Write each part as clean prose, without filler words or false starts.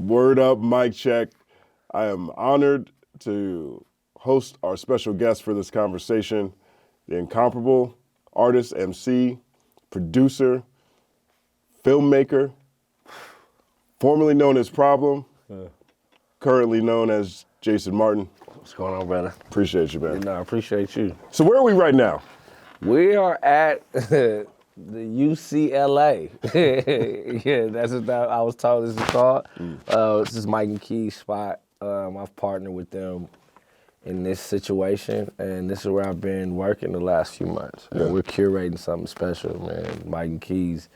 Word up, mic check. I am honored to host our special guest for this conversation, the incomparable artist, MC, producer, filmmaker, formerly known as Problem, currently known as Jason Martin. What's going on, brother? Appreciate you, man. No, I appreciate you. So where are we right now? We are at the UCLA. Yeah, that's what I was told this is called. This is Mike and Key's spot. I've partnered with them in this situation, and this is where I've been working the last few months. Yeah. And we're curating something special, man. Mike and Key's,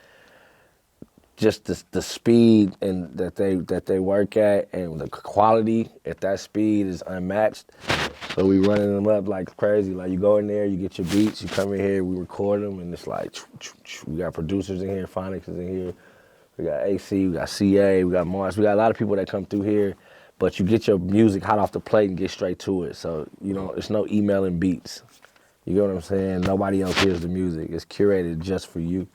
just the speed and that they work at, and the quality at that speed is unmatched. So we running them up like crazy. Like you go in there, you get your beats, you come in here, we record them, and it's like, we got producers in here, Phonics is in here, we got AC, we got CA, we got Mars, we got a lot of people that come through here, but you get your music hot off the plate and get straight to it. So, you know, it's no emailing beats. You get what I'm saying? Nobody else hears the music. It's curated just for you.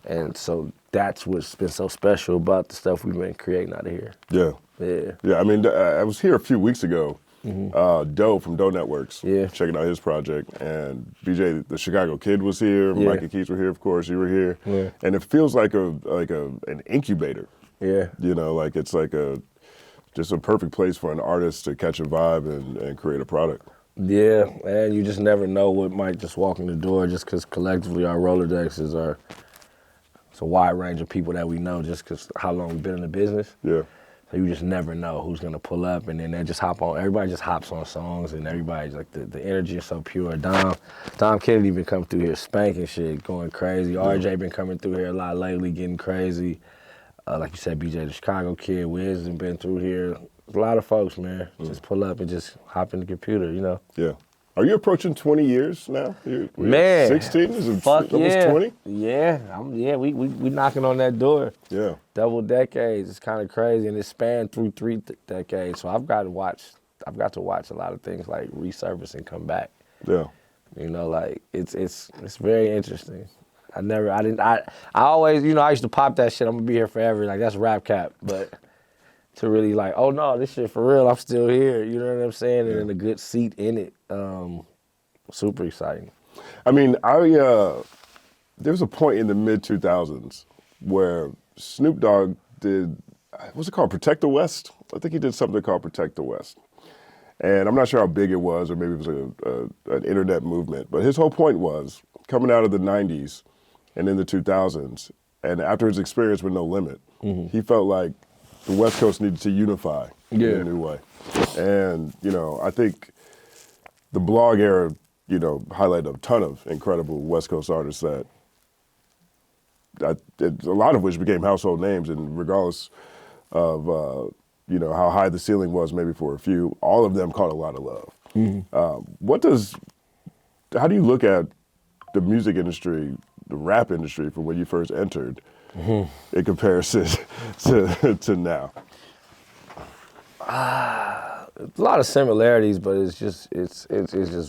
And so that's what's been so special about the stuff we've been creating out of here. Yeah. Yeah. Yeah, I mean, I was here a few weeks ago. Doe from Doe Networks, checking out his project, and BJ, the Chicago Kid, was here. Yeah. Mike and Keith were here, of course. You were here, Yeah. and it feels like an incubator. Yeah. You know, like it's like just a perfect place for an artist to catch a vibe and create a product. Yeah, and you just never know what might just walk in the door, just because collectively our Rolodexes are, it's a wide range of people that we know just because how long we've been in the business. Yeah. So you just never know who's gonna pull up, and then they just hop on. Everybody just hops on songs, and everybody's like, the energy is so pure. Dom Kennedy been coming through here spanking shit, going crazy. RJ been coming through here a lot lately, getting crazy. Like you said, BJ the Chicago Kid, Wiz has been through here. A lot of folks, man, just pull up and just hop in the computer, you know? Yeah. Are you approaching 20 years now? Man, 16? Is it fuck almost yeah. 20? Yeah, we knocking on that door. Yeah. Double decades. It's kind of crazy, and it spanned through 3 decades. So I've got to watch a lot of things like resurface and come back. Yeah. You know, like it's very interesting. I always, you know, I used to pop that shit. I'm gonna be here forever. Like that's rap cap, but to really like, oh no, this shit for real. I'm still here. You know what I'm saying? And in a good seat in it. Super exciting. I mean, there was a point in the mid-2000s where Snoop Dogg did, what's it called, Protect the West? I think he did something called Protect the West. And I'm not sure how big it was, or maybe it was an internet movement, but his whole point was, coming out of the 90s and in the 2000s, and after his experience with No Limit, he felt like the West Coast needed to unify in a new way. And, you know, I think the blog era, you know, highlighted a ton of incredible West Coast artists that a lot of which became household names, and regardless of, you know, how high the ceiling was maybe for a few, all of them caught a lot of love. How do you look at the music industry, the rap industry from when you first entered in comparison to now? A lot of similarities, but it's just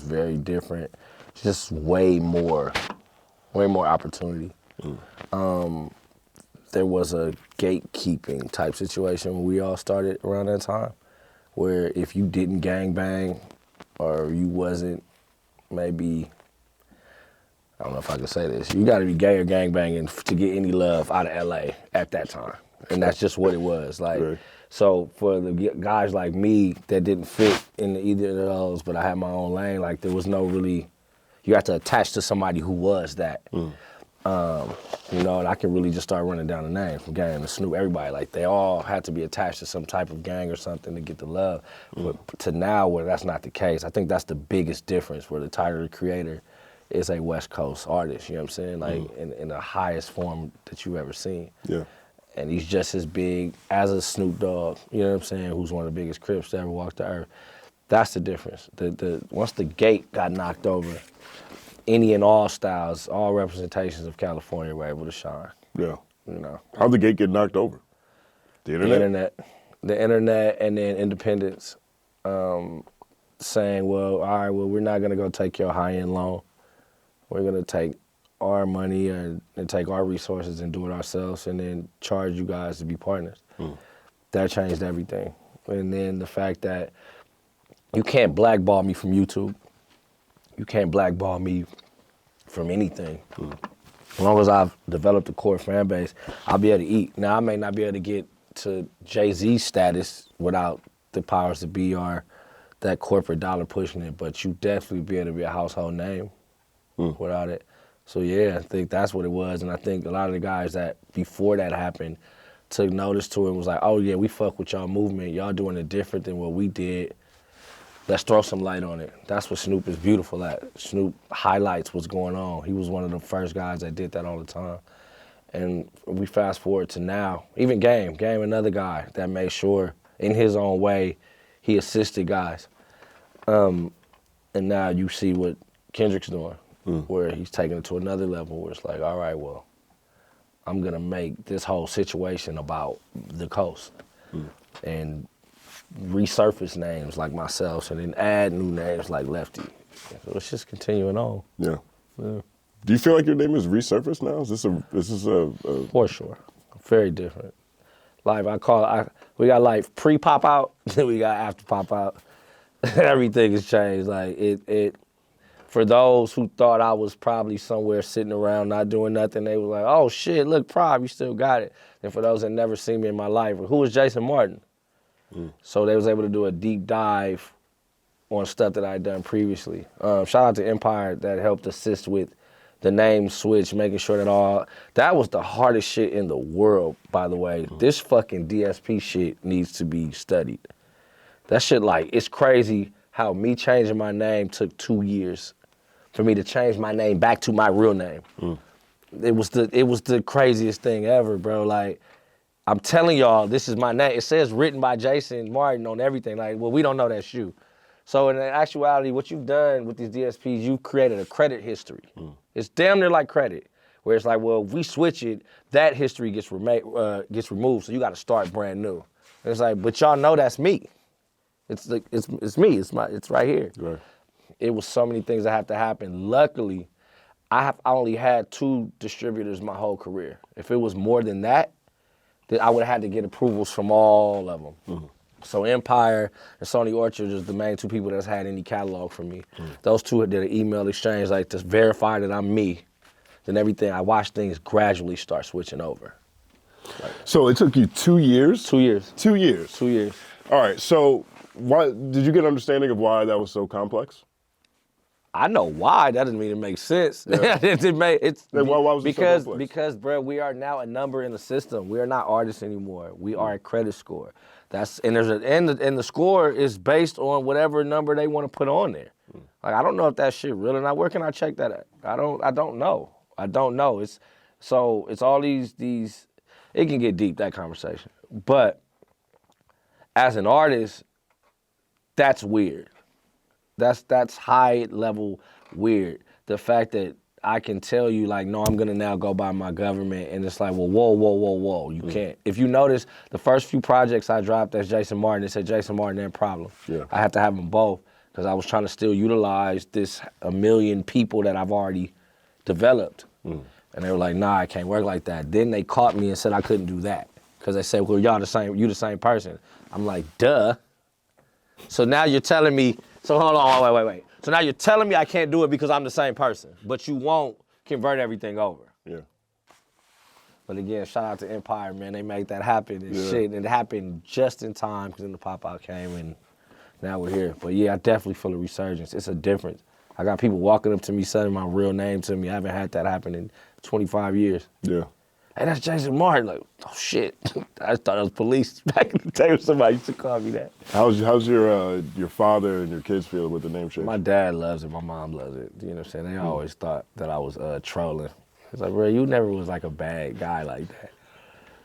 very different. It's just way more opportunity. There was a gatekeeping type situation when we all started around that time, where if you didn't gangbang or you wasn't maybe, I don't know if I can say this, you gotta be gay or gangbanging to get any love out of LA at that time. And that's just what it was. Like. Right. So for the guys like me that didn't fit in either of those, but I had my own lane, like there was no really, you have to attach to somebody who was that. You know, and I can really just start running down the names from Gang to Snoop, everybody. Like they all had to be attached to some type of gang or something to get the love. But to now where that's not the case, I think that's the biggest difference, where the Tyler, the Creator, is a West Coast artist, you know what I'm saying? Like in the highest form that you've ever seen. Yeah. And he's just as big as a Snoop Dogg, you know what I'm saying, who's one of the biggest Crips to ever walk the earth. That's the difference. Once the gate got knocked over, any and all styles, all representations of California were able to shine. Yeah. You know. How'd the gate get knocked over? The internet? The internet, and then independents saying, well, all right, well, we're not gonna go take your high-end loan. We're gonna take our money and take our resources and do it ourselves, and then charge you guys to be partners. That changed everything. And then the fact that you can't blackball me from YouTube. You can't blackball me from anything. As long as I've developed a core fan base, I'll be able to eat. Now, I may not be able to get to Jay-Z status without the powers that be or that corporate dollar pushing it, but you definitely be able to be a household name without it. So yeah, I think that's what it was. And I think a lot of the guys that before that happened took notice to it and was like, oh yeah, we fuck with y'all movement. Y'all doing it different than what we did. Let's throw some light on it. That's what Snoop is beautiful at. Snoop highlights what's going on. He was one of the first guys that did that all the time. And we fast forward to now, even Game, another guy that made sure in his own way, he assisted guys. And now you see what Kendrick's doing, where he's taking it to another level where it's like, all right, well, I'm gonna make this whole situation about the coast and resurface names like myself and then add new names like Lefty. So it's just continuing on. Yeah. Do you feel like your name is resurfaced now? Is this a For sure. Very different. Like we got like pre-pop out, then we got after pop out. Everything has changed. Like it for those who thought I was probably somewhere sitting around not doing nothing, they was like, oh shit, look, Prob, you still got it. And for those that never seen me in my life, who was JasonMartin? So they was able to do a deep dive on stuff that I had done previously. Shout out to Empire that helped assist with the name switch, making sure that was the hardest shit in the world, by the way. This fucking DSP shit needs to be studied. That shit, like, it's crazy how me changing my name took 2 years for me to change my name back to my real name. It was the craziest thing ever, bro. Like, I'm telling y'all, this is my name. It says written by JasonMartin on everything. Like, well, we don't know that's you. So in actuality, what you've done with these DSPs, you've created a credit history. It's damn near like credit, where it's like, well, if we switch it, that history gets removed, so you got to start brand new. And it's like, but y'all know that's me. It's like it's me. It's right here. Right. It was so many things that have to happen. Luckily, I only had 2 distributors my whole career. If it was more than that, then I would have had to get approvals from all of them. So Empire and Sony Orchard is the main 2 people that's had any catalog from me. Those 2 did an email exchange like to verify that I'm me. Then everything, I watched things gradually start switching over. So it took you 2 years? 2 years. 2 years? 2 years. All right, so why did you get an understanding of why that was so complex? I know why. That doesn't mean it makes sense. Yeah. Why was it so complex? Because, bro, we are now a number in the system. We are not artists anymore. We are a credit score. And the score is based on whatever number they want to put on there. Like, I don't know if that shit real or not. Where can I check that at? I don't know. It's all these. It can get deep, that conversation. But as an artist, that's weird. That's high level weird. The fact that I can tell you, like, no, I'm gonna now go by my government, and it's like, well, whoa, you can't. If you notice, the first few projects I dropped as JasonMartin, it said JasonMartin and Problem. Yeah. I had to have them both, because I was trying to still utilize this 1 million people that I've already developed. And they were like, nah, I can't work like that. Then they caught me and said I couldn't do that, because they said, well, you the same person. I'm like, duh. So now you're telling me, so hold on, wait. So now you're telling me I can't do it because I'm the same person, but you won't convert everything over. Yeah. But again, shout out to Empire, man. They made that happen and shit. And it happened just in time because then the pop-out came and now we're here. But yeah, I definitely feel a resurgence. It's a difference. I got people walking up to me saying my real name to me. I haven't had that happen in 25 years. Yeah. Hey, that's JasonMartin. Like, oh shit. I thought it was police back in the day when somebody used to call me that. How's your father and your kids feel with the name change? My dad loves it. My mom loves it. You know what I'm saying? They always thought that I was trolling. It's like, bro, you never was like a bad guy like that.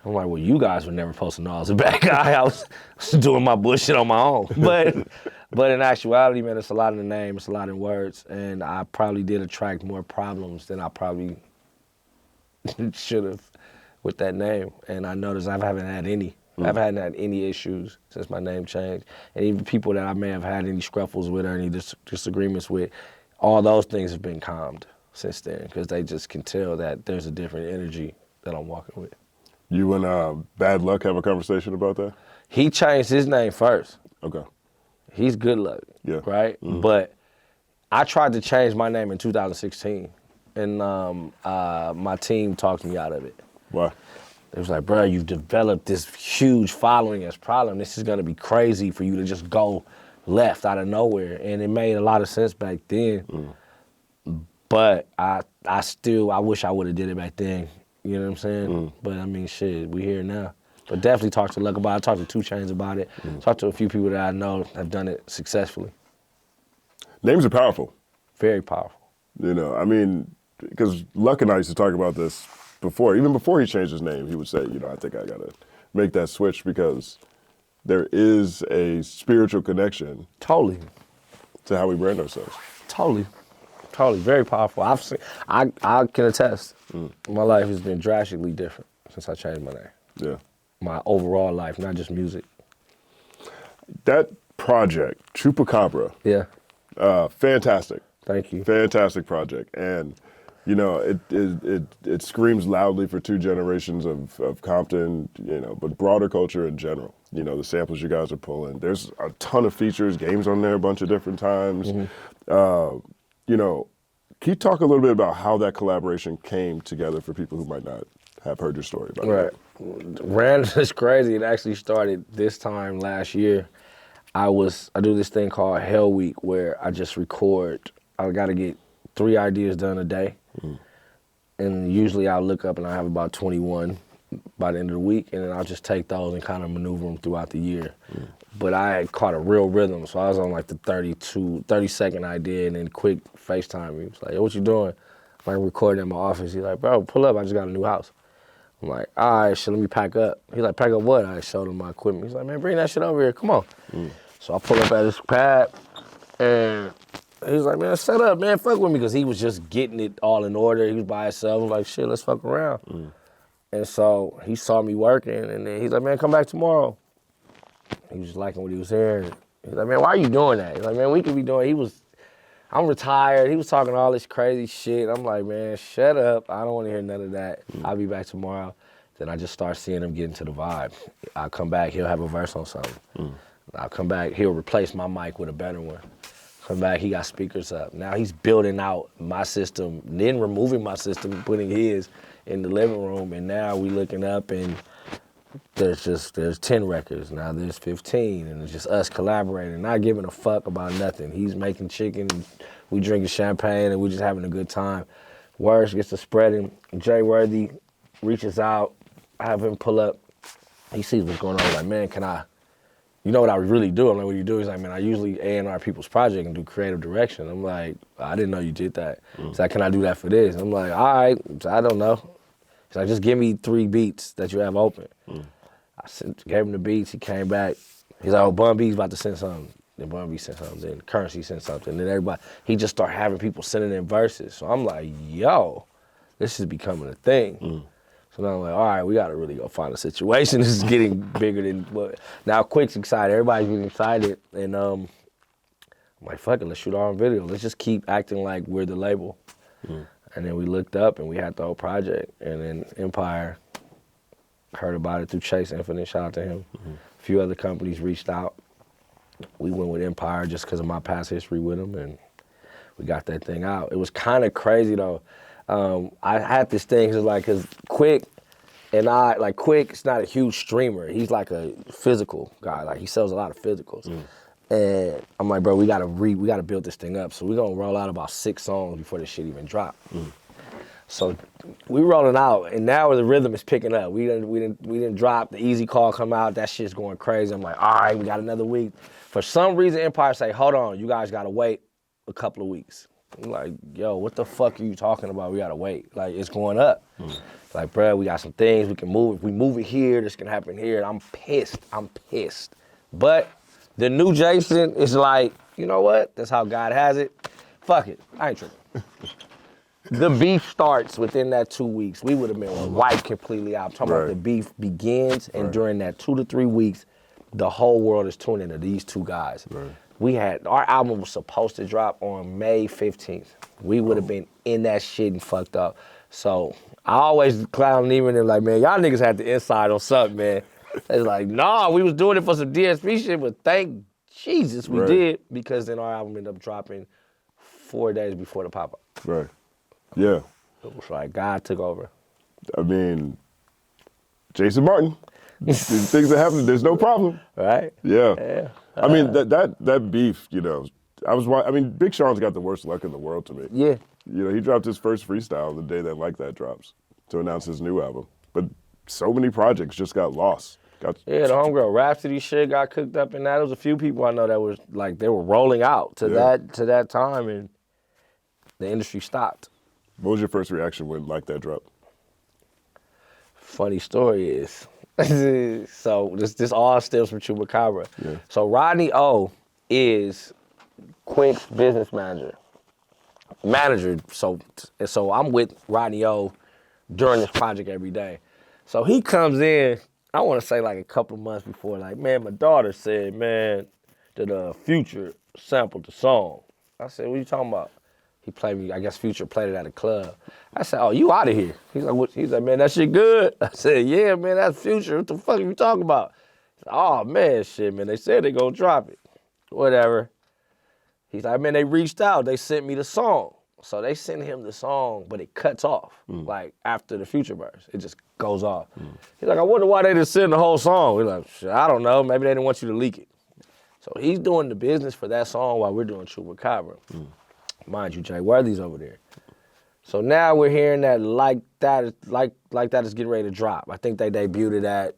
I'm like, well, you guys were never supposed to know I was a bad guy. I was doing my bullshit on my own. But in actuality, man, it's a lot in the name. It's a lot in words. And I probably did attract more problems than I probably should have with that name. And I noticed I haven't had any. I haven't had any issues since my name changed. And even people that I may have had any scruffles with or any disagreements with, all those things have been calmed since then, because they just can tell that there's a different energy that I'm walking with. You and Bad Luck have a conversation about that? He changed his name first. Okay. He's Good Luck, Yeah. right? But I tried to change my name in 2016, and my team talked me out of it. Why? It was like, bro, you've developed this huge following as Problem. This is gonna be crazy for you to just go left out of nowhere. And it made a lot of sense back then. But I wish I would have did it back then. You know what I'm saying? But I mean, shit, we here now. But definitely talk to Luck about it. Talk to 2 Chainz about it. Talk to a few people that I know have done it successfully. Names are powerful. Very powerful. You know, I mean, because Luck and I used to talk about this before. Even before he changed his name, he would say, you know, I think I got to make that switch because there is a spiritual connection. Totally. To how we brand ourselves. Totally. Very powerful. I can attest. My life has been drastically different since I changed my name. Yeah. My overall life, not just music. That project, CHUPACABRA. Yeah. Fantastic. Thank you. Fantastic project. And, you know, it screams loudly for 2 generations of Compton, you know, but broader culture in general. You know, the samples you guys are pulling. There's a ton of features, games on there a bunch of different times. You know, can you talk a little bit about how that collaboration came together for people who might not have heard your story about it? Rand is crazy. It actually started this time last year. I do this thing called Hell Week where I just record. I got to get 3 ideas done a day. And usually I'll look up and I have about 21 by the end of the week, and then I'll just take those and kind of maneuver them throughout the year. But I had caught a real rhythm, so I was on like the 30-second idea, and then Quik FaceTime me. He was like, yo, what you doing? I'm like recording in my office. He's like, bro, pull up, I just got a new house. I'm like, all right, shit, let me pack up. He's like, pack up what? I showed him my equipment. He's like, man, bring that shit over here, come on. So I pull up at his pad, and he's like, man, set up, man, fuck with me, because he was just getting it all in order. He was by himself. I was like, shit, let's fuck around. And so he saw me working, and then he's like, man, come back tomorrow. He was just liking what he was hearing. He's like, man, why are you doing that? He's like, man, we could be doing, I'm retired. He was talking all this crazy shit. I'm like, man, shut up. I don't want to hear none of that. I'll be back tomorrow. Then I just start seeing him get into the vibe. I'll come back, he'll have a verse on something. I'll come back, he'll replace my mic with a better one. Come back, he got speakers up. Now he's building out my system, then removing my system and putting his in the living room. And now we looking up and there's 10 records, now there's 15, and it's just us collaborating, not giving a fuck about nothing. He's making chicken, we drinking champagne, and we just having a good time. Words gets to spreading. Jay Worthy reaches out, I have him pull up. He sees what's going on, he's like, man, you know what I really do? I'm like, what do you do? He's like, man, I usually A&R people's project and do creative direction. I'm like, I didn't know you did that. He's like, can I do that for this? I'm like, all right, I don't know. He's like, just give me 3 beats that you have open. I gave him the beats, he came back. He's like, oh, Bun B's about to send something. Then Bun B sent something, then Currency sent something. Then everybody, he just started having people sending in verses. So I'm like, yo, this is becoming a thing. So now I'm like, all right, we gotta really go find a situation. This is getting bigger than what. Now Quik's excited, everybody's getting excited. And I'm like, fuck it, let's shoot our own video. Let's just keep acting like we're the label. And then we looked up and we had the whole project. And then Empire heard about it through Chase Infinite, shout out to him. A few other companies reached out. We went with Empire just because of my past history with them, and we got that thing out. It was kind of crazy though. I had this thing, cause Quik and Quik's not a huge streamer. He's like a physical guy, like he sells a lot of physicals. And I'm like, bro, we gotta build this thing up. So we're gonna roll out about 6 songs before this shit even drop. So we rolling out, and now the rhythm is picking up. We didn't drop the Easy Call come out. That shit's going crazy. I'm like, all right, we got another week. For some reason, Empire say, hold on, you guys gotta wait a couple of weeks. I'm like, yo, what the fuck are you talking about? We gotta wait. Like, it's going up. Like, bro, we got some things we can move. If we move it here, this can happen here. And I'm pissed. But the new Jason is like, you know what? That's how God has it. Fuck it, I ain't tripping. The beef starts within that 2 weeks. We would have been wiped completely out. I'm talking about the beef begins, and during that 2 to 3 weeks, the whole world is tuning into these 2 guys. Our album was supposed to drop on May 15th. We would have been in that shit and fucked up. So I always clown Neiman and like, man, y'all niggas had the inside on something, man. They was like, nah, we was doing it for some DSP shit, but thank Jesus we did, because then our album ended up dropping 4 days before the pop-up. Right. Yeah. It was like God took over. I mean, Jason Martin. These things that happen, there's no problem. Right? Yeah. I mean, that beef, you know, I mean, Big Sean's got the worst luck in the world to me. Yeah. You know, he dropped his first freestyle the day that Like That drops to announce his new album. But so many projects just got lost. The Homegirl Rhapsody shit got cooked up in that. There was a few people I know that was like, they were rolling out to that time, and the industry stopped. What was your first reaction when Like That dropped? Funny story is, so this all stems from CHUPACABRA. Yeah. So Rodney O is Quik's business manager. So I'm with Rodney O during this project every day. So he comes in, I want to say like a couple of months before, like, man, my daughter said, man, that Future sampled the song. I said, what are you talking about? He played me, I guess Future played it at a club. I said, oh, you out of here. He's like, what? He's like, man, that shit good? I said, yeah, man, that's Future. What the fuck are you talking about? Said, oh, man, shit, man, they said they gonna drop it. Whatever. He's like, man, they reached out. They sent me the song. So they sent him the song, but it cuts off, like after the Future verse. It just goes off. He's like, I wonder why they didn't send the whole song. We're like, shit, I don't know. Maybe they didn't want you to leak it. So he's doing the business for that song while we're doing CHUPACABRA. Mind you, Jay Worthy's over there. So now we're hearing that like that is getting ready to drop. I think they debuted it at,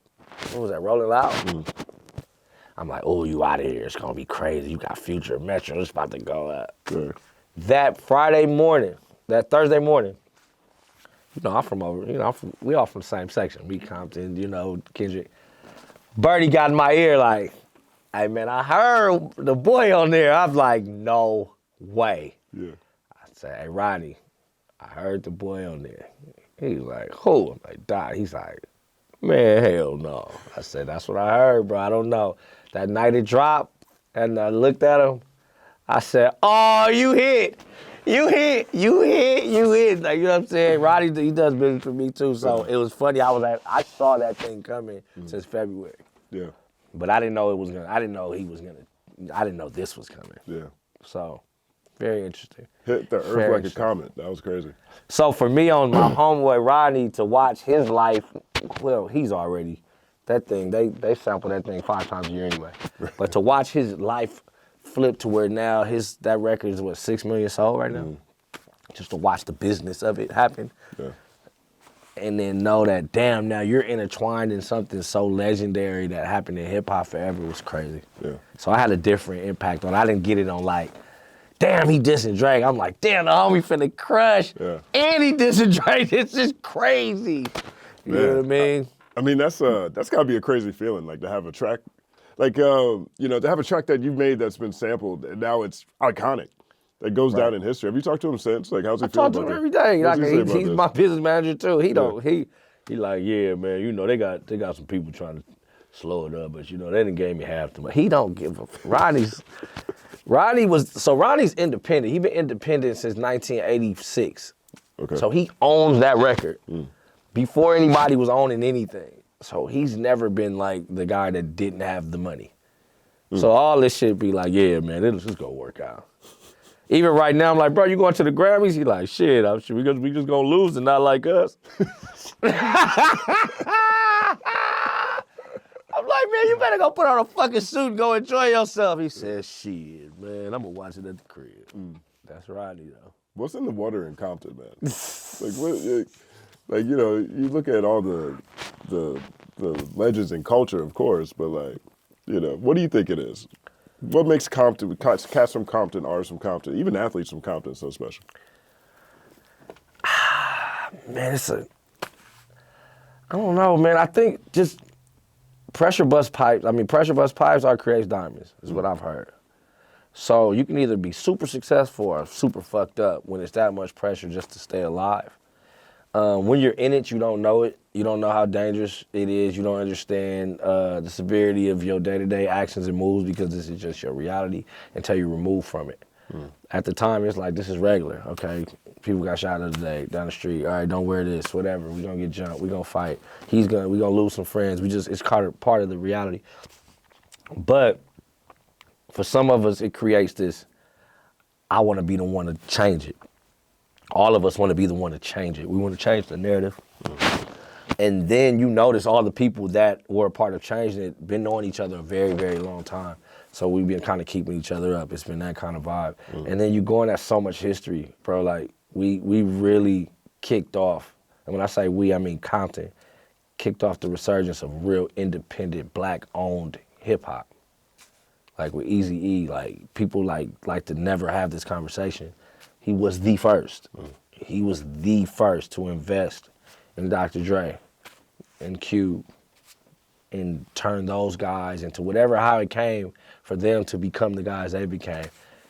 what was that, Rolling Loud? I'm like, oh, you out of here. It's gonna be crazy. You got Future, Metro, it's about to go up. Yeah. That Friday morning, that Thursday morning, you know, I'm from over, you know, we all from the same section. Me, Compton, you know, Kendrick. Birdie got in my ear like, hey man, I heard the boy on there. I'm like, no way. Yeah. I said, hey Ronnie, I heard the boy on there. He's like, who? I'm like, Dot. He's like, man, hell no. I said, that's what I heard, bro. I don't know. That night it dropped, and I looked at him. I said, oh, you hit. You hit. Like, you know what I'm saying? Roddy, he does business for me too, so it was funny. I saw that thing coming since February. Yeah. But I didn't know I didn't know this was coming. Yeah. So, very interesting. Hit the earth like a comet. That was crazy. So for me, on my homeboy Rodney, to watch his life, well, he's already, that thing, they sample that thing 5 times a year anyway. But to watch his life flip to where now that record is, what, 6 million sold right now? Just to watch the business of it happen. Yeah. And then know that, damn, now you're intertwined in something so legendary that happened in hip hop forever was crazy. Yeah. So I had a different impact on it. I didn't get it on like, damn, he dissing Drake. I'm like, damn, the homie finna crush. Yeah. And he dissing Drake. It's just crazy. You know what I mean? I mean, that's gotta be a crazy feeling, like to have a track, like, you know, to have a track that you made that's been sampled and now it's iconic. That goes down in history. Have you talked to him since? Like, how's he feel about that? I talk to him every day. Like, he's my business manager too. He like, yeah, man, you know, they got some people trying to slow it up, but you know, they didn't gave me half the money. He don't give a Ronnie's independent. He been independent since 1986. Okay. So he owns that record before anybody was owning anything. So he's never been like the guy that didn't have the money. So all this shit be like, yeah, man, it's just gonna work out. Even right now, I'm like, bro, you going to the Grammys? He like, shit, we just gonna lose and not like us. I'm like, man, you better go put on a fucking suit and go enjoy yourself. He said, shit, man, I'm gonna watch it at the crib. That's Rodney, though. What's in the water in Compton, man? Like, you know, you look at all the legends in culture, of course, but like, you know, what do you think it is? What makes Compton, cats from Compton, artists from Compton, even athletes from Compton so special? Man, I don't know, man. I think just pressure bust pipes are creates diamonds, is what I've heard. So you can either be super successful or super fucked up when it's that much pressure just to stay alive. When you're in it, you don't know it. You don't know how dangerous it is. You don't understand the severity of your day-to-day actions and moves because this is just your reality until you're removed from it. At the time, it's like, this is regular, okay? People got shot the other day down the street. All right, don't wear this, whatever. We gonna get jumped. We gonna fight. We gonna lose some friends. It's part of the reality. But for some of us, it creates this, I want to be the one to change it. All of us want to be the one to change it. We want to change the narrative. And then you notice all the people that were a part of changing it been knowing each other a very, very long time. So we've been kind of keeping each other up. It's been that kind of vibe. And then you going at so much history, bro. Like we really kicked off, and when I say we, I mean Compton, kicked off the resurgence of real independent, black-owned hip-hop. Like with Eazy-E, like people like to never have this conversation. He was the first. He was the first to invest in Dr. Dre and Cube and turn those guys into how it came for them to become the guys they became.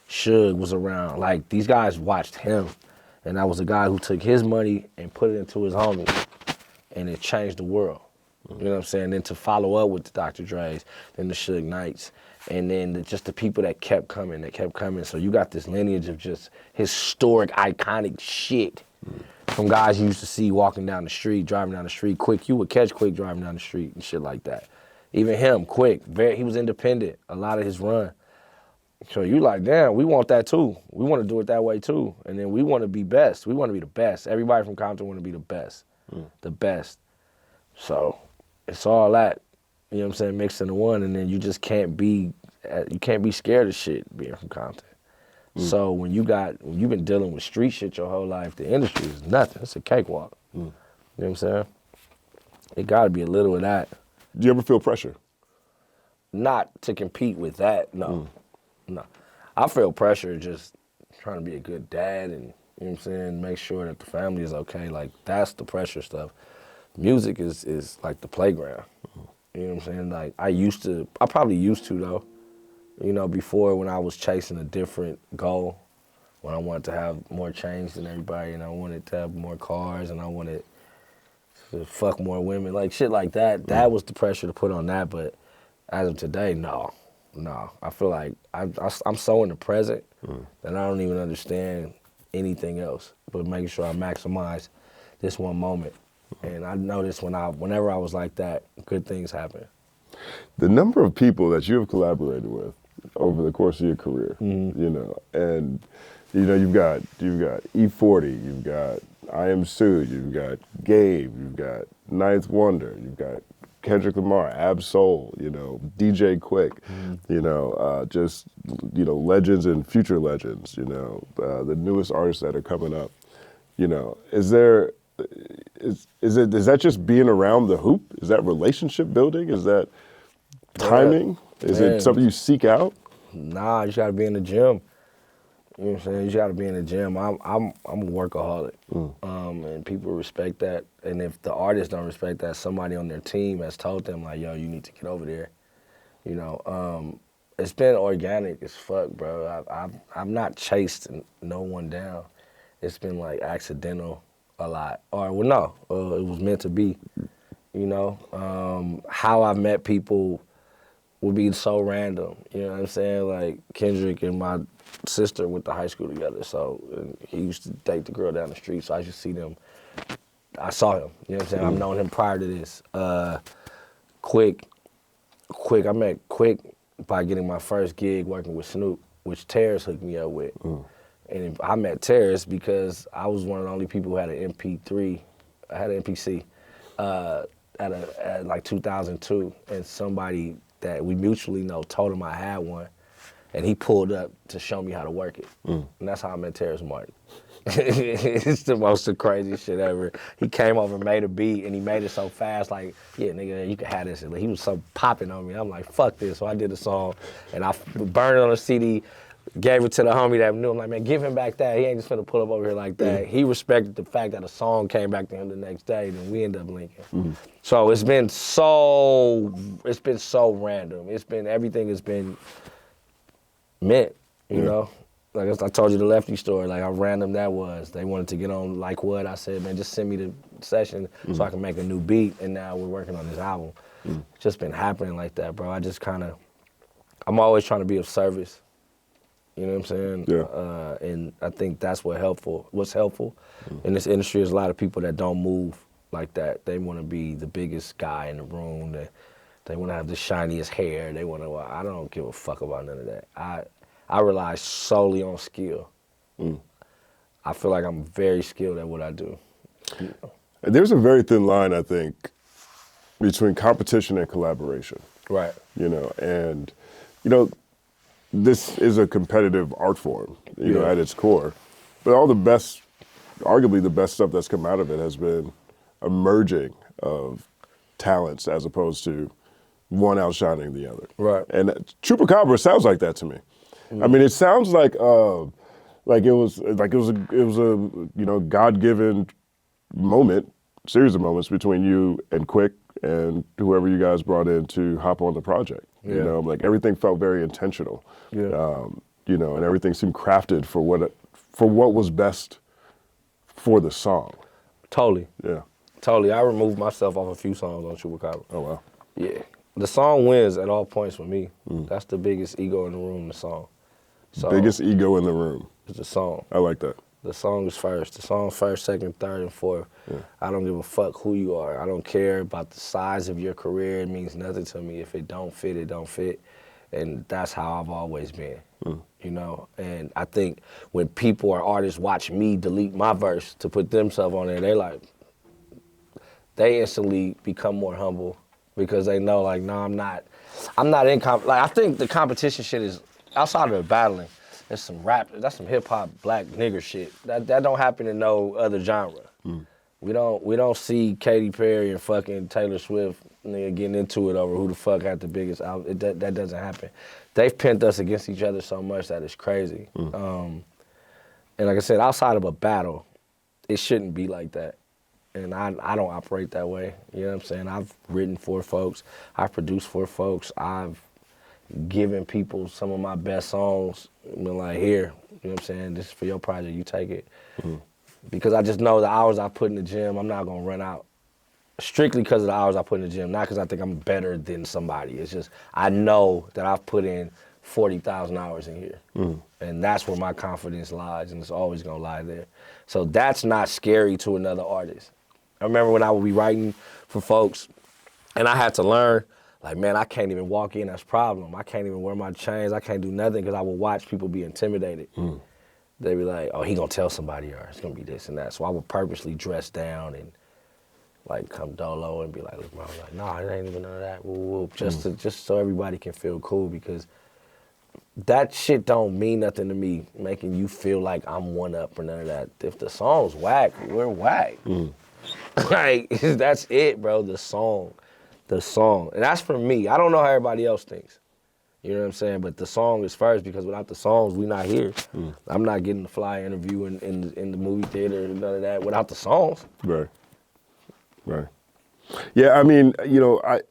Suge was around. Like, these guys watched him, and that was a guy who took his money and put it into his homies, and it changed the world. You know what I'm saying? Then to follow up with the Dr. Dre's, then the Suge Knights, and then just the people that kept coming. So you got this lineage of just historic, iconic shit from guys you used to see walking down the street, driving down the street. Quik, you would catch Quik driving down the street and shit like that. Even him, Quik, he was independent, a lot of his run. So you like, damn, we want that too. We want to do it that way too. And then we want to be best. We want to be the best. Everybody from Compton want to be the best. The best. So it's all that, you know what I'm saying, mixed into one, and then you just can't be scared of shit being from Compton. So when you've been dealing with street shit your whole life, the industry is nothing. It's a cakewalk. You know what I'm saying? It gotta be a little of that. Do you ever feel pressure? Not to compete with that, no. No. I feel pressure just trying to be a good dad and, you know what I'm saying, make sure that the family is okay. Like, that's the pressure stuff. Music is like the playground. You know what I'm saying? Like, I probably used to though. You know, before when I was chasing a different goal, when I wanted to have more change than everybody and I wanted to have more cars and I wanted to fuck more women, like shit like that, that was the pressure to put on that. But as of today, no. I feel like I'm so in the present that I don't even understand anything else but making sure I maximize this one moment. And I noticed whenever I was like that, good things happen. The number of people that you have collaborated with over the course of your career, you know, and you know, you've got E40, you've got I Am Sued, you've got Gabe, you've got Ninth Wonder, you've got Kendrick Lamar, Ab-Soul, you know, DJ Quik, you know, just, you know, legends and future legends, you know, the newest artists that are coming up, you know, is that just being around the hoop? Is that relationship building? Is that timing? Is it something you seek out? Nah, you just gotta be in the gym. You know what I'm saying? You just gotta be in the gym. I'm a workaholic, and people respect that. And if the artists don't respect that, somebody on their team has told them like, "Yo, you need to get over there." You know, it's been organic as fuck, bro. I've not chased no one down. It's been like accidental a lot, or well, no, it was meant to be. You know, how I've met people would be so random. You know what I'm saying? Like Kendrick and my sister went to high school together, so he used to date the girl down the street, so I used to see them. I saw him, you know what I'm saying? I've known him prior to this. Quik, I met Quik by getting my first gig working with Snoop, which Terrence hooked me up with. And I met Terrence because I was one of the only people who had an MP3, I had an MPC at like 2002, and somebody that we mutually know told him I had one, and he pulled up to show me how to work it. And that's how I met Terrence Martin. It's the most crazy shit ever. He came over and made a beat, and he made it so fast, like, yeah, nigga, you can have this. Like, he was so popping on me. I'm like, fuck this. So I did a song, and I burned it on a CD, gave it to the homie that knew. I'm like, man, give him back that. He ain't just finna pull up over here like that. He respected the fact that a song came back to him the next day, and we ended up linking. So it's been so random. Everything has been meant, you know? Like I told you the Lefty story, like how random that was. They wanted to get on Like What? I said, man, just send me the session so I can make a new beat, and now we're working on this album. It's just been happening like that, bro. I'm always trying to be of service. You know what I'm saying? Yeah. And I think that's what's helpful in this industry is a lot of people that don't move like that. They want to be the biggest guy in the room. They want to have the shiniest hair. They want to, I don't give a fuck about none of that. I rely solely on skill. I feel like I'm very skilled at what I do. And there's a very thin line, I think, between competition and collaboration. Right. You know, and, this is a competitive art form, at its core. But all the best, arguably the best stuff that's come out of it has been a merging of talents as opposed to one outshining the other. Right. And CHUPACABRA sounds like that to me. I mean, it sounds like it was a God-given series of moments between you and Quik and whoever you guys brought in to hop on the project. Yeah. Everything felt very intentional. Yeah. And everything seemed crafted for what was best for the song. Totally. Yeah. Totally. I removed myself off a few songs on CHUPACABRA. Oh wow. Yeah. The song wins at all points with me. That's the biggest ego in the room, the song. So Biggest ego in the room. it's the song. I like that. The song is first. The song first, second, third, and fourth. Yeah. I don't give a fuck who you are. I don't care about the size of your career. It means nothing to me. If it don't fit, it don't fit. And that's how I've always been, And I think when people or artists watch me delete my verse to put themselves on there, they instantly become more humble because they know, no, I'm not in I think the competition shit is outside of the battling. There's some rap, that's some hip hop black nigger shit. That don't happen in no other genre. We don't see Katy Perry and fucking Taylor Swift getting into it over who the fuck had the biggest album. That doesn't happen. They've pinned us against each other so much that it's crazy. And like I said, outside of a battle, it shouldn't be like that. And I don't operate that way. You know what I'm saying? I've written for folks. I've produced for folks. I've given people some of my best songs. Been like, here, you know what I'm saying? This is for your project. You take it. Because I just know the hours I put in the gym, I'm not gonna run out. Strictly because of the hours I put in the gym, not because I think I'm better than somebody. It's just, I know that I've put in 40,000 hours in here. And that's where my confidence lies, and it's always gonna lie there. So that's not scary to another artist. I remember when I would be writing for folks, and I had to learn, man, I can't even walk in, that's a problem. I can't even wear my chains, I can't do nothing, because I would watch people be intimidated. They'd be like, oh, he gonna tell somebody, or it's gonna be this and that. So I would purposely dress down and come dolo and be like, look, bro, nah, it ain't even none of that, whoop, just so everybody can feel cool, because that shit don't mean nothing to me, making you feel like I'm one up or none of that. If the song's whack, we're whack. That's it, bro, the song. And that's for me. I don't know how everybody else thinks. You know what I'm saying? But the song is first, because without the songs, we not here. I'm not getting the fly interview in the movie theater and none of that without the songs. Right. Yeah, I mean, I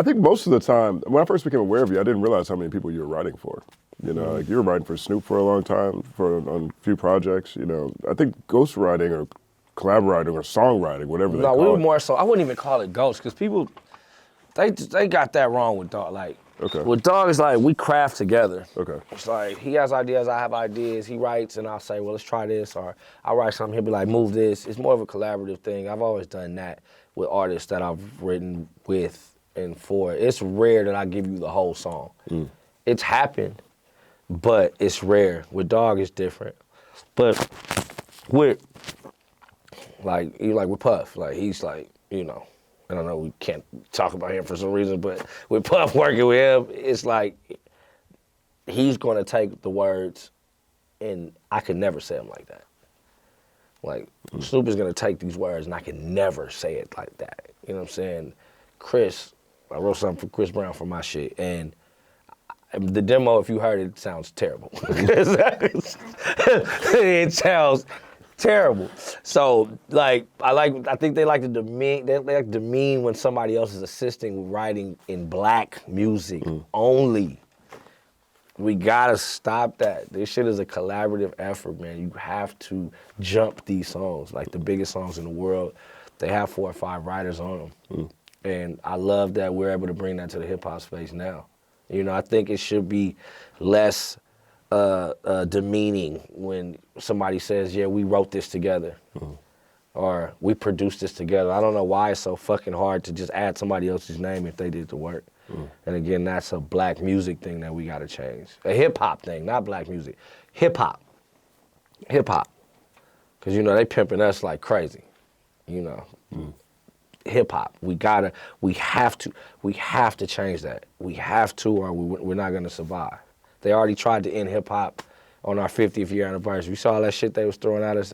think most of the time, when I first became aware of you, I didn't realize how many people you were writing for. You were writing for Snoop for a long time, on a few projects. I think ghostwriting or collaborating or songwriting, whatever they call it. No, we were more so, I wouldn't even call it ghost, because people, they got that wrong with Dog. With Dog, it's we craft together. Okay. It's he has ideas, I have ideas. He writes, and I'll say, well, let's try this. Or I'll write something, he'll be like, move this. It's more of a collaborative thing. I've always done that with artists that I've written with and for. It's rare that I give you the whole song. It's happened, but it's rare. With Dog, it's different. But with, with Puff, he's I don't know, we can't talk about him for some reason, but with Puff working with him, it's he's gonna take the words, and I could never say them like that. Snoop is gonna take these words, and I can never say it like that. You know what I'm saying? Chris, I wrote something for Chris Brown for my shit, and the demo, if you heard it, sounds terrible. It sounds terrible. So I think they like to demean when somebody else is assisting with writing in black music only. We gotta stop that. This shit is a collaborative effort, man. You have to jump these songs, the biggest songs in the world. They have 4 or 5 writers on them. And I love that we're able to bring that to the hip hop space now. I think it should be less demeaning when somebody says, yeah, we wrote this together. Or we produced this together. I don't know why it's so fucking hard to just add somebody else's name if they did the work. And again, that's a black music thing that we gotta change. A hip hop thing, not black music. Hip hop. Hip hop. Cause you know, they pimping us like crazy, you know. Hip hop, we have to change that. We have to, or we're not gonna survive. They already tried to end hip hop on our 50th year anniversary. We saw all that shit they was throwing at us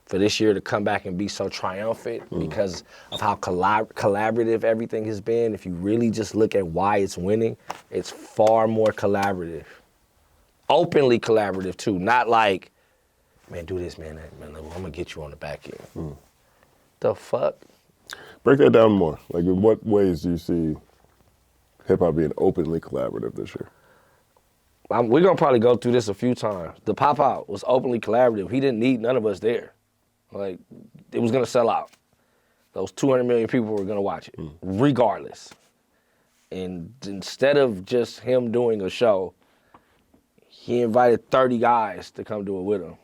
for this year to come back and be so triumphant because of how collaborative everything has been. If you really just look at why it's winning, it's far more collaborative. Openly collaborative too, not like, man, do this, man, I'm gonna get you on the back end. The fuck? Break that down more. Like, in what ways do you see hip-hop being openly collaborative this year? We're gonna probably go through this a few times. The Pop Out was openly collaborative. He didn't need none of us there. Like, it was gonna sell out. Those 200 million people were gonna watch it, regardless. And instead of just him doing a show, he invited 30 guys to come do it with him.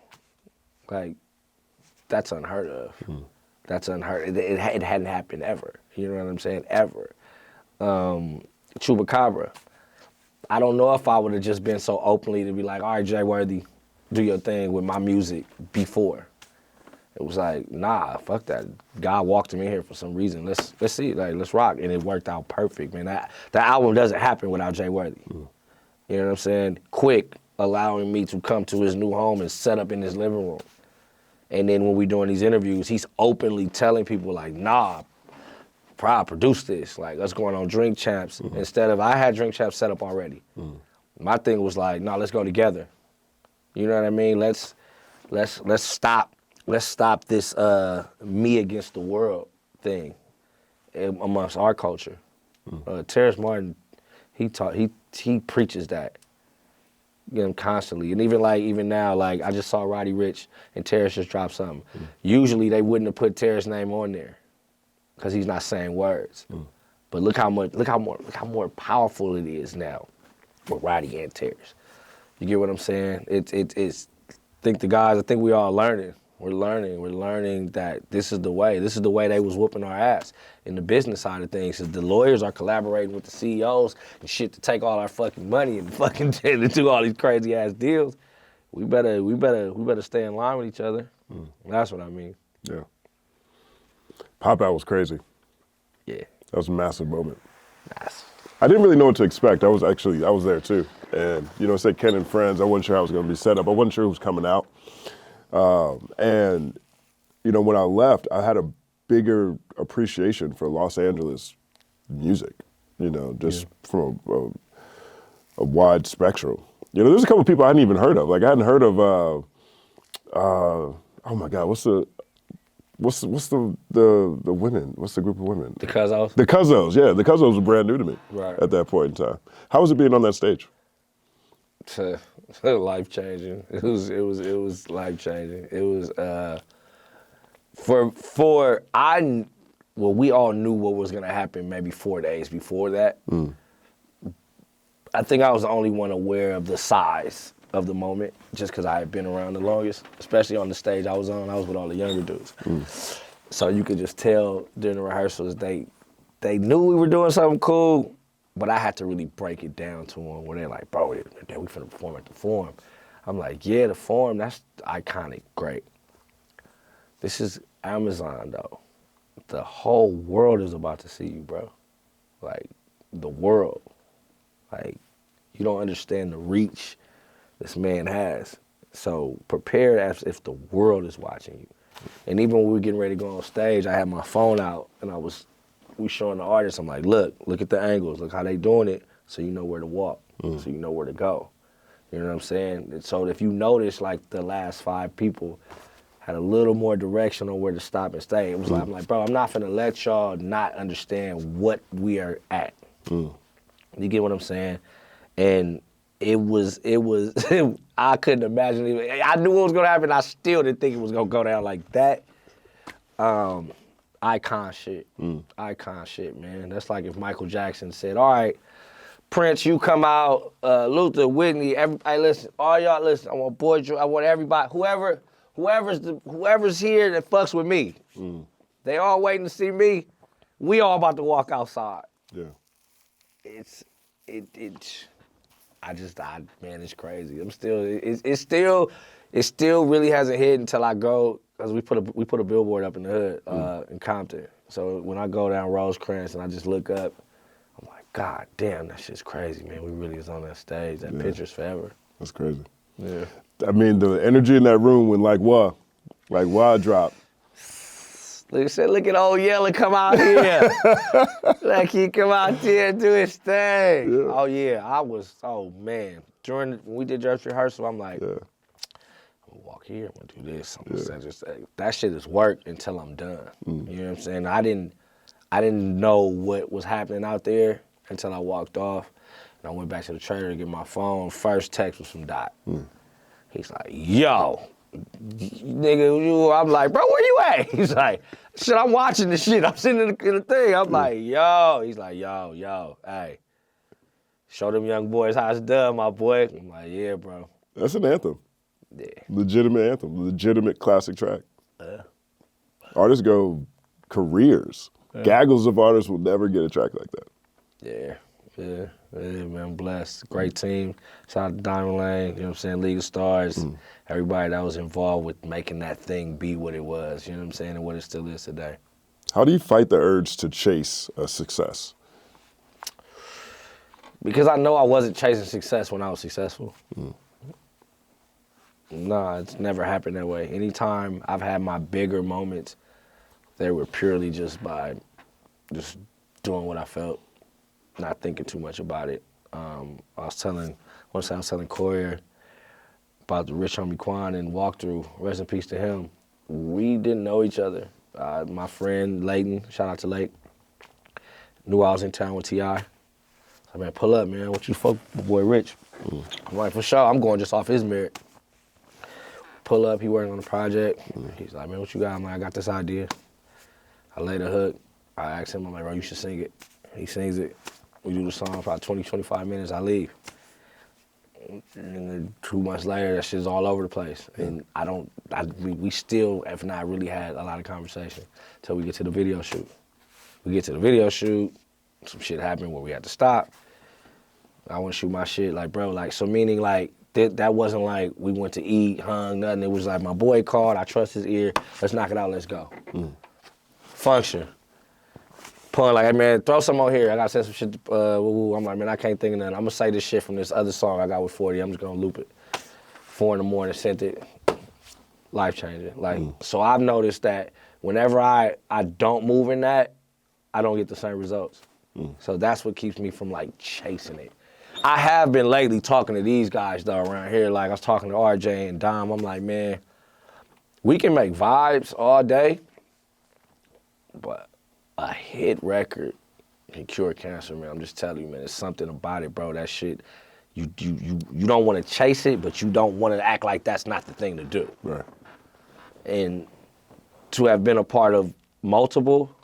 Like, that's unheard of. That's unheard of. It hadn't happened ever. You know what I'm saying? Ever. CHUPACABRA. I don't know if I would have just been so openly to be like, all right, Jay Worthy, do your thing with my music before. It was like, nah, fuck that. God walked me in here for some reason. Let's see, like, let's rock. And it worked out perfect, man. That album doesn't happen without Jay Worthy. You know what I'm saying? Quik allowing me to come to his new home and set up in his living room. And then when we doing these interviews, he's openly telling people like, nah, I produced this. Like, let's go on Drink Champs. Instead of, I had Drink Champs set up already. My thing was like, nah, let's go together. You know what I mean? Let's stop this me against the world thing amongst our culture. Terrence Martin, he preaches that. You know, constantly. And even now, like, I just saw Roddy Ricch and Terrence just dropped something. Usually they wouldn't have put Terrence's name on there because he's not saying words. But look how more powerful it is now with Roddy and Terrence. You get what I'm saying? It's I think we all learning. We're learning that this is the way. This is the way they was whooping our ass in the business side of things. Cause the lawyers are collaborating with the CEOs and shit to take all our fucking money and fucking to do all these crazy ass deals. We better stay in line with each other. That's what I mean. Yeah. Pop Out was crazy. Yeah. That was a massive moment. Nice. I didn't really know what to expect. I was there too. And, you know, it said Ken and Friends. I wasn't sure how it was going to be set up. I wasn't sure who was coming out. And, you know, when I left, I had a bigger appreciation for Los Angeles music, you know, just from a wide spectrum. You know, there's a couple of people I hadn't even heard of. Like, I hadn't heard of, oh my God, what's the women? What's the group of women? The Cuzzos? The Cuzzos, yeah. The Cuzzos were brand new to me Right. at that point in time. How was it being on that stage? Life changing. It was life changing. It was we all knew what was gonna happen maybe 4 days before that. I think I was the only one aware of the size of the moment, just because I had been around the longest, especially on the stage I was on. I was with all the younger dudes. So you could just tell during the rehearsals they knew we were doing something cool, but I had to really break it down to them where they're like, bro, we finna perform at the Forum. I'm like, yeah, the Forum, that's iconic, great. This is Amazon, though. The whole world is about to see you, bro. Like, the world. Like, you don't understand the reach this man has. So prepare as if the world is watching you. And even when we were getting ready to go on stage, I had my phone out and we showing the artists, I'm like, look at the angles, look how they doing it, so you know where to walk, so you know where to go. You know what I'm saying? And so if you notice, like, the last 5 people had a little more direction on where to stop and stay. It was like, I'm like, bro, I'm not finna let y'all not understand what we are at. You get what I'm saying? And it was, I couldn't imagine even, I knew what was gonna happen, I still didn't think it was gonna go down like that. Icon shit, man. That's like if Michael Jackson said, all right, Prince, you come out, Luther, Whitney, everybody listen, all y'all listen. I want Boy Drew, I want everybody, whoever's here that fucks with me. They all waiting to see me. We all about to walk outside. Yeah. Man, it's crazy. It still really hasn't hit until I go, cause we put a billboard up in the hood, in Compton. So when I go down Rosecrans and I just look up, I'm like, God damn, that shit's crazy, man. We really was on that stage. That picture's forever. That's crazy. Yeah. I mean, the energy in that room when like what dropped. They said, look at old Yella come out here. Like he come out there and do his thing. Yeah. Oh yeah, man. When we did dress rehearsal, I'm like, I'm gonna walk here, I'm gonna do this. That shit is work until I'm done. You know what I'm saying? I didn't know what was happening out there until I walked off. And I went back to the trailer to get my phone. First text was from Dot. He's like, yo, nigga, I'm like, bro, where you at? He's like, shit, I'm watching the shit. I'm sitting in the thing. I'm like, yo. He's like, yo, hey, show them young boys how it's done, my boy. I'm like, yeah, bro. That's an anthem. Yeah. Legitimate anthem, legitimate classic track. Artists go careers. Gaggles of artists will never get a track like that. Yeah, man, I'm blessed. Great team. Shout out to Diamond Lane, you know what I'm saying, League of Stars. Everybody that was involved with making that thing be what it was, you know what I'm saying, and what it still is today. How do you fight the urge to chase a success? Because I know I wasn't chasing success when I was successful. Nah, it's never happened that way. Anytime I've had my bigger moments, they were purely just by just doing what I felt, not thinking too much about it. I was telling Coyer about the Rich Homie Quan and Walkthrough, rest in peace to him. We didn't know each other. My friend Layton, shout out to Lake, knew I was in town with T.I. So, man, pull up, man, what you fuck with boy Rich? I'm like, for sure, I'm going just off his merit. Pull up, he working on the project. He's like, man, what you got? I'm like, I got this idea. I laid a hook. I asked him, I'm like, bro, you should sing it. He sings it. We do the song for about 20, 25 minutes, I leave. And then 2 months later, that shit's all over the place. And we still have not really had a lot of conversation until we get to the video shoot. We get to the video shoot, some shit happened where we had to stop. I want to shoot my shit, like, bro, like, so meaning, like, that wasn't like we went to eat, hung, nothing. It was like, my boy called, I trust his ear, let's knock it out, let's go. Function. Pulling like, hey man, throw some on here. I gotta say some shit. I'm like, man, I can't think of nothing. I'm gonna say this shit from this other song I got with 40. I'm just gonna loop it. 4 a.m, sent it. Life changing. Like, so I've noticed that whenever I don't move in that, I don't get the same results. So that's what keeps me from like chasing it. I have been lately talking to these guys though around here. Like I was talking to RJ and Dom. I'm like, man, we can make vibes all day, but a hit record can cure cancer, man. I'm just telling you, man. There's something about it, bro. That shit, you don't want to chase it, but you don't want to act like that's not the thing to do. Right. And to have been a part of multiple,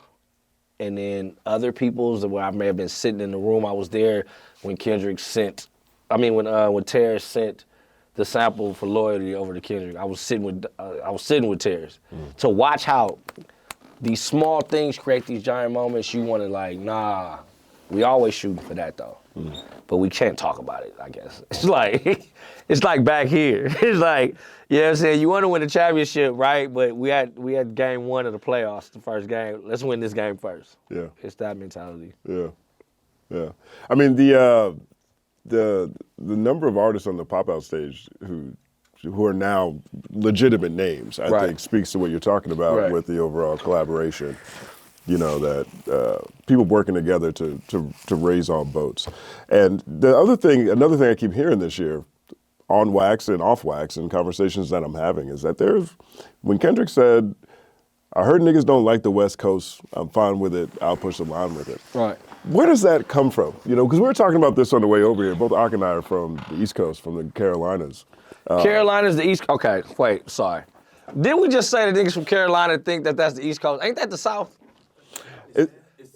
and then other people's where I may have been sitting in the room. I was there when Kendrick when Terrence sent the sample for Loyalty over to Kendrick. I was sitting with Terrence to watch how these small things create these giant moments. You want to like, nah, we always shooting for that though. But we can't talk about it, I guess. It's like back here. It's like, you know what I'm saying? You want to win the championship, right? But we had game 1 of the playoffs, the first game. Let's win this game first. Yeah. It's that mentality. Yeah. I mean, the number of artists on the pop-out stage who are now legitimate names, I think speaks to what you're talking about with the overall collaboration. You know, that people working together to raise all boats. And another thing I keep hearing this year, on wax and off wax, and conversations that I'm having, is that when Kendrick said, I heard niggas don't like the West Coast, I'm fine with it, I'll push the line with it. Right. Where does that come from? You know, because we were talking about this on the way over here. Both Ak and I are from the East Coast, from the Carolinas. Carolina's the East, okay, wait, sorry. Didn't we just say that niggas from Carolina think that that's the East Coast? Ain't that the South?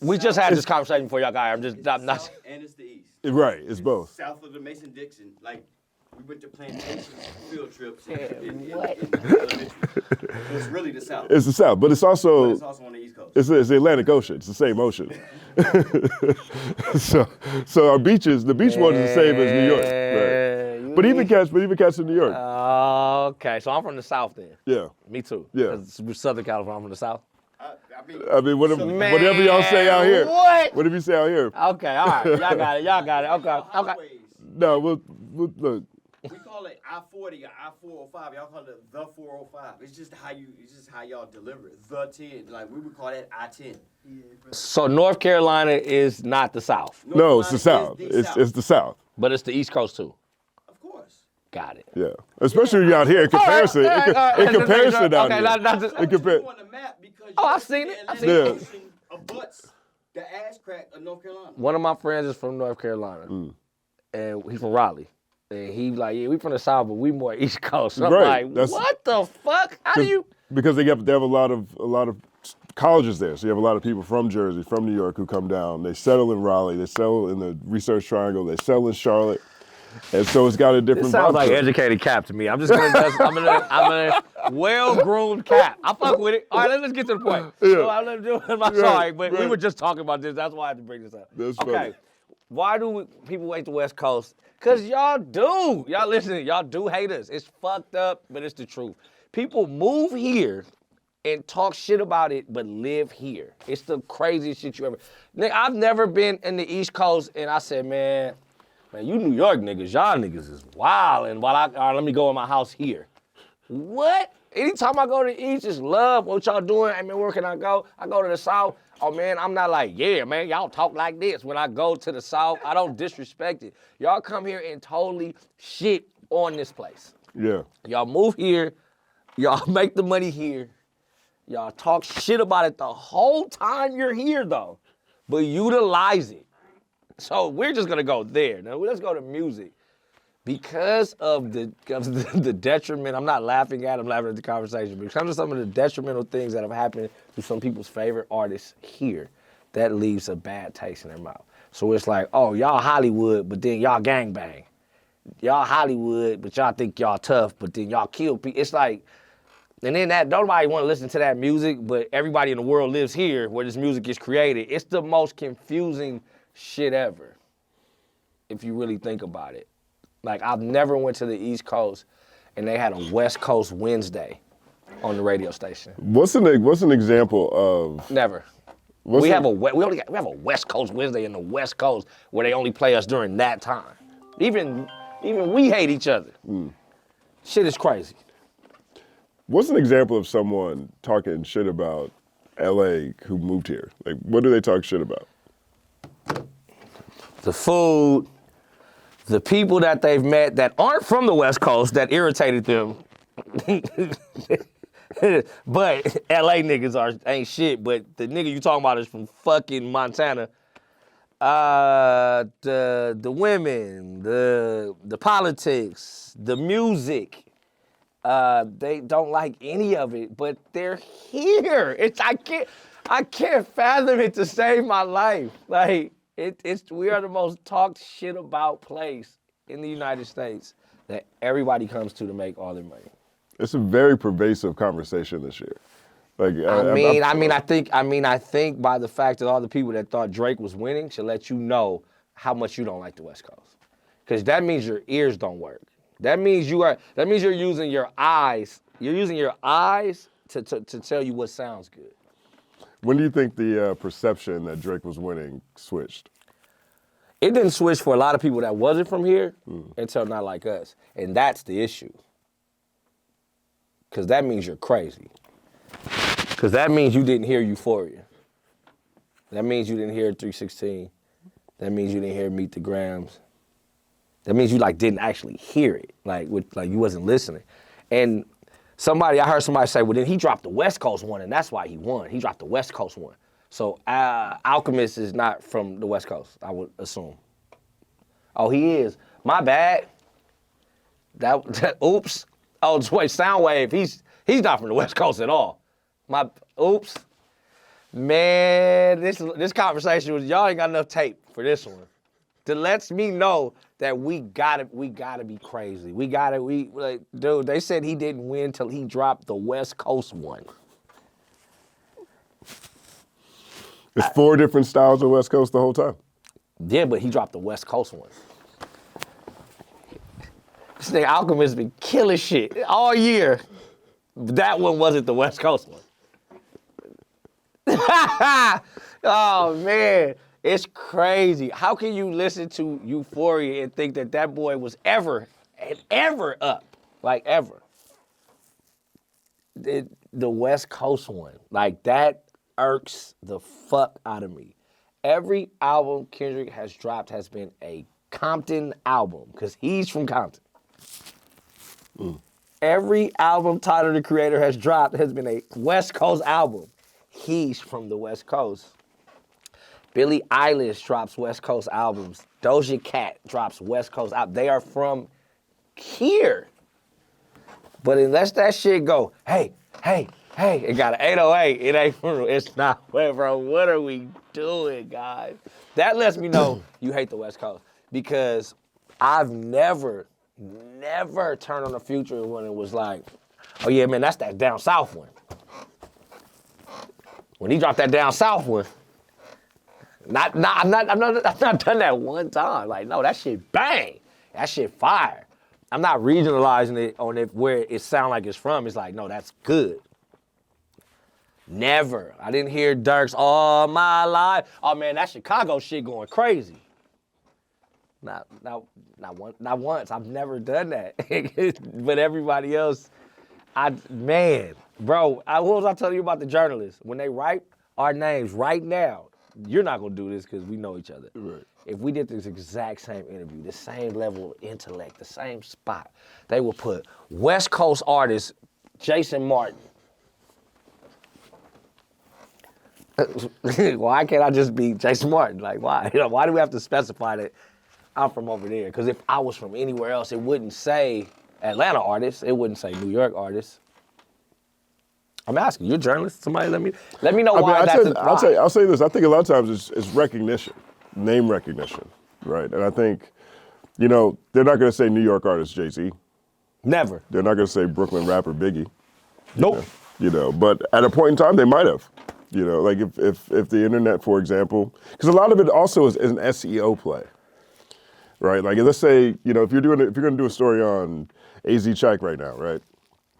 We just had this conversation before y'all got here. I'm not. And it's the East. Right, it's both. South of the Mason-Dixon, like we went to plantations field trips in what? elementary. So it's really the South. It's the South, but it's also on the East Coast. it's the Atlantic Ocean. It's the same ocean. so our beaches, the beach water is the same as New York. Right. But even cats in New York. Okay, so I'm from the South then. Yeah. Me too. Yeah. 'Cause we're Southern California, I'm from the South. I mean, whatever y'all say out here. What? Whatever you say out here. Okay, all right. Y'all got it. Okay. Highways. No, we'll look. We call it I-40 or I-405. Y'all call it the 405. It's just how y'all deliver it. The 10. Like we would call that I-10. So North Carolina is not the South, No, it's the South. It's the South. but it's the East Coast too. Of course. Got it. Yeah. Especially when you're out here in comparison. In comparison out Okay, here. not just. In compar- On the map because Oh, I've seen it. I've seen it. Ocean abuts the ass crack of North Carolina. One of my friends is from North Carolina, and he's from Raleigh. And he like, yeah, we from the South, but we more East Coast. So I'm Right, like, that's- what the fuck? How do you? Because they have a lot of colleges there. So you have a lot of people from Jersey, from New York who come down. They settle in Raleigh. They settle in the Research Triangle. They settle in Charlotte. And so it's got a different It sounds vibe like to it. educated cap to me. I'm just gonna, I'm a well-groomed cap. I fuck with it. All right, let's get to the point. Yeah. So I'm sorry, but we were just talking about this. That's why I had to bring this up. That's okay. funny. Why do people hate the West Coast? Cause y'all do. Y'all listen, y'all do hate us. It's fucked up, but it's the truth. People move here and talk shit about it, but live here. It's the craziest shit you ever. Nigga, I've never been in the East Coast, and I said, man, you New York niggas, y'all niggas is wild. And all right, let me go in my house here. What? Anytime I go to the East, just love what y'all doing. I mean, where can I go? I go to the South. Oh man, I'm not like, yeah, man, y'all talk like this. When I go to the South, I don't disrespect it. Y'all come here and totally shit on this place. Yeah. Y'all move here, y'all make the money here. Y'all talk shit about it the whole time you're here though, but utilize it. So we're just gonna go there. Now let's go to music. Because of the detriment, I'm not laughing at, I'm laughing at the conversation, but because of some of the detrimental things that have happened to some people's favorite artists here, that leaves a bad taste in their mouth. So it's like, oh, y'all Hollywood, but then y'all gangbang. Y'all Hollywood, but y'all think y'all tough, but then y'all kill people. It's like, and then that nobody want to listen to that music, but everybody in the world lives here where this music is created. It's the most confusing shit ever, if you really think about it. Like, I've never went to the East Coast and they had a West Coast Wednesday on the radio station. What's an example of? Never. We have a West Coast Wednesday in the West Coast where they only play us during that time. Even we hate each other. Shit is crazy. What's an example of someone talking shit about LA who moved here? Like, what do they talk shit about? The food, the people that they've met that aren't from the West Coast that irritated them. But LA niggas ain't shit, but the nigga you talking about is from fucking Montana. The women, the politics, the music. They don't like any of it, but they're here. I can't fathom it to save my life. Like, we are the most talked shit about place in the United States that everybody comes to make all their money. It's a very pervasive conversation this year. Like, I think by the fact that all the people that thought Drake was winning should let you know how much you don't like the West Coast, because that means your ears don't work. That means you're using your eyes. You're using your eyes to tell you what sounds good. When do you think the perception that Drake was winning switched? It didn't switch for a lot of people that wasn't from here until not like us. And that's the issue. Because that means you're crazy. Because that means you didn't hear Euphoria. That means you didn't hear 316. That means you didn't hear Meet the Grams. That means you didn't actually hear it. Like you wasn't listening. And I heard somebody say, well, then he dropped the West Coast one, and that's why he won. He dropped the West Coast one. So Alchemist is not from the West Coast, I would assume. Oh, he is. My bad. Oops. Oh, wait, Soundwave, he's not from the West Coast at all. Oops. Man, this conversation y'all ain't got enough tape for this one. that lets me know that we gotta be crazy. Dude, they said he didn't win till he dropped the West Coast one. It's 4 different styles of West Coast the whole time. Yeah, but he dropped the West Coast one. This nigga Alchemist been killing shit all year. That one wasn't the West Coast one. Oh, man. It's crazy. How can you listen to Euphoria and think that that boy was ever up? Like, ever. The West Coast one. Like, that irks the fuck out of me. Every album Kendrick has dropped has been a Compton album, because he's from Compton. Every album Tyler, the Creator, has dropped has been a West Coast album. He's from the West Coast. Billie Eilish drops West Coast albums. Doja Cat drops West Coast albums. They are from here. But unless that shit go, hey, it got an 808, it ain't from, it's not, bro, what are we doing, guys? That lets me know you hate the West Coast, because I've never turned on the Future when it was like, oh yeah, man, that's that down south one. When he dropped that down south one, I've not done that one time. Like, no, that shit bang. That shit fire. I'm not regionalizing it on it where it sound like it's from. It's like, no, that's good. Never. I didn't hear Dirk's all my life. Oh man, that Chicago shit going crazy. Not once. I've never done that. But everybody else, bro, what was I telling you about the journalists? When they write our names right now, you're not gonna do this because we know each other. Right. If we did this exact same interview, the same level of intellect, the same spot, they would put West Coast artist JasonMartin. Why can't I just be JasonMartin? Like, why? Why do we have to specify that I'm from over there? Because if I was from anywhere else, it wouldn't say Atlanta artist. It wouldn't say New York artist. I'm asking, you're a journalist. Somebody let me know why I'll say this. I think a lot of times it's recognition, name recognition, right? And I think, they're not going to say New York artist Jay-Z. Never. They're not going to say Brooklyn rapper Biggie. Nope. But at a point in time, they might have. Like if the internet, for example, because a lot of it also is an SEO play, right? Like let's say, if you're going to do a story on AZ right now, right?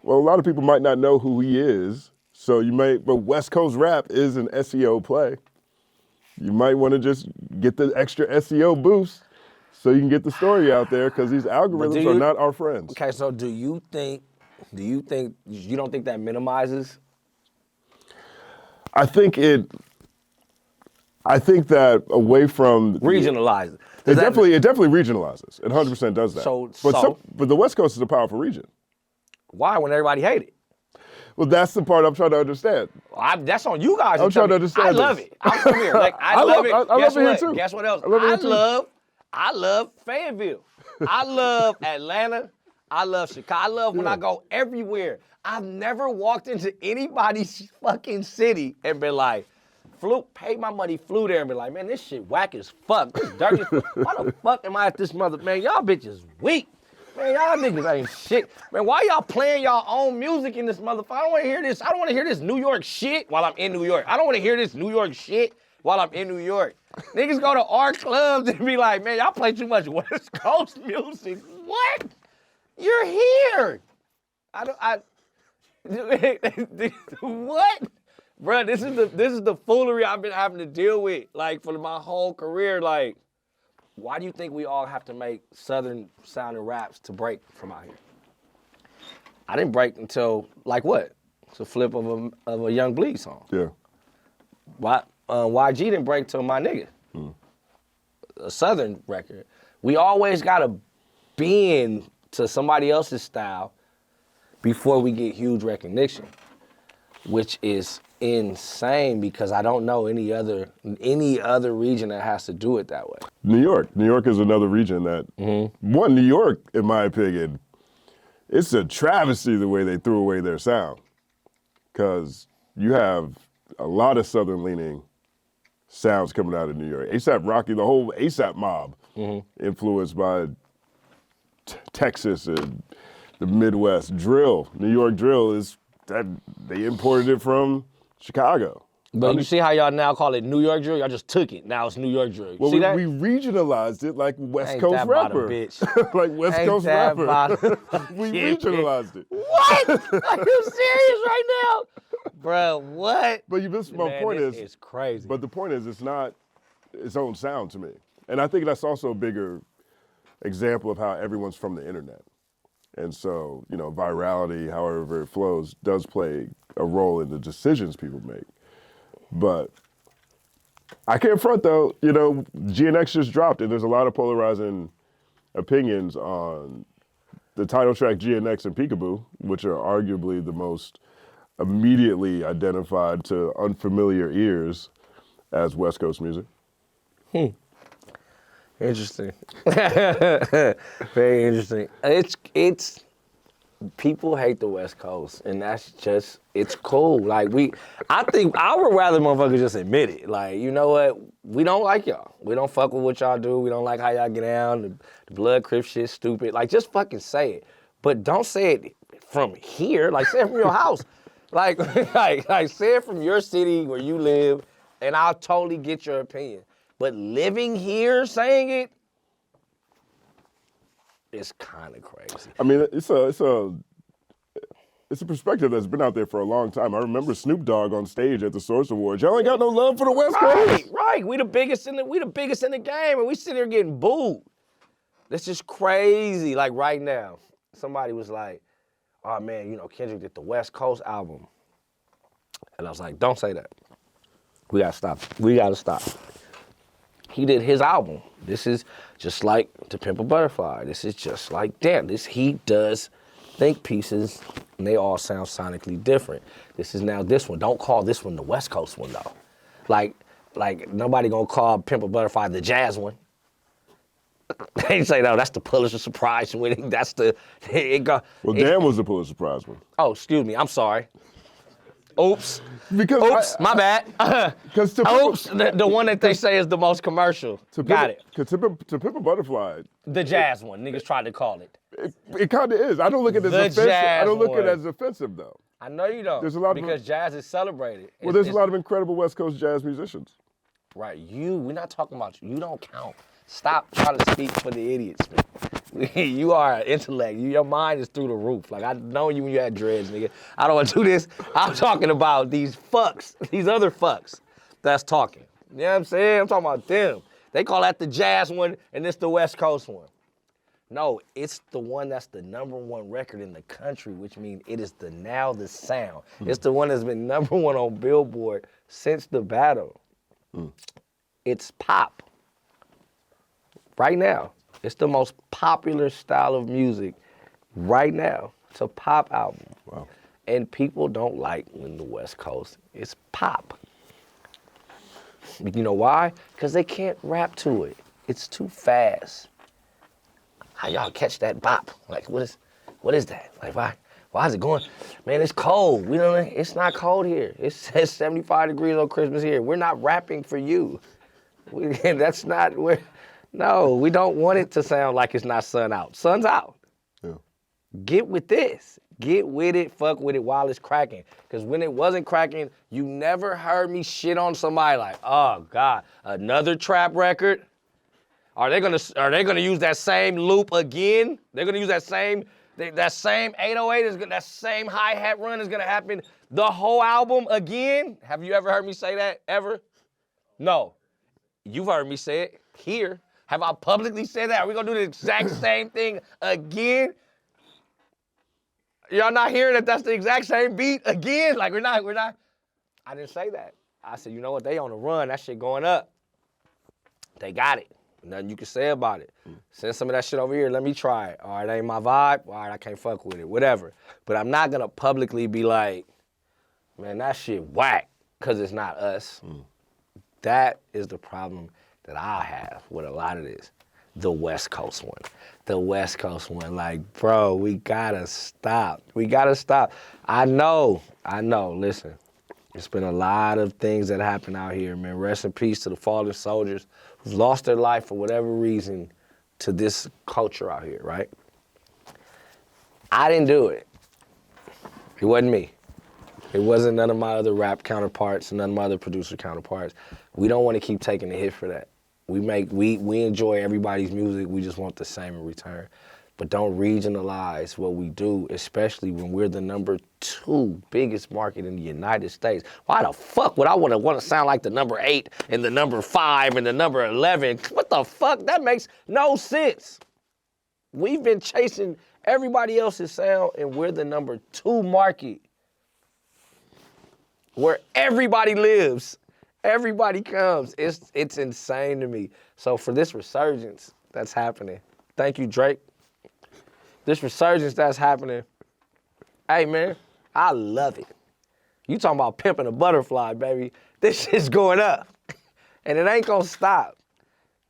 Well, a lot of people might not know who he is, so but West Coast rap is an SEO play. You might want to just get the extra SEO boost so you can get the story out there, because these algorithms are not our friends. Okay, so do you don't think that minimizes? I think that away from regionalizes. It definitely regionalizes. It 100% does that. But the West Coast is a powerful region. Why, when everybody hate it? Well, that's the part I'm trying to understand. That's on you guys. I'm trying to understand. I love it. I'm from here. Like, I love it. I love it here too. Guess what else? I love Fayetteville. I love Atlanta. I love Chicago. I love when I go everywhere. I've never walked into anybody's fucking city and been like, paid my money, flew there and be like, man, this shit whack as fuck. This dirty as fuck. Why the fuck am I at this man? Y'all bitches weak. Man, y'all niggas ain't shit. Man, why y'all playing y'all own music in this motherfucker? I don't want to hear this. I don't want to hear this New York shit while I'm in New York. I don't want to hear this New York shit while I'm in New York. Niggas go to art clubs and be like, man, y'all play too much West Coast music. What? You're here. What? Bruh, this is the foolery I've been having to deal with, like, for my whole career. Like, why do you think we all have to make Southern sounding raps to break from out here? I didn't break until, like, what? It's a flip of a Young Bleed song. Yeah. Why? YG didn't break till My Nigga. A Southern record. We always gotta bend to somebody else's style before we get huge recognition, which is insane, because I don't know any other region that has to do it that way. New York is another region that, New York, in my opinion, it's a travesty the way they threw away their sound, because you have a lot of Southern leaning sounds coming out of New York. A$AP Rocky, the whole A$AP mob influenced by Texas and the Midwest. Drill, New York drill is that they imported it from Chicago. But you see how y'all now call it New York drill? Y'all just took it. Now it's New York drill. Well, see that? we regionalized it like West Ain't Coast that about a rapper. bitch? Like West Ain't Coast that rapper. about a We shit, regionalized it. What? Are you serious right now? Bro, what? But my point this is, is crazy. But the point is, it's not its own sound to me. And I think that's also a bigger example of how everyone's from the internet. And so, virality, however it flows, does play a role in the decisions people make. But I can't front though, GNX just dropped and there's a lot of polarizing opinions on the title track GNX and Peekaboo, which are arguably the most immediately identified to unfamiliar ears as West Coast music. Interesting. Very interesting. It's people hate the West Coast, and that's just, it's cool. Like I would rather motherfuckers just admit it. Like, you know what? We don't like y'all. We don't fuck with what y'all do. We don't like how y'all get down. The blood crip shit stupid. Like, just fucking say it. But don't say it from here. Like, say it from your house. Like, say it from your city where you live, and I'll totally get your opinion. But living here saying it, it's kind of crazy. I mean, it's a perspective that's been out there for a long time. I remember Snoop Dogg on stage at the Source Awards. Y'all ain't got no love for the West Coast. Right. We the biggest in the game, and we sitting here getting booed. That's just crazy. Like right now, somebody was like, "Oh man, Kendrick did the West Coast album," and I was like, "Don't say that. We gotta stop. We gotta stop." He did his album. This is just like To Pimp a Butterfly. This is just like that. He does think pieces, and they all sound sonically different. This is now this one. Don't call this one the West Coast one though. Like nobody gonna call Pimp a Butterfly the jazz one. They say no, that's the Pulitzer Prize winning. That's the Damn was the Pulitzer Prize one. Oh, excuse me. I'm sorry. Oops. My bad. Because the one that they say is the most commercial. Got it. To Pimp a Butterfly. The jazz one, niggas tried to call it. It kind of is. I don't look at it as offensive. I don't look at it as offensive though. I know you don't. There's a lot because jazz is celebrated. Well, there's a lot of incredible West Coast jazz musicians. Right. We're not talking about you. You don't count. Stop trying to speak for the idiots, man. You are an intellect. Your mind is through the roof. Like, I know you when you had dreads, nigga. I don't want to do this. I'm talking about these fucks, these other fucks that's talking. You know what I'm saying? I'm talking about them. They call that the jazz one, and it's the West Coast one. No, it's the one that's the #1 record in the country, which means it is the sound. It's the one that's been #1 on Billboard since the battle. It's pop. Right now. It's the most popular style of music right now. It's a pop album. Wow. And people don't like when the West Coast is pop. You know why? Because they can't rap to it. It's too fast. How y'all catch that bop? Like, what is that? Like, why is it going? Man, it's cold. It's not cold here. It says 75 degrees on Christmas here. We're not rapping for you. That's not where. No, we don't want it to sound like it's not sun out. Sun's out. Yeah. Get with this. Get with it, fuck with it while it's cracking. Because when it wasn't cracking, you never heard me shit on somebody like, oh God, another trap record? Are they gonna use that same loop again? They're gonna use that same 808, that same hi-hat run is gonna happen the whole album again? Have you ever heard me say that, ever? No. You've heard me say it here. Have I publicly said that? Are we gonna do the exact same thing again? Y'all not hearing that that's the exact same beat again? Like we're not. I didn't say that. I said, you know what? They on the run. That shit going up. They got it. Nothing you can say about it. Send some of that shit over here. Let me try it. All right, that ain't my vibe. All right, I can't fuck with it. Whatever. But I'm not gonna publicly be like, man, that shit whack, because it's not us. That is the problem that I have with a lot of this. The West Coast one. The West Coast one. Like, bro, we gotta stop. We gotta stop. I know, listen. It's been a lot of things that happen out here, man. Rest in peace to the fallen soldiers who've lost their life for whatever reason to this culture out here, right? I didn't do it. It wasn't me. It wasn't none of my other rap counterparts, none of my other producer counterparts. We don't want to keep taking the hit for that. We enjoy everybody's music. We just want the same in return. But don't regionalize what we do, especially when we're the number 2 biggest market in the United States. Why the fuck would I want to sound like the number 8 and the number 5 and the number 11? What the fuck? That makes no sense. We've been chasing everybody else's sound, and we're the number 2 market where everybody lives. Everybody comes. It's insane to me. So for this resurgence that's happening, thank you, Drake. This resurgence that's happening, hey, man, I love it. You talking about pimping a butterfly, baby. This shit's going up, and it ain't gonna stop.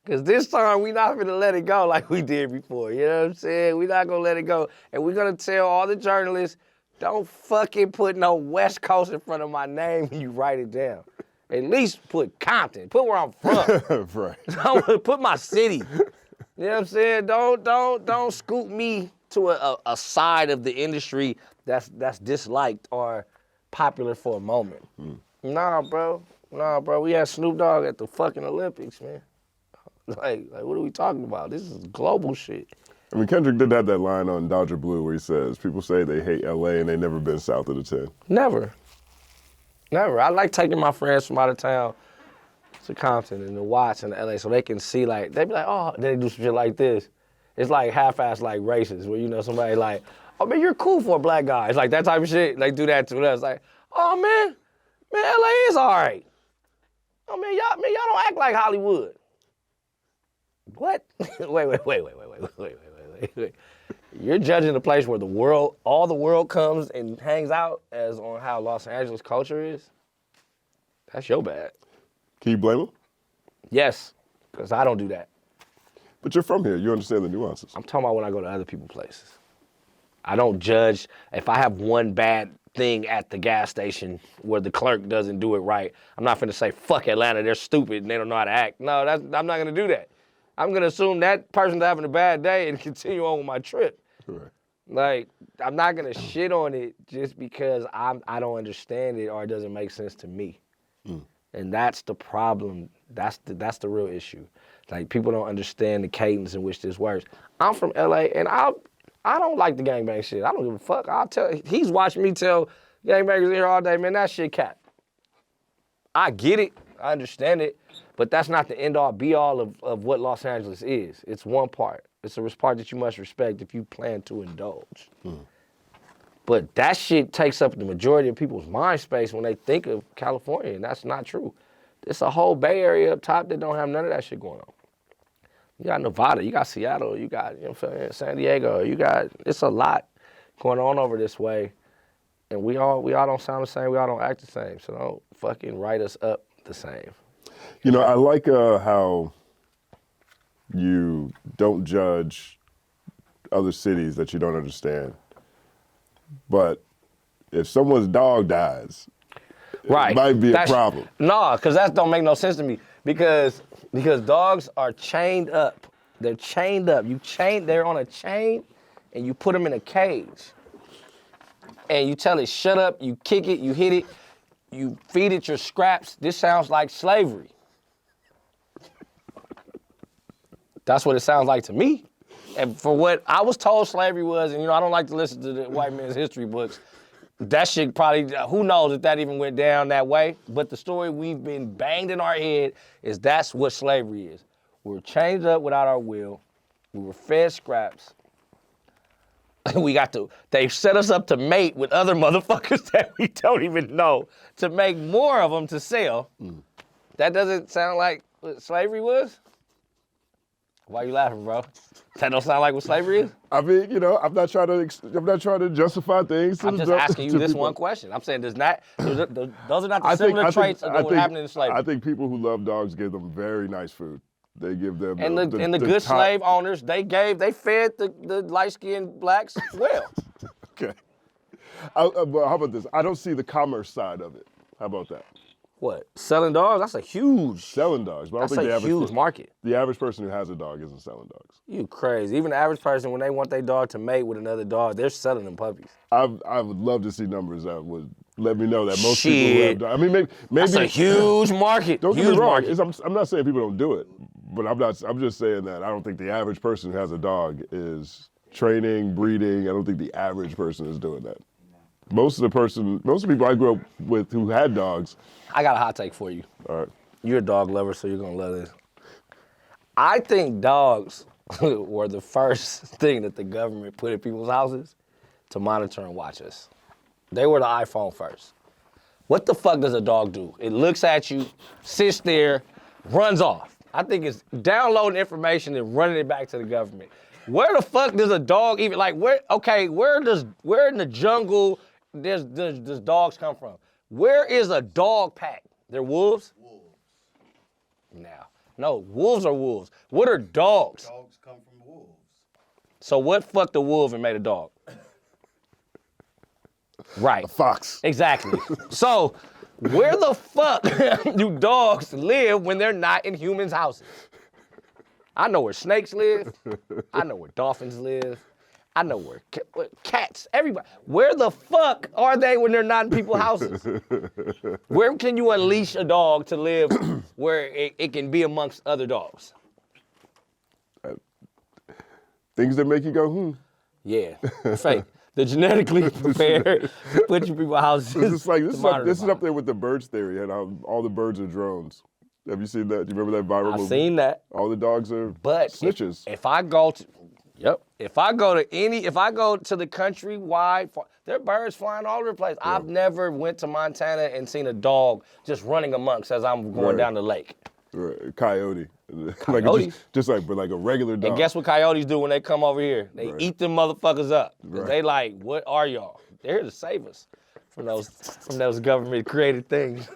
Because this time, we not gonna let it go like we did before, you know what I'm saying? We not gonna let it go, and we're gonna tell all the journalists, don't fucking put no West Coast in front of my name when you write it down. At least put Compton, put where I'm from. Right. Don't put my city. You know what I'm saying? Don't scoop me to a side of the industry that's disliked or popular for a moment. Nah, bro. We had Snoop Dogg at the fucking Olympics, man. Like, what are we talking about? This is global shit. I mean, Kendrick did have that line on Dodger Blue where he says, people say they hate LA and they never been south of the 10. Never. I like taking my friends from out of town to Compton and to Watts and LA so they can see, like, they be like, oh, they do some shit like this. It's like half-ass like racist where, you know, somebody like, oh, man, you're cool for a black guy. It's like that type of shit. They do that to us. Like, oh, man, LA is all right. Oh, man, y'all don't act like Hollywood. What? Wait. You're judging a place where all the world comes and hangs out as on how Los Angeles culture is? That's your bad. Can you blame him? Yes, because I don't do that. But you're from here. You understand the nuances. I'm talking about when I go to other people's places. I don't judge if I have one bad thing at the gas station where the clerk doesn't do it right. I'm not finna say, fuck Atlanta, they're stupid and they don't know how to act. No, I'm not gonna do that. I'm gonna assume that person's having a bad day and continue on with my trip. Right. Like, I'm not gonna shit on it just because I don't understand it or it doesn't make sense to me. And that's the problem. That's the real issue. Like, people don't understand the cadence in which this works. I'm from LA and I don't like the gangbang shit. I don't give a fuck. He's watching me tell gangbangers in here all day, man, that shit cap. I get it, I understand it, but that's not the end all be all of what Los Angeles is. It's one part. It's a part that you must respect if you plan to indulge. But that shit takes up the majority of people's mind space when they think of California, and that's not true. It's a whole Bay Area up top that don't have none of that shit going on. You got Nevada, you got Seattle, you got, you know, San Diego, it's a lot going on over this way. And we all don't sound the same, we all don't act the same, so don't fucking write us up the same. You know, I like how you don't judge other cities that you don't understand. But if someone's dog dies, right, it might be a problem. No, because that don't make no sense to me. Because dogs are chained up. They're chained up. They're on a chain, and you put them in a cage. And you tell it, shut up, you kick it, you hit it, you feed it your scraps. This sounds like slavery. That's what it sounds like to me. And for what I was told slavery was, and you know, I don't like to listen to the white man's history books, that shit probably, who knows if that even went down that way, but the story we've been banged in our head is that's what slavery is. We were chained up without our will, we were fed scraps, they set us up to mate with other motherfuckers that we don't even know, to make more of them to sell. That doesn't sound like what slavery was? Why you laughing, bro? That don't sound like what slavery is? I mean, you know, I'm not trying to justify things. I'm just asking you this people. One question. I'm saying those are not the similar traits of what happened in slavery. I think people who love dogs give them very nice food. They give them and the good top. Slave owners, they fed the light-skinned blacks well. Okay. But how about this? I don't see the commerce side of it. How about that? What? Selling dogs? That's a huge. Selling dogs, but I don't That's think a huge market. The average person who has a dog isn't selling dogs. You crazy. Even the average person, when they want their dog to mate with another dog, they're selling them puppies. I would love to see numbers that would let me know that most people who have dogs. I mean, maybe That's a huge market. Don't huge get me wrong. market. I'm not saying people don't do it, but I'm just saying that I don't think the average person who has a dog is training, breeding. I don't think the average person is doing that. Most of the people I grew up with who had dogs. I got a hot take for you. All right. You're a dog lover, so you're gonna love this. I think dogs were the first thing that the government put in people's houses to monitor and watch us. They were the iPhone first. What the fuck does a dog do? It looks at you, sits there, runs off. I think it's downloading information and running it back to the government. Where the fuck does a dog even, like, where in the jungle does dogs come from? Where is a dog pack? They're wolves? Wolves. No, wolves are wolves. What are dogs? Dogs come from wolves. So what fucked a wolf and made a dog? Right. A fox. Exactly. So where the fuck do dogs live when they're not in humans' houses? I know where snakes live. I know where dolphins live. I know where cats, everybody. Where the fuck are they when they're not in people's houses? Where can you unleash a dog to live where it can be amongst other dogs? Things that make you go, Yeah, fake. They're genetically prepared to put you in people's houses. This is up there with the birds theory and all the birds are drones. Have you seen that? Do you remember that viral movie? I've seen that. All the dogs are snitches. If I go to the countrywide, there are birds flying all over the place. Yeah. I've never went to Montana and seen a dog just running amongst as I'm going down the lake. Right. Coyote. Coyotes? But like a regular dog. And guess what coyotes do when they come over here? They eat them motherfuckers up. They like, what are y'all? They're here to save us from those government created things.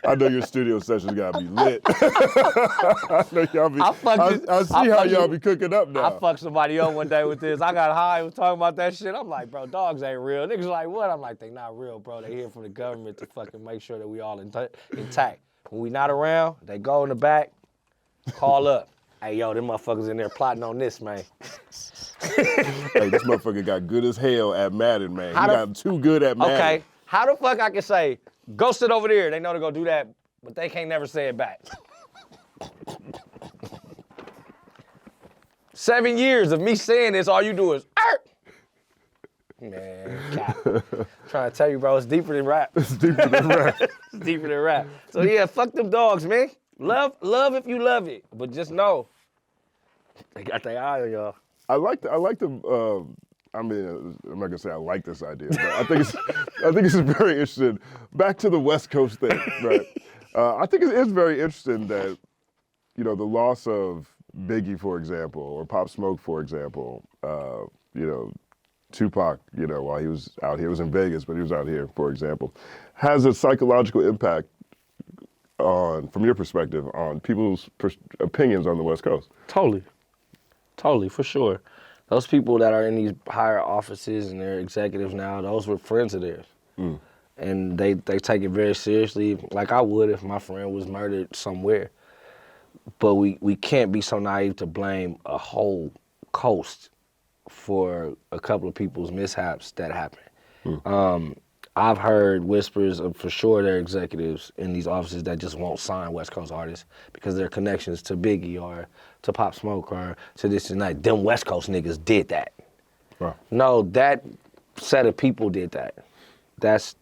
I know your studio sessions gotta be lit. I know y'all be. I see how y'all be cooking up now. I fucked somebody up one day with this. I got high, was talking about that shit. I'm like, bro, dogs ain't real. Niggas like, what? I'm like, they not real, bro. They here from the government to fucking make sure that we all intact. When we not around, they go in the back, call up. Hey, yo, them motherfuckers in there plotting on this, man. Hey, this motherfucker got good as hell at Madden, man. He got too good at Madden. Okay, how the fuck I can say, go sit over there. They know to go do that, but they can't never say it back. 7 years of me saying this, all you do is, Arr! Man, cap. Trying to tell you, bro, it's deeper than rap. It's deeper than rap. It's deeper than rap. So yeah, fuck them dogs, man. Love if you love it, but just know, they got their eye on y'all. I like the. I mean, I'm not gonna say I like this idea, but I think it's very interesting. Back to the West Coast thing, right? I think it is very interesting that, the loss of Biggie, for example, or Pop Smoke, for example, Tupac, while he was out here, he was in Vegas, but he was out here, for example, has a psychological impact from your perspective, on people's opinions on the West Coast. Totally, for sure. Those people that are in these higher offices and they're executives now, those were friends of theirs. Mm. And they take it very seriously, like I would if my friend was murdered somewhere. But we can't be so naive to blame a whole coast for a couple of people's mishaps that happened. Mm. I've heard whispers of, for sure, there are executives in these offices that just won't sign West Coast artists because their connections to Biggie or to Pop Smoke or to this and that. Them West Coast niggas did that. Wow. No, that set of people did that. That's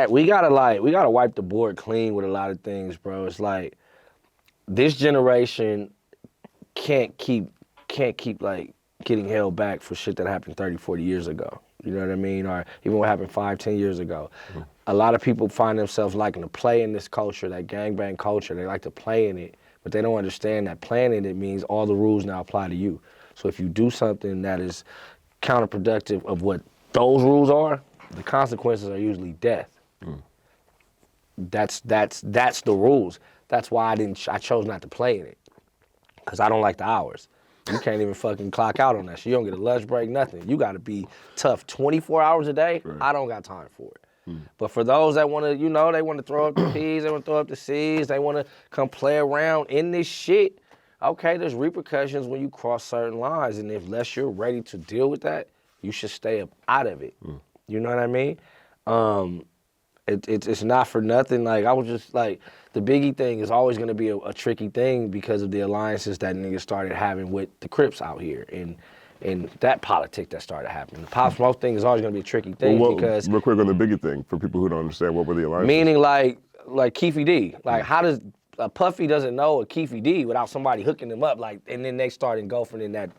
we gotta wipe the board clean with a lot of things, bro. It's like this generation can't keep like getting held back for shit that happened 30, 40 years ago. You know what I mean? Or even what happened 5, 10 years ago. Mm-hmm. A lot of people find themselves liking to play in this culture, that gangbang culture. They like to play in it, but they don't understand that playing in it means all the rules now apply to you. So if you do something that is counterproductive of what those rules are, the consequences are usually death. Mm. That's the rules. That's why I chose not to play in it, because I don't like the hours. You can't even fucking clock out on that shit. You don't get a lunch break, nothing. You gotta be tough 24 hours a day. Right. I don't got time for it. But for those that want to, you know, they want to throw up the P's, they want to throw up the C's, they want to come play around in this shit, okay, there's repercussions when you cross certain lines. And unless you're ready to deal with that, you should stay up out of it. You know what I mean? It's not for nothing. Like, I was just like, the Biggie thing is always going to be a tricky thing because of the alliances that niggas started having with the Crips out here. And that politic that started happening. The Pop Smoke thing is always going to be a tricky thing because... Real quick on the Biggie thing, for people who don't understand, what were the alliances? Meaning like Keefy D. Like, how does... Puffy doesn't know a Keefy D without somebody hooking them up, like, and then they start engulfing in that...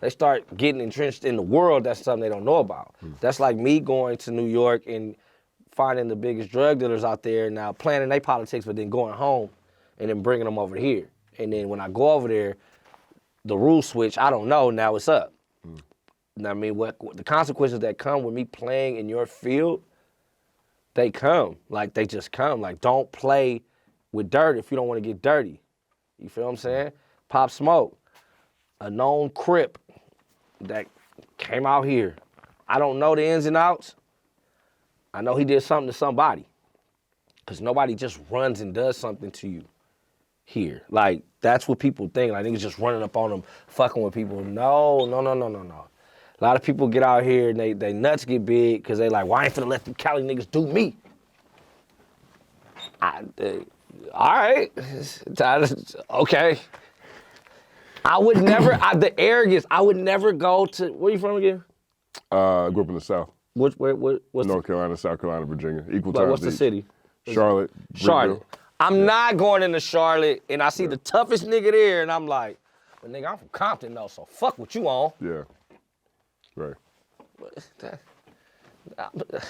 They start getting entrenched in the world, that's something they don't know about. That's like me going to New York and finding the biggest drug dealers out there, now planning their politics, but then going home and then bringing them over here. And then when I go over there, the rules switch, I don't know, now it's up. I mean, what the consequences that come with me playing in your field, they come. Like, they just come. Like, don't play with dirt if you don't want to get dirty. You feel what I'm saying? Pop Smoke, a known Crip that came out here. I don't know the ins and outs. I know he did something to somebody. Because nobody just runs and does something to you here. Like, that's what people think. Like, niggas just running up on them, fucking with people. No. A lot of people get out here and they nuts get big because they like, well, I ain't finna let them Cali niggas do me. All right, okay. I would never, the arrogance, I would never go to, where you from again? I grew up in the South. What's North Carolina, South Carolina, Virginia. Equal time. What's the city? Charlotte. Charlotte. I'm not going into Charlotte and I see the toughest nigga there and I'm like, well, nigga, I'm from Compton though, so fuck what you on. Yeah. Right.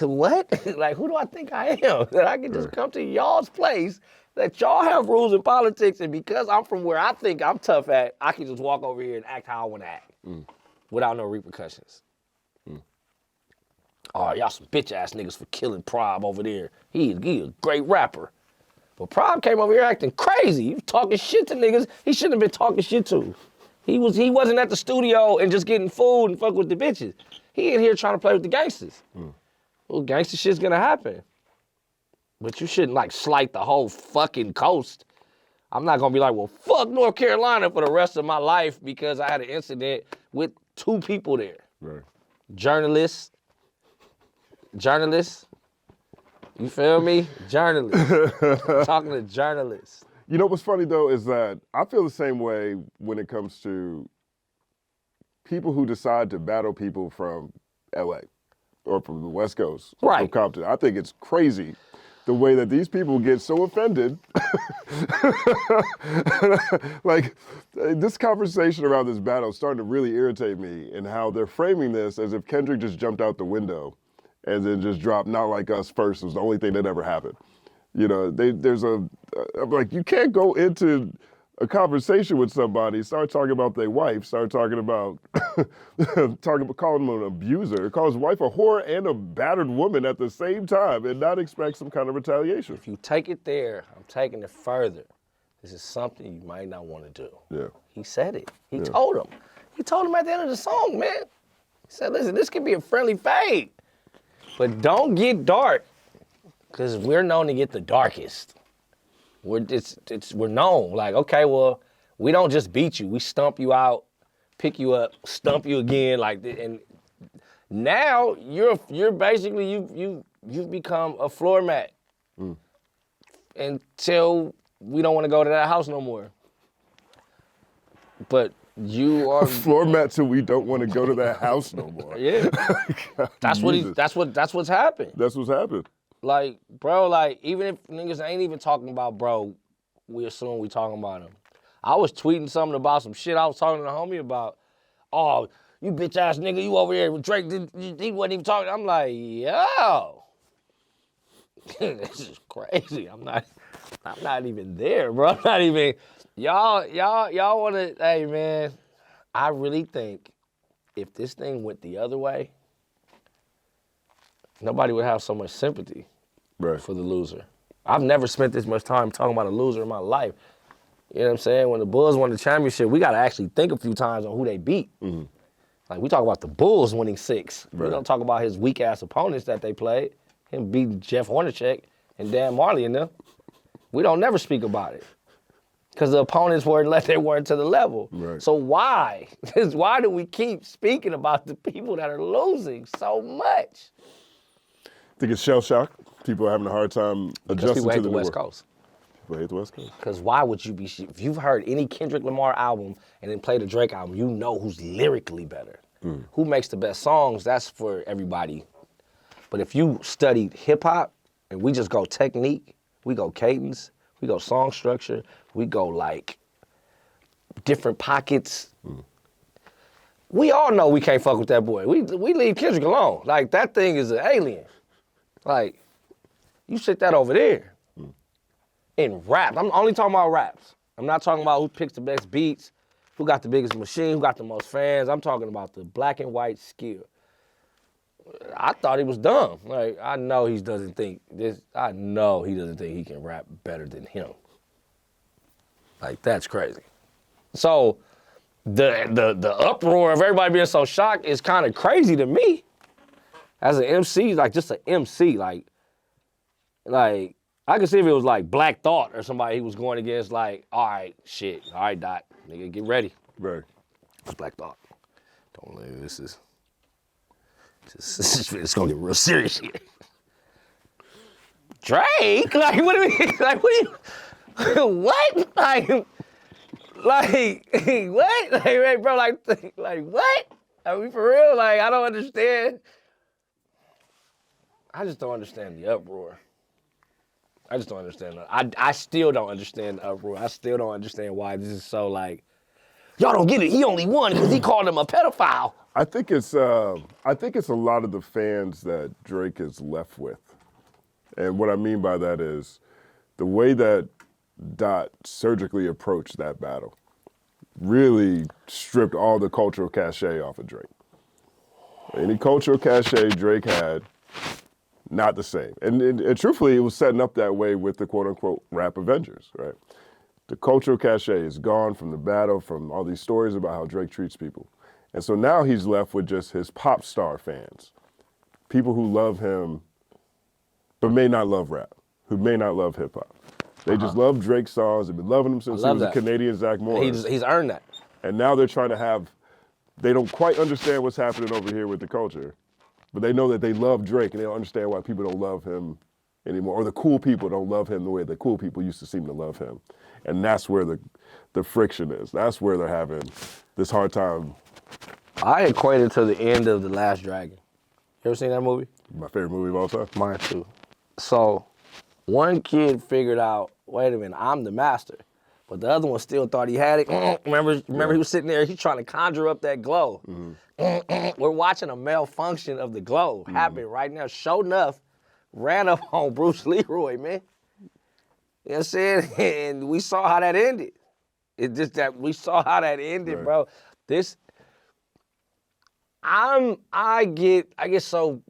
What? Like, who do I think I am? That I can just come to y'all's place, that y'all have rules in politics, and because I'm from where I think I'm tough at, I can just walk over here and act how I want to act without no repercussions. Oh, y'all some bitch-ass niggas for killing Prob over there. He a great rapper. But Prob came over here acting crazy. He was talking shit to niggas he shouldn't have been talking shit to. He wasn't at the studio and just getting food and fuck with the bitches. He in here trying to play with the gangsters. Well, gangster shit's gonna happen. But you shouldn't like slight the whole fucking coast. I'm not gonna be like, well, fuck North Carolina for the rest of my life because I had an incident with 2 people there. Right. Journalists. You feel me? Journalists. I'm talking to journalists. You know what's funny though is that I feel the same way when it comes to people who decide to battle people from LA or from the West Coast, right? From Compton. I think it's crazy the way that these people get so offended. Like, this conversation around this battle is starting to really irritate me and how they're framing this as if Kendrick just jumped out the window and then just dropped Not Like Us first. It was the only thing that ever happened. You know, I'm like, you can't go into a conversation with somebody, start talking about their wife, start talking about, calling them an abuser, call his wife a whore and a battered woman at the same time and not expect some kind of retaliation. If you take it there, I'm taking it further. This is something you might not want to do. Yeah. He said it. He told him. He told him at the end of the song, man. He said, listen, this could be a friendly fade, but don't get dark. Because we're known to get the darkest. We're known. Like, okay, well, we don't just beat you. We stomp you out, pick you up, stump you again. Like, and now you're basically you've become a floor mat until we don't want to go to that house no more. But you are floor mat till we don't want to go to that house no more. Yeah. That's what's happened. That's what's happened. Like, bro, like, even if niggas ain't even talking about bro, we assume we talking about him. I was tweeting something about some shit I was talking to the homie about. Oh, you bitch ass nigga, you over here with Drake, he wasn't even talking. I'm like, yo, this is crazy. I'm not even there, bro. I'm not even, y'all wanna, hey man, I really think if this thing went the other way, nobody would have so much sympathy. Right. For the loser. I've never spent this much time talking about a loser in my life. You know what I'm saying? When the Bulls won the championship, we got to actually think a few times on who they beat. Like, we talk about the Bulls winning 6. Right. We don't talk about his weak-ass opponents that they played. him beating Jeff Hornacek and Dan Marley and them. We don't never speak about it. Because the opponents weren't let their word to the level. Right. So why? Why do we keep speaking about the people that are losing so much? I think it's shell shock. People are having a hard time adjusting people hate to the new West world. Coast. People hate the West Coast. Because why would you be, if you've heard any Kendrick Lamar album and then played a Drake album, you know who's lyrically better. Who makes the best songs, that's for everybody. But if you studied hip hop and we just go technique, we go cadence, we go song structure, we go like different pockets. We all know we can't fuck with that boy. We leave Kendrick alone. Like that thing is an alien. Like, you sit that over there. In rap, I'm only talking about raps. I'm not talking about who picks the best beats, who got the biggest machine, who got the most fans. I'm talking about the black and white skill. I thought he was dumb. Like, I know he doesn't think this. I know he doesn't think he can rap better than him. Like, that's crazy. So, the uproar of everybody being so shocked is kind of crazy to me. As an MC, like just an MC, like I could see if it was like Black Thought or somebody he was going against, like, all right, shit, all right, Dot, nigga, get ready. Right. It's Black Thought. Don't let this is. It's gonna get real serious here. Drake? Like, what do we, like, what do you, what? Like, what? Like, hey, bro, like, what? Are we for real? Like, I don't understand. I just don't understand the uproar. I just don't understand. I still don't understand the uproar. I still don't understand why this is so like, y'all don't get it. He only won because he called him a pedophile. I think it's a lot of the fans that Drake is left with. And what I mean by that is the way that Dot surgically approached that battle really stripped all the cultural cachet off of Drake. Any cultural cachet Drake had, not the same. And truthfully, it was setting up that way with the quote-unquote rap Avengers, right? The cultural cachet is gone from the battle, from all these stories about how Drake treats people. And so now he's left with just his pop star fans, people who love him but may not love rap, who may not love hip-hop. They just love Drake's songs. They've been loving him since he was a Canadian Zach Morris. He's earned that. And now they're trying to have, they don't quite understand what's happening over here with the culture, but they know that they love Drake and they don't understand why people don't love him anymore, or the cool people don't love him the way the cool people used to seem to love him. And that's where the friction is. That's where they're having this hard time. I equate it to the end of The Last Dragon. You ever seen that movie? My favorite movie of all time. Mine too. So one kid figured out, wait a minute, I'm the master. But the other one still thought he had it. Remember he was sitting there, he's trying to conjure up that glow. We're watching a malfunction of the glow happen right now. Sure enough, ran up on Bruce Leroy, man. You know what I'm saying? And we saw how that ended. It's just that we saw how that ended, right. Bro. This, I get so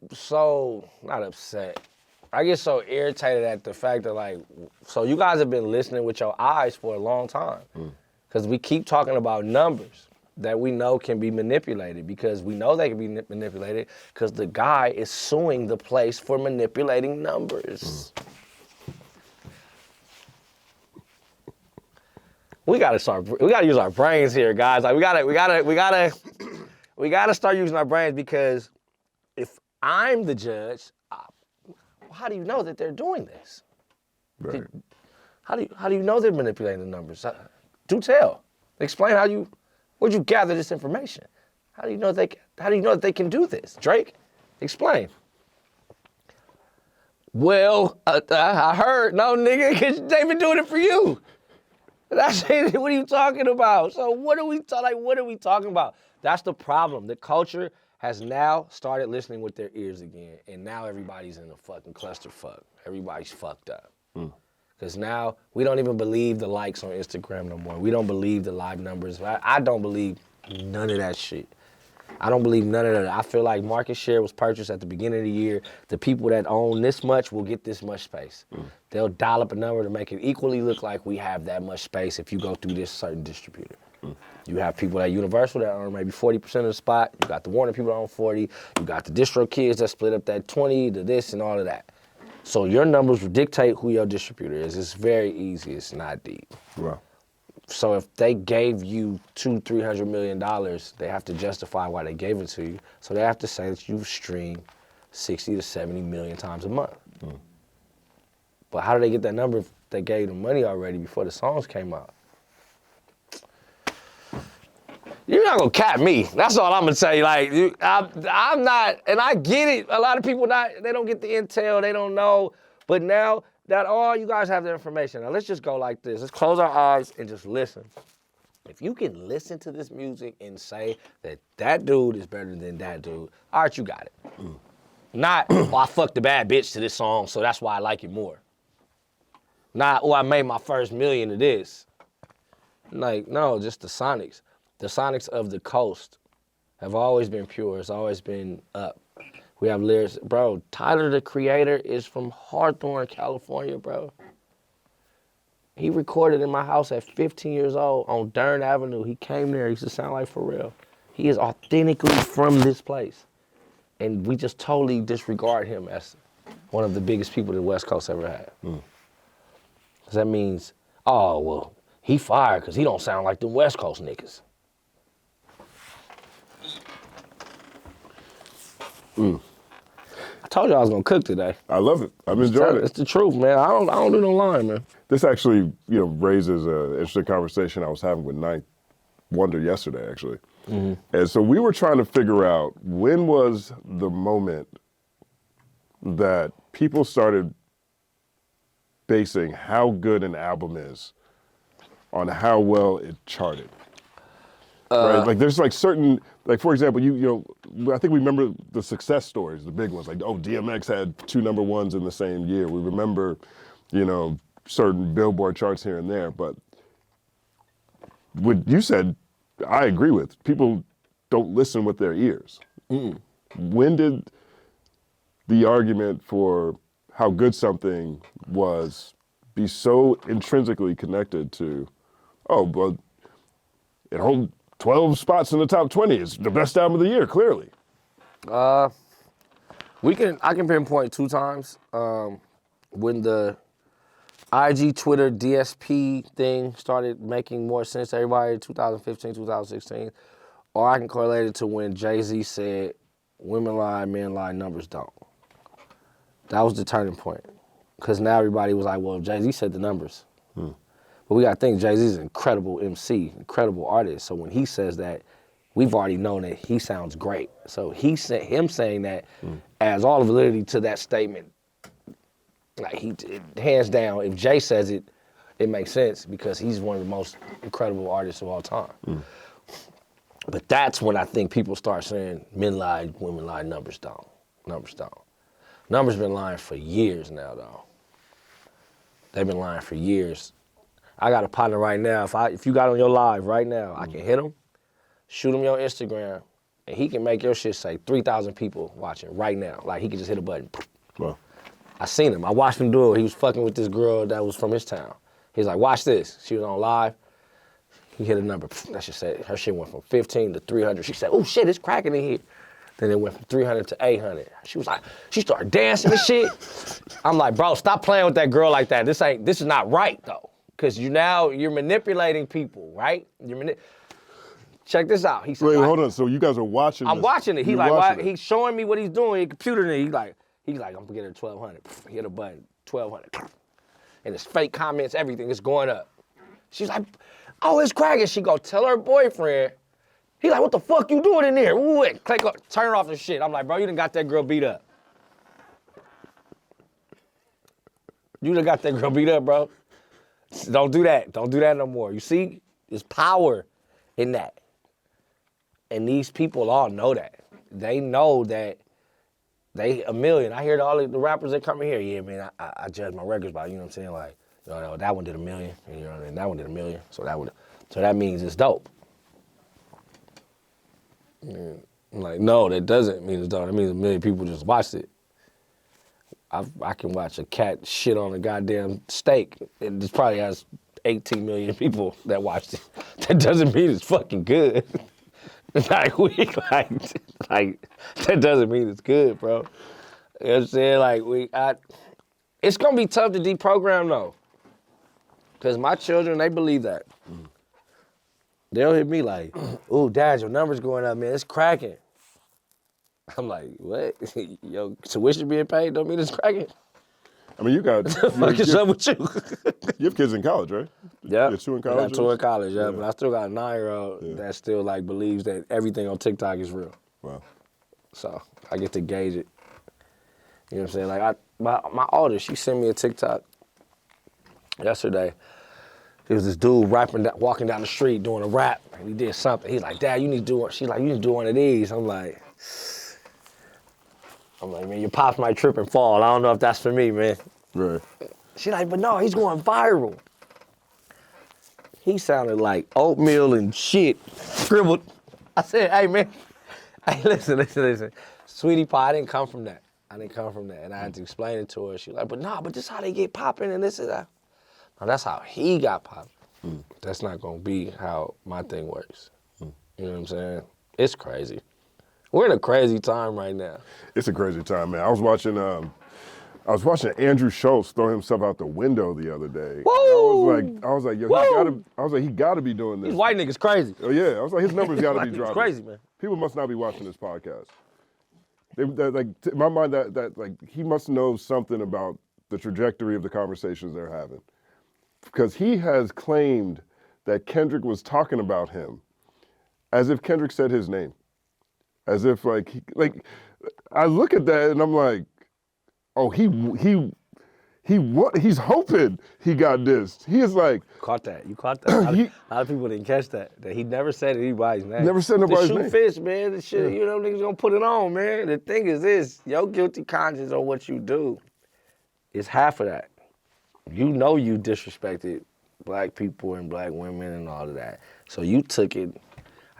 not upset. I get so irritated at the fact that, like, so you guys have been listening with your eyes for a long time. Because we keep talking about numbers that we know can be manipulated, because we know they can be manipulated because the guy is suing the place for manipulating numbers. We gotta use our brains here, guys. Like we gotta start using our brains, because if I'm the judge, how do you know that they're doing this? Right. How do you know they're manipulating the numbers? Do tell. Explain where'd you gather this information? How do you know that they can do this? Drake, explain. Well, I heard, no nigga, because they've been doing it for you. That's it. What are you talking about? So what are we talking about? That's the problem. The culture has now started listening with their ears again, and now everybody's in a fucking clusterfuck. Everybody's fucked up. Because now we don't even believe the likes on Instagram no more. We don't believe the live numbers. I don't believe none of that shit. I don't believe none of that. I feel like market share was purchased at the beginning of the year. The people that own this much will get this much space. They'll dial up a number to make it equally look like we have that much space if you go through this certain distributor. You have people at Universal that own maybe 40% of the spot. You got the Warner people that own 40. You got the distro kids that split up that 20 to this and all of that. So your numbers will dictate who your distributor is. It's very easy. It's not deep. Wow. So if they gave you $200-300 million, they have to justify why they gave it to you. So they have to say that you've streamed 60 to 70 million times a month. But how did they get that number if they gave them money already before the songs came out? You're not gonna cap me. That's all I'm gonna say. Like, I'm not, and I get it. A lot of people they don't get the intel, they don't know. But now that all you guys have the information, now let's just go like this. Let's close our eyes and just listen. If you can listen to this music and say that that dude is better than that dude, all right, you got it. Not, oh, I fucked a bad bitch to this song, so that's why I like it more. Not, oh, I made my first million of this. Like, no, just the sonics. The sonics of the coast have always been pure. It's always been up. We have lyrics. Bro, Tyler, the Creator, is from Hawthorne, California, bro. He recorded in my house at 15 years old on Dern Avenue. He came there. He used to sound like Pharrell. He is authentically from this place. And we just totally disregard him as one of the biggest people the West Coast ever had. Because that means, oh, well, he fired because he don't sound like the West Coast niggas. I told you I was gonna cook today. I love it. I'm enjoying it. It's the truth, man. I don't do no lying, man. This actually, raises an interesting conversation I was having with Ninth Wonder yesterday, actually. And so we were trying to figure out when was the moment that people started basing how good an album is on how well it charted. Right? Like there's like certain, like for example, I think we remember the success stories, the big ones, like, oh, DMX had 2 number ones in the same year. We remember, certain Billboard charts here and there, but what you said, I agree with. People don't listen with their ears. When did the argument for how good something was be so intrinsically connected to, oh, but it holds 12 spots in the top 20 is the best album of the year, clearly? I can pinpoint 2 times. When the IG, Twitter, DSP thing started making more sense to everybody, 2015, 2016. Or I can correlate it to when Jay-Z said, women lie, men lie, numbers don't. That was the turning point. Because now everybody was like, well, Jay-Z said the numbers. But we got to think Jay-Z's an incredible MC, incredible artist. So when he says that, we've already known that he sounds great. So him saying that adds all the validity to that statement. Like hands down, if Jay says it, it makes sense because he's one of the most incredible artists of all time. But that's when I think people start saying men lie, women lie, numbers don't. Numbers don't. Numbers been lying for years now, though. They've been lying for years. I got a partner right now. If you got on your live right now, I can hit him, shoot him your Instagram, and he can make your shit say 3,000 people watching right now. Like he can just hit a button. Wow. I seen him. I watched him do it. He was fucking with this girl that was from his town. He's like, watch this. She was on live. He hit a number. That shit said her shit went from 15 to 300. She said, oh shit, it's cracking in here. Then it went from 300 to 800. She was like, she started dancing and shit. I'm like, bro, stop playing with that girl like that. This is not right though. Cause you're manipulating people, right? Check this out. He said, wait, hold on. So you guys are watching I'm this. watching it. He's You're like, watching it. he's showing me what he's doing. He computer it. He's like, I'm gonna get her 1,200. Hit a button, 1,200. And it's fake comments, everything is going up. She's like, oh, it's cracking. She go tell her boyfriend. He's like, what the fuck you doing in there? Ooh, click up, turn off the shit. I'm like, bro, you done got that girl beat up. You done got that girl beat up, bro. Don't do that. Don't do that no more. You see, there's power in that. And these people all know that. They know that they a million. I hear all the rappers that come in here, yeah, man, I judge my records by, you know what I'm saying? Like, that one did 1 million, and you know what I mean? That one did 1 million, so that means it's dope. I'm like, no, that doesn't mean it's dope. That means 1 million people just watched it. I can watch a cat shit on a goddamn steak. It probably has 18 million people that watched it. That doesn't mean it's fucking good. like that doesn't mean it's good, bro. You know what I'm saying? Like It's gonna be tough to deprogram though. Cause my children, they believe that. They'll hit me like, ooh, Dad, your number's going up, man, it's cracking. I'm like, what? Yo, tuition being paid don't mean it's cracking? I mean, you got. Fuck is up with you? You have kids in college, right? Yeah. You have 2 in college? I got 2 in college, yeah, but I still got a 9-year-old that still like believes that everything on TikTok is real. Wow. So I get to gauge it. You know what I'm saying? Like my oldest, she sent me a TikTok yesterday. There was this dude walking down the street doing a rap, and he did something. He's like, Dad, you need to do one. She's like, you need to do one of these. I'm like, man, your pops might trip and fall. I don't know if that's for me, man. Right. She's like, but no, he's going viral. He sounded like oatmeal and shit scribbled. I said, hey, man, hey, listen. Sweetie pie, I didn't come from that. And I had to explain it to her. She was like, but this is how they get popping and this and that. Now, that's how he got popping. That's not going to be how my thing works. You know what I'm saying? It's crazy. We're in a crazy time right now. It's a crazy time, man. I was watching Andrew Shulz throw himself out the window the other day. Woo! I was like, yo, he gotta be doing this. These white niggas crazy. Oh yeah, I was like, his numbers gotta be dropping. Crazy, man. People must not be watching this podcast. In my mind, that he must know something about the trajectory of the conversations they're having, because he has claimed that Kendrick was talking about him, as if Kendrick said his name, as if I look at that and I'm like, oh, he's hoping he got dissed. He is like... You caught that. A lot of people didn't catch that he never said anybody's name. Never said nobody's name. The shoot fish, man. The shit, you know, niggas gonna put it on, man. The thing is this, your guilty conscience on what you do is half of that. You know you disrespected black people and black women and all of that. So you took it...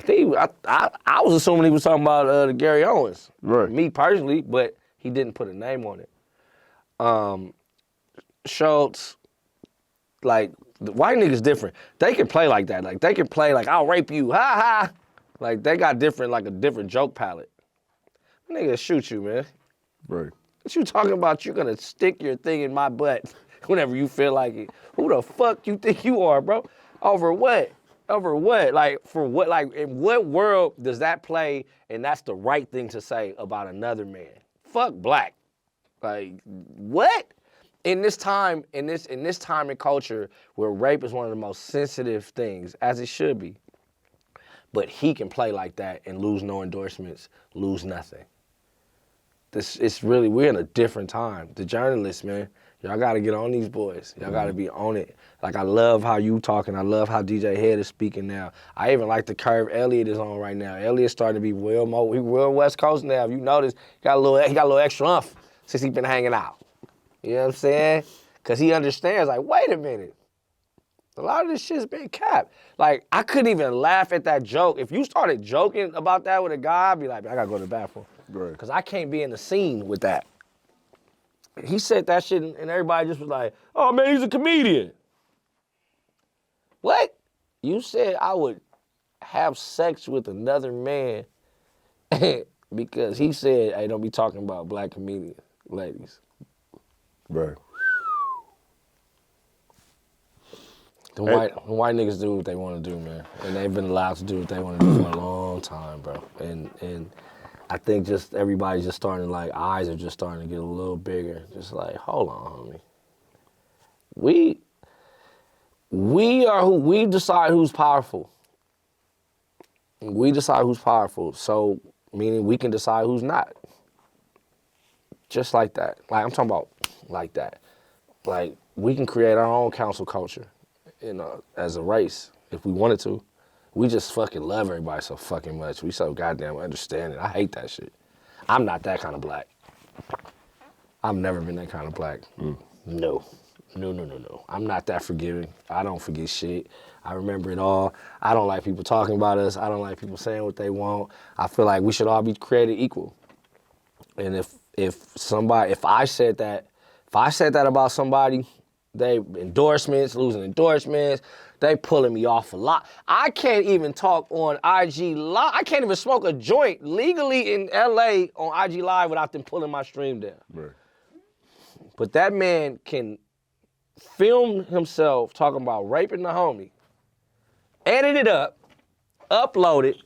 I was assuming he was talking about the Gary Owens. Right. Me personally, but he didn't put a name on it. Shulz, like, the white niggas different. They can play like that. Like, they can play like, I'll rape you, ha ha. Like, they got a different joke palette. Nigga shoot you, man. Right. What you talking about? You're gonna stick your thing in my butt whenever you feel like it. Who the fuck you think you are, bro? Over what? Over what? Like, for what? Like, in what world does that play and that's the right thing to say about another man? Fuck black. Like, what? In this time, in time and culture where rape is one of the most sensitive things, as it should be, but he can play like that and lose no endorsements, lose nothing. We're in a different time. The journalists, man, y'all gotta get on these boys. Y'all gotta be on it. Like, I love how you talking. I love how DJ Head is speaking now. I even like the curve Elliot is on right now. Elliot's starting to be real West Coast now. If you notice, he got a little extra umph since he's been hanging out. You know what I'm saying? Because he understands, like, wait a minute. A lot of this shit's been capped. Like, I couldn't even laugh at that joke. If you started joking about that with a guy, I'd be like, I gotta go to the bathroom. Right. Because I can't be in the scene with that. He said that shit and everybody just was like, oh man, he's a comedian. What? You said I would have sex with another man because he said, hey, don't be talking about black comedian ladies. Right. The white niggas do what they want to do, man. And they've been allowed to do what they want to do for a long time, bro. And I think just everybody's just starting, like, eyes are just starting to get a little bigger. Just like, hold on, homie. We decide who's powerful. We decide who's powerful. So, meaning we can decide who's not. Just like that. Like, I'm talking about like that. Like, we can create our own council culture, you know, as a race, if we wanted to. We just fucking love everybody so fucking much. We so goddamn understanding. I hate that shit. I'm not that kind of black. I've never been that kind of black. No. I'm not that forgiving. I don't forget shit. I remember it all. I don't like people talking about us. I don't like people saying what they want. I feel like we should all be created equal. And if I said that about somebody, they losing endorsements, they pulling me off a lot. I can't even talk on IG Live. I can't even smoke a joint legally in LA on IG Live without them pulling my stream down. Right. But that man can film himself talking about raping the homie, edit it up, upload it,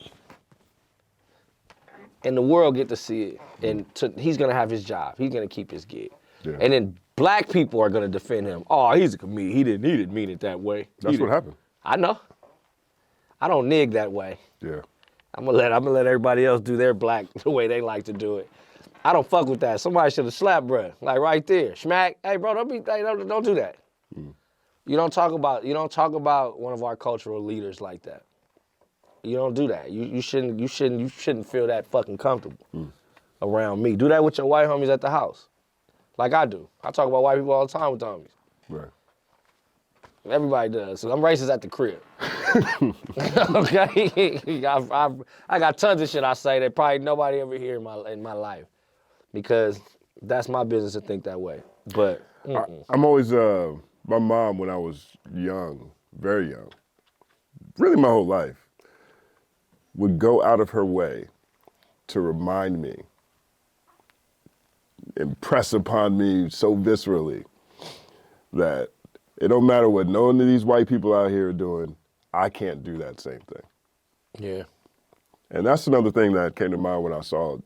and the world get to see it. And he's gonna have his job. He's gonna keep his gig. Yeah. And then black people are gonna defend him. Oh, he's a comedian. He didn't mean it that way. That's what happened. I know. I don't nig that way. Yeah. I'm gonna let everybody else do their black the way they like to do it. I don't fuck with that. Somebody should have slapped bruh, like right there. Smack. Hey, bro, don't do that. You don't talk about one of our cultural leaders like that. You don't do that. You shouldn't feel that fucking comfortable around me. Do that with your white homies at the house, like I do. I talk about white people all the time with the homies. Right. Everybody does. So I'm racist at the crib. Okay, I got tons of shit I say that probably nobody ever hear in my life, because that's my business to think that way. But I'm always my mom when I was young, very young, really my whole life, would go out of her way to remind me, impress upon me so viscerally that it don't matter what none of these white people out here are doing, I can't do that same thing. yeah, And that's another thing that came to mind when I saw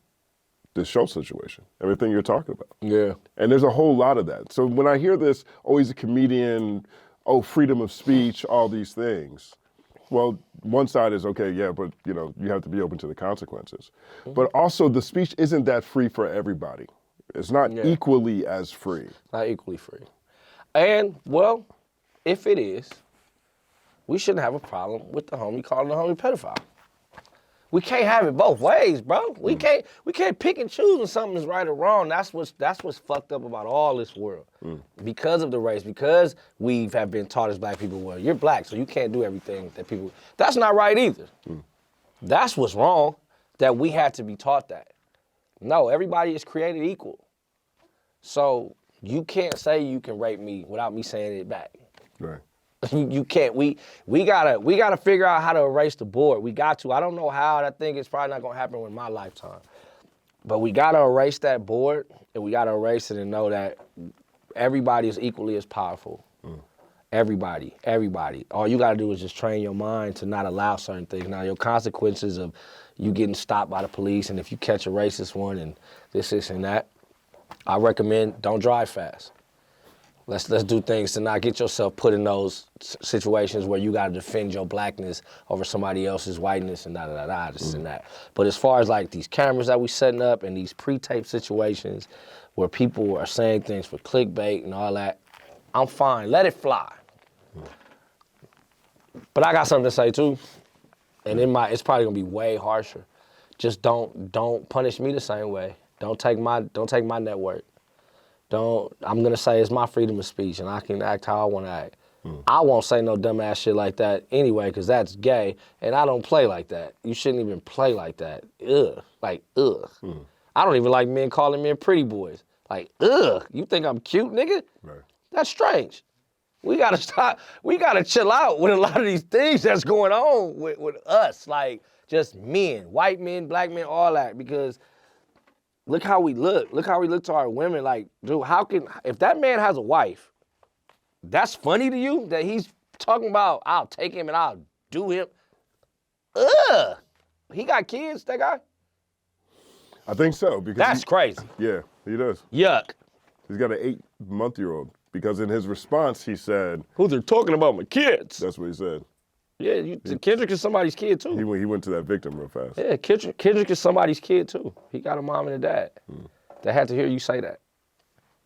this Shulz situation, everything you're talking about. yeah. And there's a whole lot of that. So when I hear this, oh, he's a comedian, oh, freedom of speech, all these things. Well, one side is, okay, yeah, but you have to be open to the consequences. But also the speech isn't that free for everybody. It's not equally as free. Not equally free. And, well, if it is, we shouldn't have a problem with the homie calling the homie pedophile. We can't have it both ways, bro. We can't pick and choose when something is right or wrong. That's what's fucked up about all this world. Because of the race, because we have been taught as black people, well, you're black, so you can't do everything that people. That's not right either. That's what's wrong, that we had to be taught that. No, everybody is created equal. So you can't say you can rape me without me saying it back. Right. You can't. We gotta figure out how to erase the board. We got to. I don't know how. I think it's probably not gonna happen in my lifetime. But we gotta erase that board, and we gotta erase it and know that everybody is equally as powerful. Everybody. All you gotta do is just train your mind to not allow certain things. Now, your consequences of you getting stopped by the police, and if you catch a racist one, and this and that, I recommend don't drive fast. Let's do things to not get yourself put in those situations where you got to defend your blackness over somebody else's whiteness and this and that. But as far as like these cameras that we setting up and these pre-tape situations where people are saying things for clickbait and all that, I'm fine. Let it fly. But I got something to say too, and it's probably gonna be way harsher. Just don't punish me the same way. Don't take my network. I'm gonna say it's my freedom of speech and I can act how I wanna act. I won't say no dumbass shit like that anyway, cause that's gay and I don't play like that. You shouldn't even play like that. Ugh. I don't even like men calling men pretty boys. Like, ugh, you think I'm cute, nigga? Right. That's strange. We gotta stop, we gotta chill out with a lot of these things that's going on with us. Like, just men, white men, black men, all that, because look how we look. Look how we look to our women. Like, dude, if that man has a wife, that's funny to you? That he's talking about, I'll take him and I'll do him? Ugh. He got kids, that guy? I think so. Because that's crazy. Yeah, he does. Yuck. He's got an 8-month-old. Because in his response, he said, who they're talking about my kids? That's what he said. Yeah, Kendrick is somebody's kid too. He went to that victim real fast. Yeah, Kendrick is somebody's kid too. He got a mom and a dad. They had to hear you say that.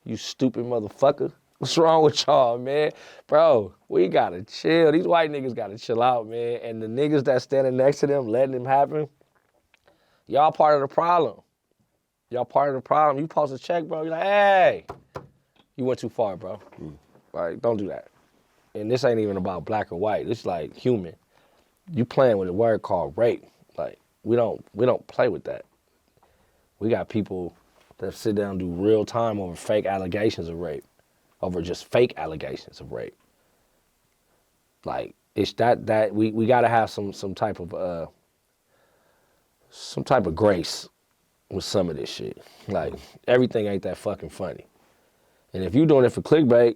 You stupid motherfucker. What's wrong with y'all, man? Bro, we gotta chill. These white niggas gotta chill out, man. And the niggas that standing next to them, letting them happen, y'all part of the problem. Y'all part of the problem. You post a check, bro, you're like, hey, you went too far, bro. Like, don't do that. And this ain't even about black or white. It's like human. You playing with a word called rape. Like, we don't play with that. We got people that sit down and do real time over fake allegations of rape, over just fake allegations of rape. Like, it's that we gotta have some type of grace with some of this shit. Like, everything ain't that fucking funny. And if you doing it for clickbait,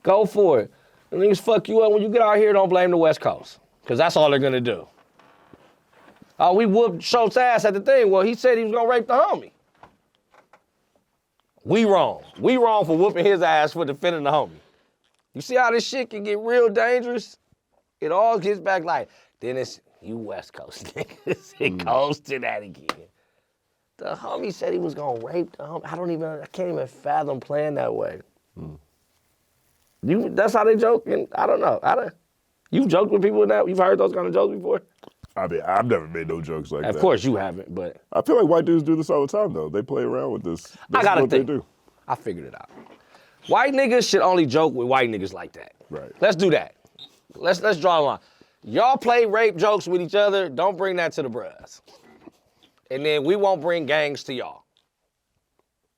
go for it. The niggas fuck you up when you get out here, don't blame the West Coast. Because that's all they're gonna do. Oh, we whooped Shulz ass at the thing. Well, he said he was gonna rape the homie. We wrong. We wrong for whooping his ass for defending the homie. You see how this shit can get real dangerous? It all gets back like, then it's you West Coast niggas. It goes to that again. The homie said he was gonna rape the homie. I can't even fathom playing that way. That's how they joke, and I don't know. You've joked with people now? You've heard those kind of jokes before? I mean, I've never made no jokes like that. Of course you haven't, but. I feel like white dudes do this all the time, though. They play around with this. I gotta what think. They do. I figured it out. White niggas should only joke with white niggas like that. Right. Let's do that. Let's draw a line. Y'all play rape jokes with each other, don't bring that to the bruhs. And then we won't bring gangs to y'all.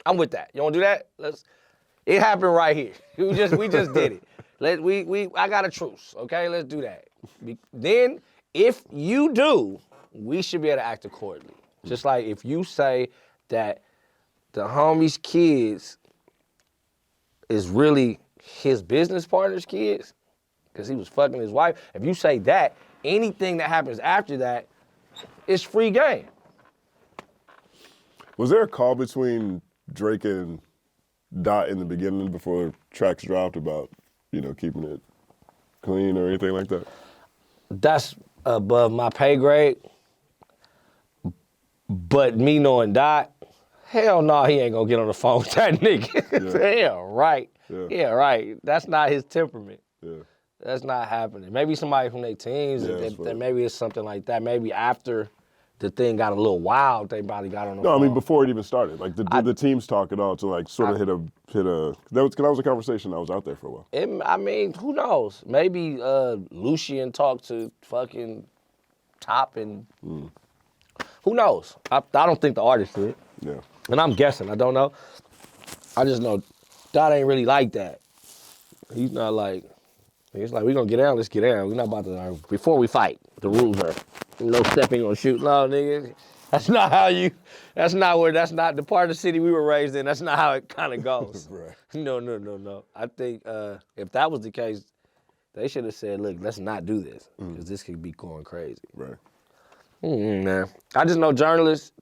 I'm with that. You wanna do that? It happened right here. We just did it. I got a truce, okay? Let's do that. Then, if you do, we should be able to act accordingly. Just like if you say that the homie's kids is really his business partner's kids, because he was fucking his wife, if you say that, anything that happens after that is free game. Was there a call between Drake and Dot in the beginning before tracks dropped about, keeping it clean or anything like that? That's above my pay grade. But me knowing Dot, hell no, he ain't gonna get on the phone with that nigga. Yeah. Hell right. Yeah, right. That's not his temperament. Yeah. That's not happening. Maybe somebody from their teams, that maybe it's something like that. Maybe after the thing got a little wild, they probably got on the phone. No, I mean before it even started. Like the teams talk it all to like sort of hit a. That was a conversation I was out there for a while. I mean, who knows? Maybe Lucian talked to fucking Top and who knows? I don't think the artist did. Yeah. And I'm guessing. I don't know. I just know Dot ain't really like that. He's not like. He's like, we gonna get down. Let's get down. We're not about to. Before we fight, the rules are no stepping on shoot. No, nigga. That's not how you. That's not the part of the city we were raised in. That's not how it kind of goes. Right. No. I think if that was the case, they should have said, look, let's not do this because this could be going crazy. Right. Man. I just know journalists.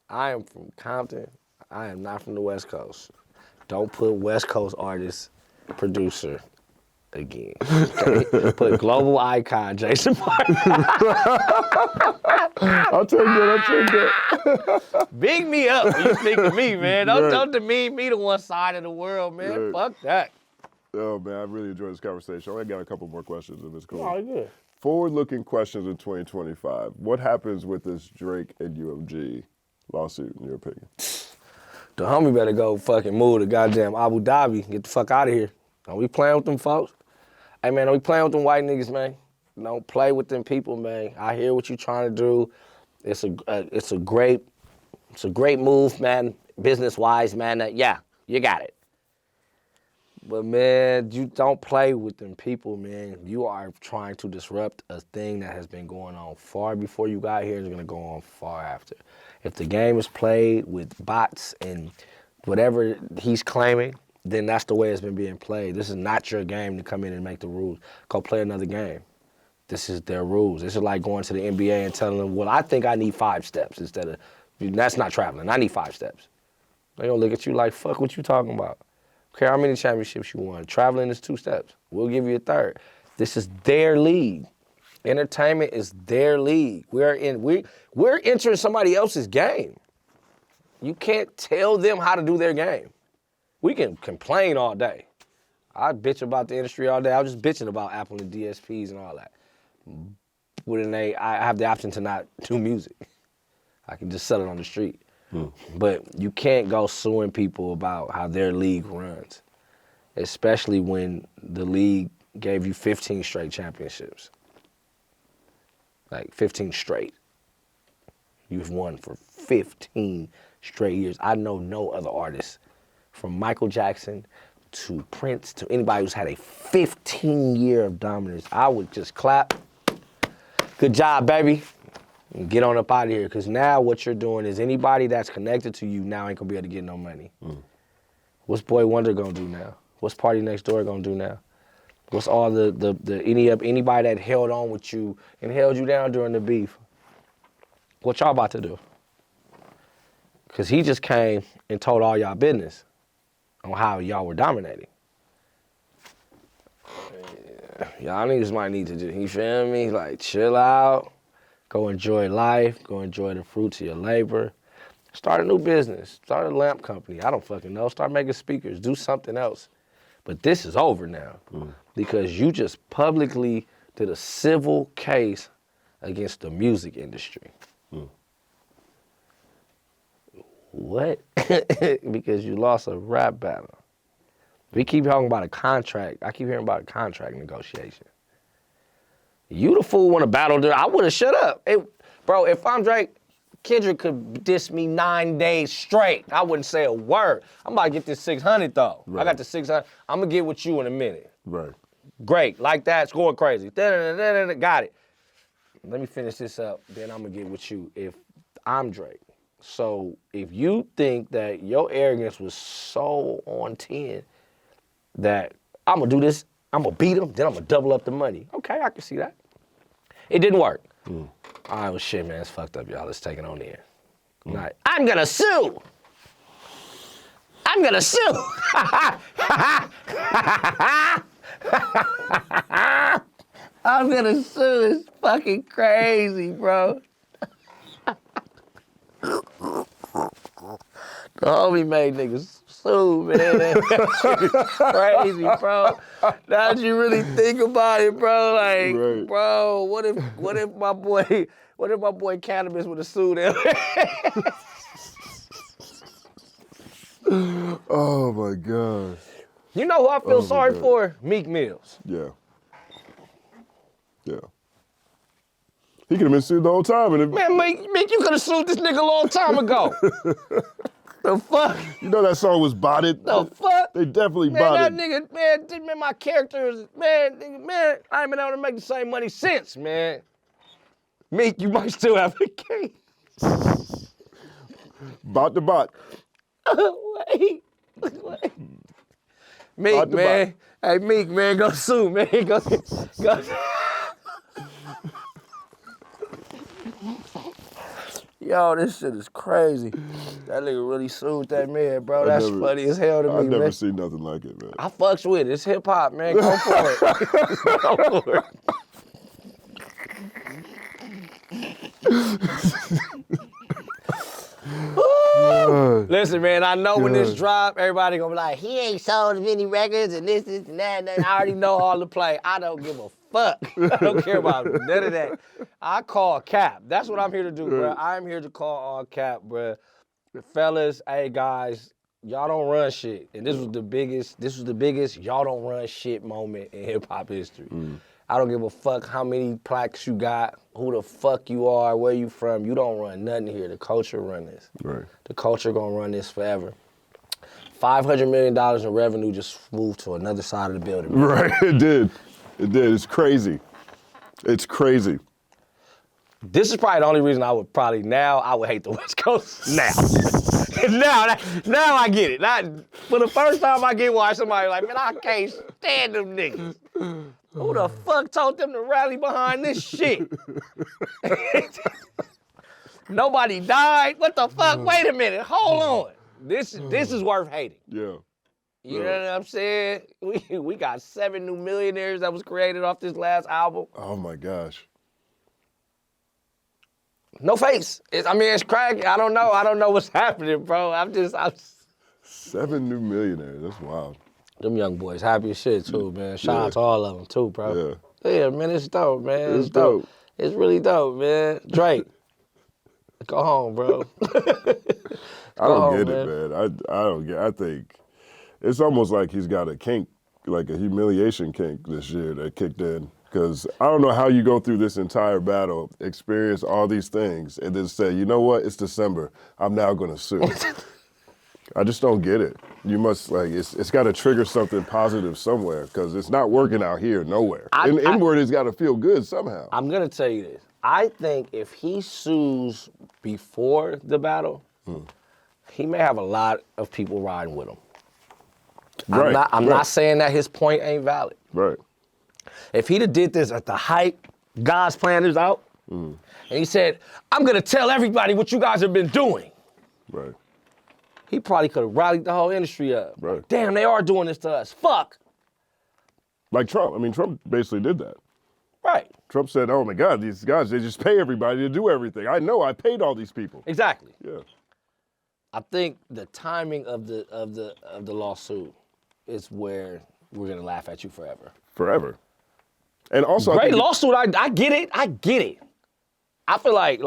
I am from Compton. I am not from the West Coast. Don't put West Coast artist, producer again. Okay? Put global icon JasonMartin. I'll take that. Big me up when you speak to me, man. Don't demean me to one side of the world, man. Right. Fuck that. Oh man, I really enjoyed this conversation. I got a couple more questions if it's cool. Oh, yeah. Forward-looking questions in 2025. What happens with this Drake and UMG lawsuit, in your opinion? The homie better go fucking move to goddamn Abu Dhabi. Get the fuck out of here. Don't be playing with them folks. Hey, man, don't be playing with them white niggas, man. Don't play with them people, man. I hear what you trying to do. It's a great move, man. Business-wise, man. Yeah, you got it. But, man, you don't play with them people, man. You are trying to disrupt a thing that has been going on far before you got here and is going to go on far after. If the game is played with bots and whatever he's claiming, then that's the way it's been being played. This is not your game to come in and make the rules. Go play another game. This is their rules. This is like going to the NBA and telling them, well, I think I need 5 steps instead of, that's not traveling. I need 5 steps. They're going to look at you like, fuck what you talking about. Okay, how many championships you won? Traveling is 2 steps. We'll give you a 3rd. This is their league. Entertainment is their league. We're entering somebody else's game. You can't tell them how to do their game. We can complain all day. I bitch about the industry all day. I was just bitching about Apple and DSPs and all that. I have the option to not do music. I can just sell it on the street. But you can't go suing people about how their league runs, especially when the league gave you 15 straight championships. Like 15 straight. You've won for 15 straight years. I know no other artist, from Michael Jackson to Prince to anybody who's had a 15-year of dominance. I would just clap. Good job, baby. And get on up out of here, because now what you're doing is anybody that's connected to you now ain't gonna be able to get no money. What's Boy Wonder gonna do now? What's Party Next Door gonna do now? What's all anybody that held on with you and held you down during the beef? What y'all about to do? Cause he just came and told all y'all business on how y'all were dominating. Y'all niggas might need to just, you feel me? Like chill out, go enjoy life, go enjoy the fruits of your labor. Start a new business, start a lamp company, I don't fucking know. Start making speakers, do something else. But this is over now because you just publicly did a civil case against the music industry. What? Because you lost a rap battle. We keep talking about a contract. I keep hearing about a contract negotiation. You the fool want to battle there. I would have shut up. Bro, if I'm Drake, Kendrick could diss me 9 days straight. I wouldn't say a word. I'm about to get this 600 though. Right. I got the 600. I'm gonna get with you in a minute. Right. Great, like that, it's going crazy. Got it. Let me finish this up, then I'm gonna get with you if I'm Drake. So if you think that your arrogance was so on 10 that I'm gonna do this, I'm gonna beat him, then I'm gonna double up the money. Okay, I can see that. It didn't work. All right, well shit, man, it's fucked up, y'all. Let's take it on in. Right. I'm gonna sue. I'm gonna sue. I'm gonna sue. It's fucking crazy, bro. The homie made niggas sue, man. That shit is crazy, bro. Now that you really think about it, bro, like, right. Bro, what if my boy Cannabis would have sued him? Oh my God. You know who I feel sorry for? Meek Mills. Yeah. Yeah. He could have been sued the whole time. Man, Meek, you could have sued this nigga a long time ago. The fuck? You know that song was botted? The fuck? They definitely man, botted. That nigga, man, my character is, man, I ain't been able to make the same money since, man. Meek, you might still have a case. Bot to bot. Wait. Meek, man. Hey, Meek, man, go sue, man. Go. Yo, this shit is crazy. That nigga really sued that man, bro. That's funny as hell to me, man. I've never seen nothing like it, man. I fucks with it. It's hip hop, man. Go for it. Go for it. Listen, man, I know when this drop, everybody gonna be like, he ain't sold as many records and this and that. I already know all the play. I don't give a fuck. I don't care about none of that. I call cap. That's what I'm here to do, bro. I'm here to call all cap, bro. Fellas, hey guys, y'all don't run shit. And this was the biggest y'all don't run shit moment in hip hop history. I don't give a fuck how many plaques you got, who the fuck you are, where you from. You don't run nothing here. The culture run this. Right. The culture gonna run this forever. $500 million in revenue just moved to another side of the building. Right, it did. It did. It's crazy. It's crazy. This is probably the only reason I would hate the West Coast now. now I get it. For the first time I get why somebody like, man, I can't stand them niggas. Who the fuck told them to rally behind this shit? Nobody died. What the fuck? Wait a minute. Hold on. This is worth hating. Yeah. You know what I'm saying? We got 7 new millionaires that was created off this last album. Oh my gosh. No face. It's cracky. I don't know what's happening, bro. I'm 7 new millionaires. That's wild. Them young boys happy as shit too, man. Shout out to all of them too, bro. Yeah, man, it's dope, man. It's dope. It's really dope, man. Drake, go home, bro. I don't get it, man. I don't get it. I think it's almost like he's got a kink, like a humiliation kink this year that kicked in. Because I don't know how you go through this entire battle, experience all these things, and then say, you know what, it's December. I'm now going to sue. I just don't get it. You must, it's got to trigger something positive somewhere, because it's not working out here nowhere. Inward, it's got to feel good somehow. I'm going to tell you this. I think if he sues before the battle, he may have a lot of people riding with him. Right, I'm not saying that his point ain't valid. Right. If he'd have did this at the height, God's plan is out, and he said, I'm gonna tell everybody what you guys have been doing. Right. He probably could have rallied the whole industry up. Right. Damn, they are doing this to us. Fuck. Like Trump. I mean, Trump basically did that. Right. Trump said, "Oh my God, these guys, they just pay everybody to do everything. I know, I paid all these people." Exactly. Yeah. I think the timing of the lawsuit is where we're gonna laugh at you forever. Forever. And also, Great lawsuit. I get it. I get it. I feel like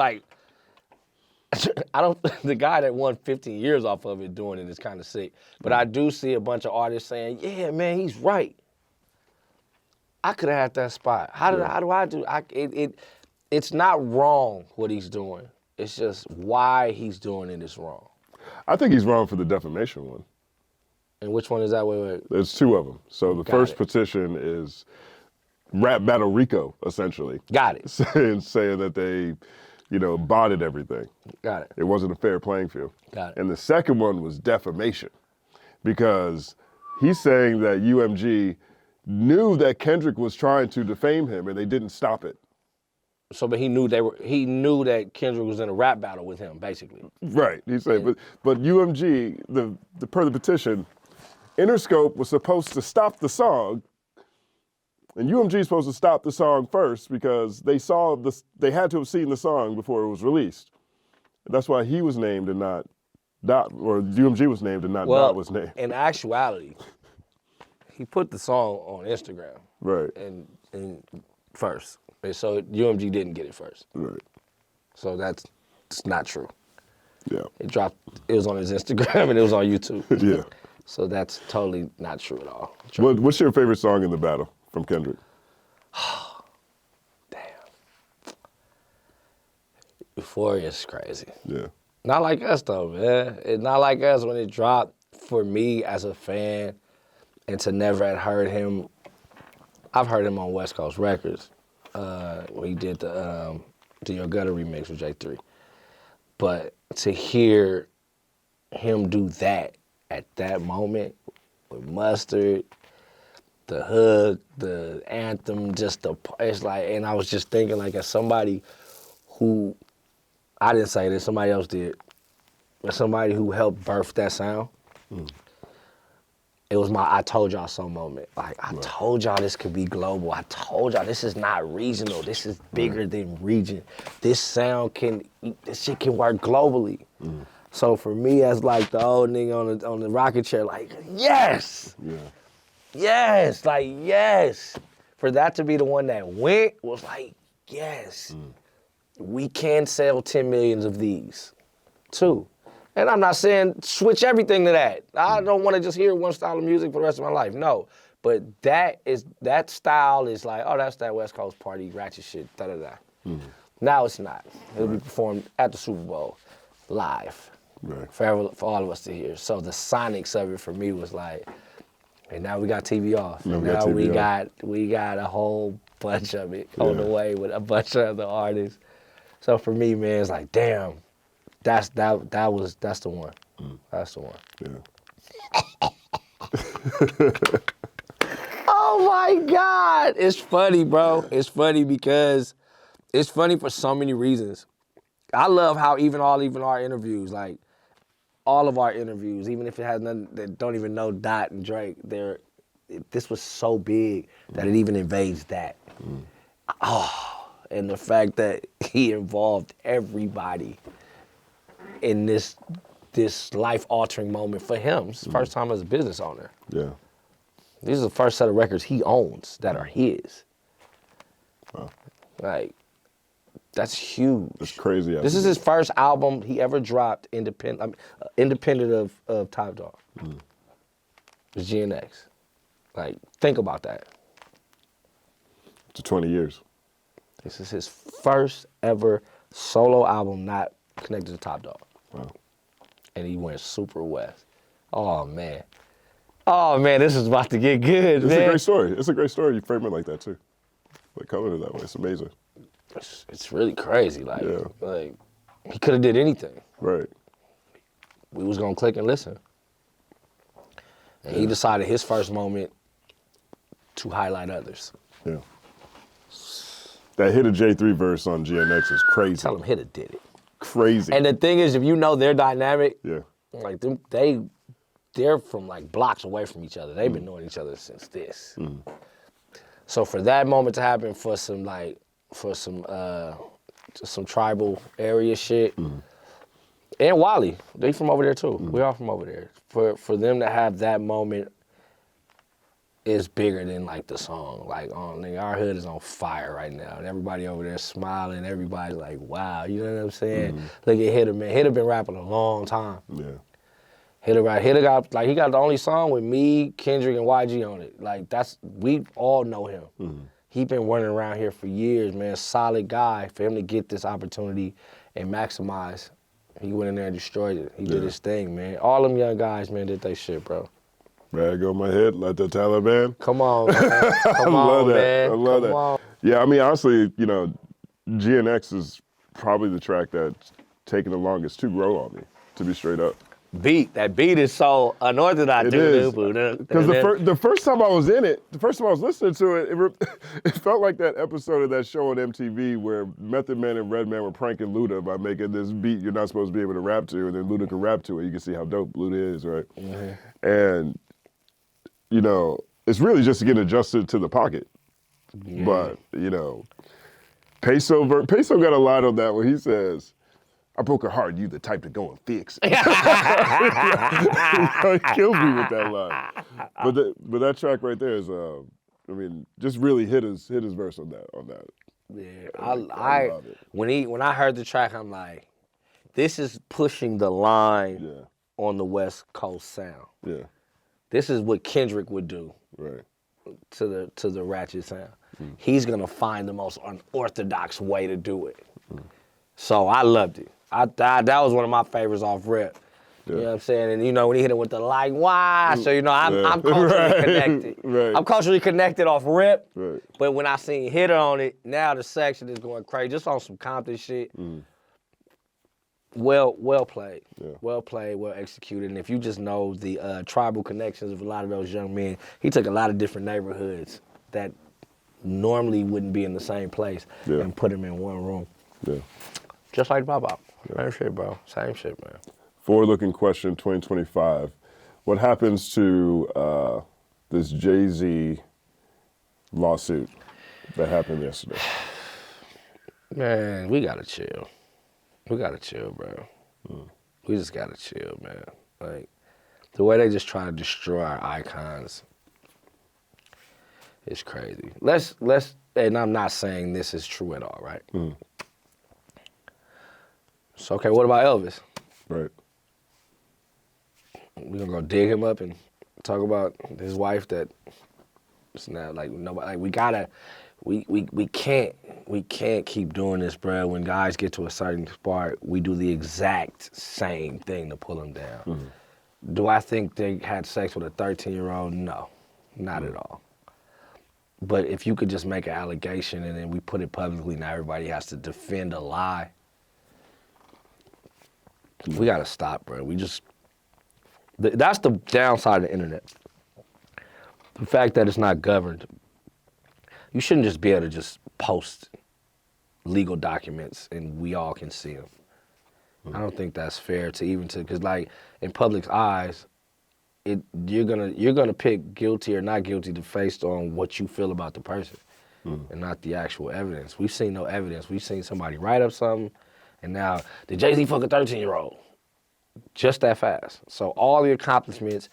I don't. The guy that won 15 years off of it doing it is kind of sick. But I do see a bunch of artists saying, "Yeah, man, he's right. I could have had that spot. How do I do? It's not wrong what he's doing. It's just why he's doing it is wrong." I think he's wrong for the defamation one. And which one is that? Wait. There's two of them. So the Got first it. petition is Rap Battle Rico, essentially. Got it. saying that they, botted everything. Got it. It wasn't a fair playing field. Got it. And the second one was defamation, because he's saying that UMG knew that Kendrick was trying to defame him and they didn't stop it. So, but he knew that Kendrick was in a rap battle with him, basically. Right. He said, but UMG, the per the petition, Interscope was supposed to stop the song, and UMG is supposed to stop the song first because they had to have seen the song before it was released. That's why he was named and not Dot, or UMG was named and not Dot was named. In actuality, he put the song on Instagram. Right. And first. And so UMG didn't get it first. Right. So it's not true. Yeah. It was on his Instagram and it was on YouTube. Yeah. So that's totally not true at all. What's your favorite song in the battle from Kendrick? Damn. Euphoria is crazy. Yeah. Not like us though, man. It's not like us when it dropped. For me as a fan, and to never have heard him, I've heard him on West Coast Records. When he did the Your Gutter remix with J3. But to hear him do that at that moment with Mustard, the hook, the anthem, it's like, and I was just thinking like as somebody who, I didn't say this, somebody else did, as somebody who helped birth that sound, it was my I told y'all so moment. Like, I told y'all this could be global. I told y'all this is not regional. This is bigger than region. This shit can work globally. So for me, as like the old nigga on the rocket chair, like, yes! Yeah. Yes, like, yes. For that to be the one that went was like, yes. We can sell 10 million of these, too. And I'm not saying switch everything to that. I don't want to just hear one style of music for the rest of my life. No. But that style is like, oh, that's that West Coast party, ratchet shit, da-da-da. Now it's not. It'll be performed at the Super Bowl, live, for all of us to hear. So the sonics of it for me was like, and now we got TV off. Now we got a whole bunch of it on the way with a bunch of other artists. So for me, man, it's like, damn. That's the one. That's the one. Yeah. Oh my God. It's funny, bro. It's funny because it's funny for so many reasons. I love how even our interviews, like all of our interviews, even if it has nothing that don't even know Dot and Drake, this was so big that it even invades that. Oh, and the fact that he involved everybody in this life-altering moment for him. It's his first time as a business owner. Yeah. These are the first set of records he owns that are his. Wow. Like, that's huge. That's crazy. This is his first album he ever dropped independent of Top Dog. It's GNX. Like, think about that. To 20 years. This is his first ever solo album not connected to Top Dog. Wow. And he went super west. Oh, man. Oh, man, this is about to get good, It's man. a great story. It's a great story. You frame it like that, too. Like, coming it that way. It's amazing. It's really crazy. Like, Yeah. like he could have did anything. Right. We was going to click and listen. And he decided his first moment to highlight others. Yeah. That Hit a J3 verse on GNX is crazy. Tell him Hitta did it. Crazy. And the thing is, if you know their dynamic, yeah. like they're from like blocks away from each other. They've been knowing each other since this. So for that moment to happen for some tribal area shit, and Wally, they from over there too. We all from over there. For them to have that moment is bigger than like the song. Like nigga, our hood is on fire right now, and everybody over there smiling. Everybody's like, wow, you know what I'm saying? Look at Hitta, man. Hitta been rapping a long time. Yeah. Hitta got he got the only song with me, Kendrick, and YG on it. Like we all know him. He been running around here for years, man. Solid guy. For him to get this opportunity and maximize, he went in there and destroyed it. He did his thing, man. All them young guys, man, did they shit, bro. Rag on my head like the Taliban. Come on, man. Come on, man. I love that. On. Yeah, I mean, honestly, you know, GNX is probably the track that's taken the longest to grow on me, to be straight up. That beat is so unorthodox. It is. Because the first time I was in it, the first time I was listening to it, it felt like that episode of that show on MTV where Method Man and Redman were pranking Luda by making this beat you're not supposed to be able to rap to, and then Luda can rap to it. You can see how dope Luda is, right? And, you know, it's really just getting adjusted to the pocket. Yeah. But, you know, Peso got a line on that where he says, I broke her heart, you the type to go and fix it. He kills me with that line. But that track right there is, I mean, just really hit his verse on that. Yeah, I love it. When I heard the track, I'm like, this is pushing the line on the West Coast sound. Yeah. This is what Kendrick would do. Right. To the ratchet sound. He's gonna find the most unorthodox way to do it. So I loved it. That was one of my favorites off rip. Yeah. You know what I'm saying? And you know, when he hit it with the like, why? So you know, I'm culturally connected. Right. I'm culturally connected off rip. Right. But when I seen Hitta on it, now the section is going crazy. Just on some Compton shit. Well played. Yeah. Well played, well executed. And if you just know the tribal connections of a lot of those young men, he took a lot of different neighborhoods that normally wouldn't be in the same place and put them in one room. Yeah. Just like Pop-Up. Same shit, bro. Same shit, man. Forward-looking question, 2025. What happens to this Jay-Z lawsuit that happened yesterday? Man, we gotta chill. We gotta chill, bro. We just gotta chill, man. Like, the way they just try to destroy our icons is crazy. Let's, and I'm not saying this is true at all, right? So, okay, what about Elvis? Right. We're gonna go dig him up and talk about his wife that it's not like nobody, like we can't keep doing this, bro. When guys get to a certain spot, we do the exact same thing to pull them down. Do I think they had sex with a 13-year-old? No, not at all. But if you could just make an allegation and then we put it publicly, now everybody has to defend a lie. We gotta stop, bro. That's the downside of the internet. The fact that it's not governed. You shouldn't just be able to just post legal documents and we all can see them. I don't think that's fair because like in public's eyes, you're gonna pick guilty or not guilty based on what you feel about the person and not the actual evidence. We've seen no evidence. We've seen somebody write up something and now, did Jay-Z fuck a 13-year-old? Just that fast. So all the accomplishments,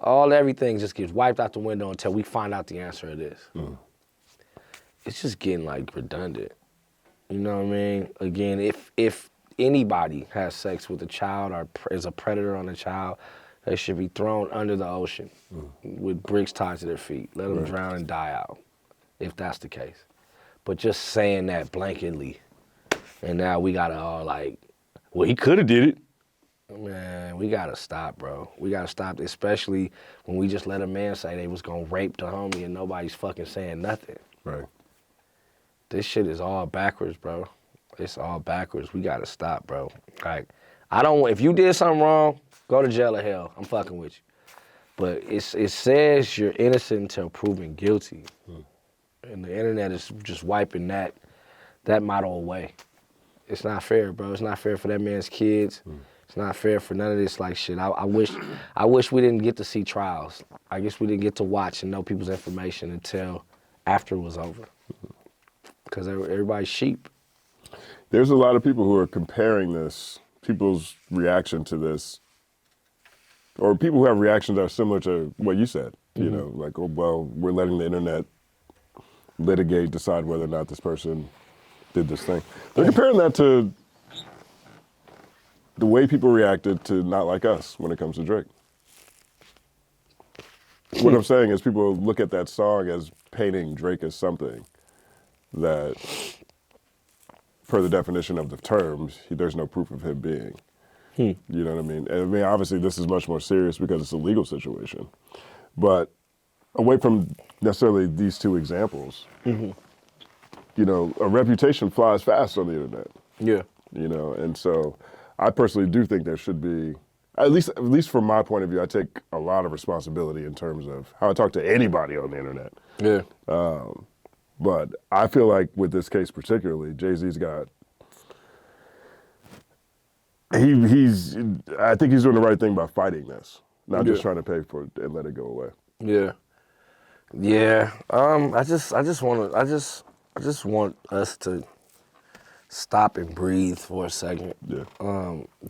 everything just gets wiped out the window until we find out the answer to this. It's just getting like redundant. You know what I mean? Again, if anybody has sex with a child or is a predator on a child, they should be thrown under the ocean with bricks tied to their feet. Let them drown and die out, if that's the case. But just saying that blanketly, and now we gotta all like, well, he could have did it. Man, we gotta stop, bro. We gotta stop, especially when we just let a man say they was gonna rape the homie and nobody's fucking saying nothing. Right. This shit is all backwards, bro. It's all backwards. We gotta stop, bro. Like, if you did something wrong, go to jail or hell. I'm fucking with you. But it says you're innocent until proven guilty. And the internet is just wiping that model away. It's not fair, bro. It's not fair for that man's kids. It's not fair for none of this like shit. I wish we didn't get to see trials. I guess we didn't get to watch and know people's information until after it was over. Because everybody's sheep. There's a lot of people who are comparing this, people's reaction to this, or people who have reactions that are similar to what you said. You know, like, oh, well, we're letting the internet litigate, decide whether or not this person did this thing. They're comparing that to the way people reacted to Not Like Us when it comes to Drake. What I'm saying is people look at that song as painting Drake as something that, per the definition of the terms, there's no proof of him being. You know what I mean? And I mean, obviously this is much more serious because it's a legal situation. But away from necessarily these two examples, you know, a reputation flies fast on the internet. Yeah. You know, and so I personally do think there should be, at least from my point of view, I take a lot of responsibility in terms of how I talk to anybody on the internet. Yeah. But I feel like with this case particularly, Jay-Z's got, I think he's doing the right thing by fighting this, not just trying to pay for it and let it go away. Yeah. Yeah. I just want us to stop and breathe for a second. Yeah.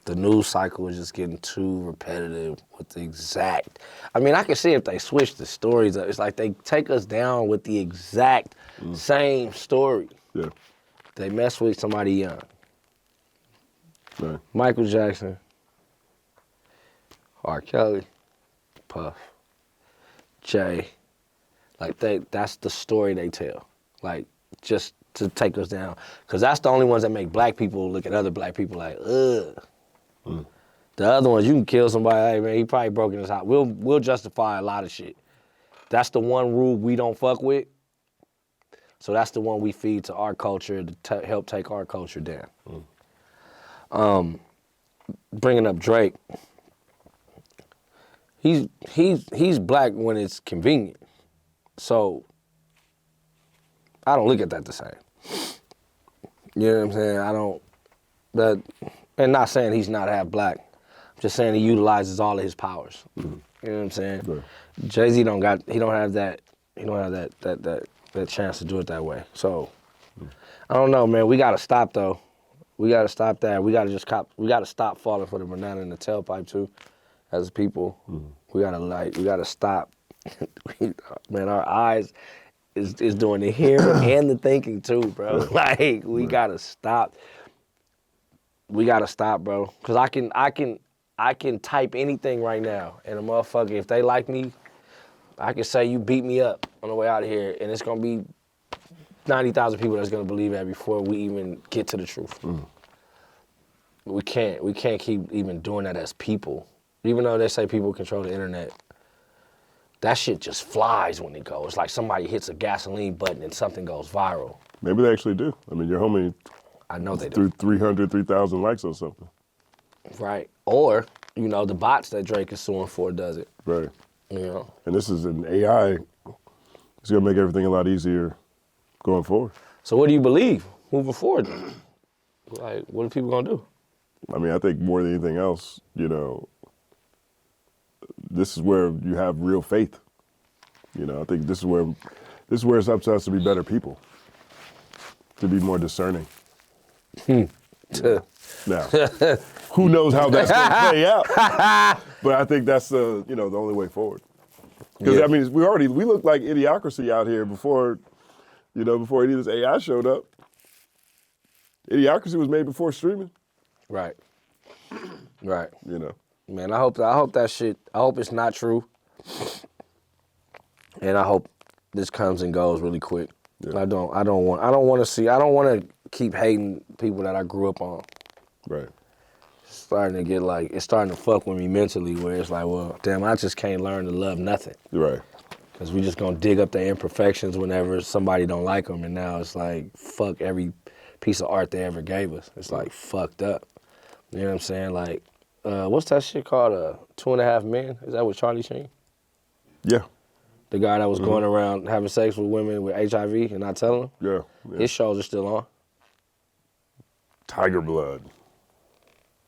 The news cycle is just getting too repetitive with the exact. I mean, I can see if they switch the stories up. It's like they take us down with the exact same story. Yeah. They mess with somebody young. Right. Michael Jackson, R. Kelly, Puff, Jay. Like that's the story they tell. Like just to take us down. Cause that's the only ones that make black people look at other black people like, ugh. The other ones, you can kill somebody, hey man, he probably broke in his house. We'll justify a lot of shit. That's the one rule we don't fuck with. So that's the one we feed to our culture to help take our culture down. Bringing up Drake, he's black when it's convenient. So I don't look at that the same. You know what I'm saying? And not saying he's not half black. I'm just saying he utilizes all of his powers. You know what I'm saying? Right. Jay-Z don't have that chance to do it that way. So I don't know, man. We gotta stop though. We gotta stop that. We gotta stop falling for the banana in the tailpipe too, as people. We gotta stop. Man, our eyes is doing the hearing and the thinking too, bro. Like we gotta stop. We gotta stop, bro. Cause I can type anything right now, and a motherfucker, if they like me, I can say you beat me up on the way out of here, and it's gonna be 90,000 people that's gonna believe that before we even get to the truth. We can't keep even doing that as people. Even though they say people control the internet, that shit just flies when it goes. Like somebody hits a gasoline button and something goes viral. Maybe they actually do. I mean, your homie, I know they do. 3,000 likes on something. Right. Or, you know, the bots that Drake is suing for does it. Right. You know. And this is an AI. It's gonna make everything a lot easier going forward. So what do you believe moving forward? Like, what are people gonna do? I mean, I think more than anything else, you know, this is where you have real faith. You know, I think this is where it's up to us to be better people, to be more discerning. Now, who knows how that's going to play out? But I think that's the only way forward. Because I mean, we looked like Idiocracy out here before any of this AI showed up. Idiocracy was made before streaming. Right. Right. You know. Man, I hope that shit. I hope it's not true. And I hope this comes and goes really quick. Yeah. I don't want to keep hating people that I grew up on. Right. It's starting to fuck with me mentally where it's like, well, damn, I just can't learn to love nothing. Right. Because we just gonna dig up their imperfections whenever somebody don't like them, and now it's like, fuck every piece of art they ever gave us. It's like fucked up. You know what I'm saying? Like, what's that shit called? 2.5 Men? Is that with Charlie Sheen? Yeah. The guy that was going around having sex with women with HIV and not telling them. Yeah. His shows are still on. Tiger Blood.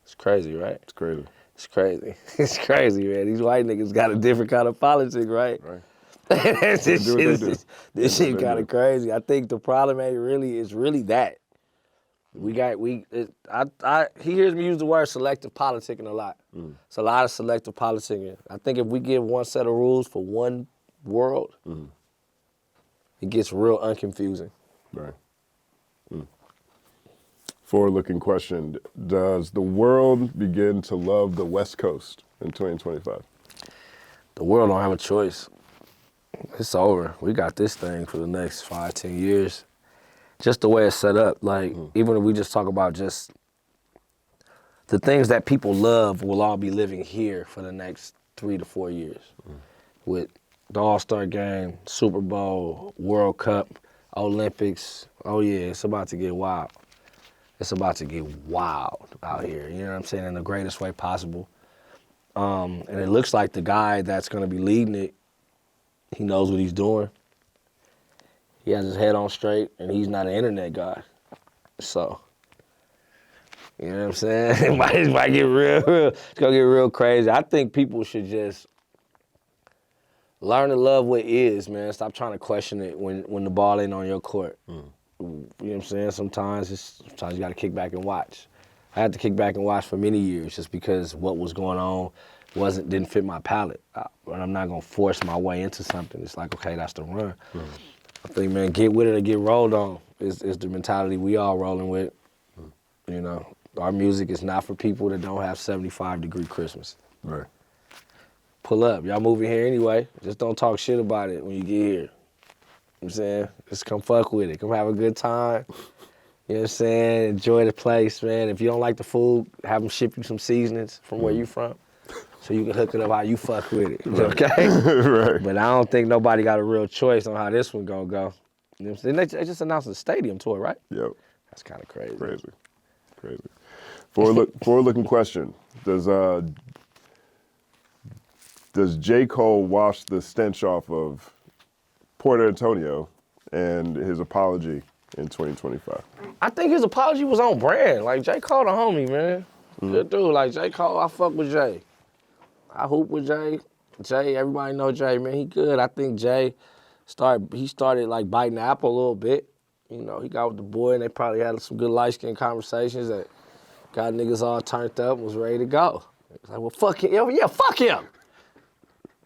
It's crazy, right? It's crazy. It's crazy. It's crazy, man. These white niggas got a different kind of politics, right? Right. This shit kind of crazy. I think the problem is really that. He hears me use the word selective politicking a lot. It's a lot of selective politicking. I think if we give one set of rules for one world, it gets real unconfusing. Right. Forward-looking question. Does the world begin to love the West Coast in 2025? The world don't have a choice. It's over. We got this thing for the next 5, 10 years. Just the way it's set up. Like, even if we just talk about just the things that people love will all be living here for the next 3 to 4 years. With the All-Star Game, Super Bowl, World Cup, Olympics. Oh yeah, it's about to get wild. It's about to get wild out here, you know what I'm saying, in the greatest way possible. And it looks like the guy that's gonna be leading it, he knows what he's doing. He has his head on straight, and he's not an internet guy. So, you know what I'm saying? It might get real, it's gonna get real crazy. I think people should just learn to love what is, man. Stop trying to question it when the ball ain't on your court. You know what I'm saying? Sometimes you gotta kick back and watch. I had to kick back and watch for many years just because what was going on didn't fit my palate. But I'm not gonna force my way into something. It's like, okay, that's the run. I think, man, get with it or get rolled on is the mentality we all rolling with. You know, our music is not for people that don't have 75-degree Christmas. Right. Pull up. Y'all moving here anyway. Just don't talk shit about it when you get here. You know what I'm saying? Just come fuck with it. Come have a good time. You know what I'm saying? Enjoy the place, man. If you don't like the food, have them ship you some seasonings from where you from so you can hook it up how you fuck with it. Okay? Right. But I don't think nobody got a real choice on how this one gonna go. You know what I'm saying? They just announced a stadium tour, right? Yep. That's kind of crazy. Crazy. Forward-looking question. Does J.Cole wash the stench off of Puerto Antonio and his apology in 2025? I think his apology was on brand. Like, J. Cole the homie, man. Good dude. Like, J. Cole, I fuck with Jay. I hoop with Jay. Jay, everybody know Jay, man. He good. I think Jay started like biting the apple a little bit. You know, he got with the boy and they probably had some good light-skinned conversations that got niggas all turned up and was ready to go. It's like, well, fuck him. Yeah, fuck him.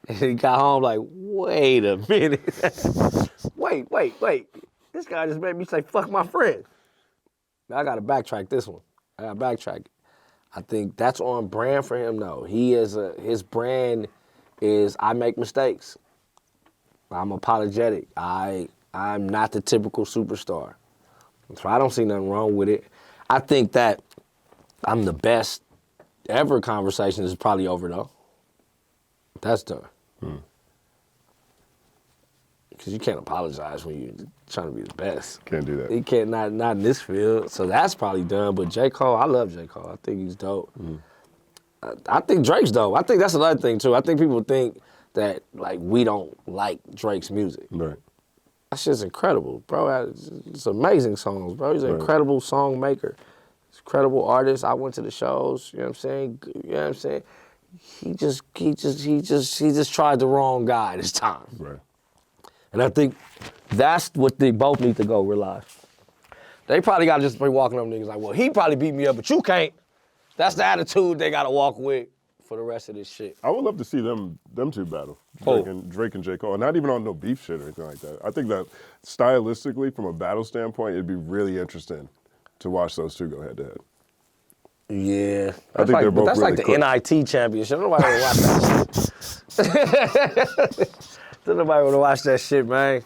And he got home like, wait a minute. wait. This guy just made me say, fuck my friend. Now I gotta backtrack this one. I gotta backtrack it. I think that's on brand for him though. His brand is I make mistakes. I'm apologetic. I'm not the typical superstar. So I don't see nothing wrong with it. I think that I'm the best ever conversation is probably over though. That's done. Because you can't apologize when you're trying to be the best. Can't do that. You can't, not in this field. So that's probably done. But J. Cole, I love J. Cole. I think he's dope. I think Drake's dope. I think that's another thing too. I think people think that like we don't like Drake's music. Right. That shit's incredible, bro. It's amazing songs, bro. He's an incredible song maker. He's an incredible artist. I went to the shows, you know what I'm saying? You know what I'm saying? He just tried the wrong guy this time. Right. And I think that's what they both need to go realize. They probably got to just be walking up niggas like, well, he probably beat me up, but you can't. That's the attitude they got to walk with for the rest of this shit. I would love to see them two battle, Drake and J. Cole. Not even on no beef shit or anything like that. I think that stylistically, from a battle standpoint, it'd be really interesting to watch those two go head to head. Yeah. I think they're both that's really like the quick. NIT championship. Nobody want to watch that shit. Nobody want to watch that shit, man.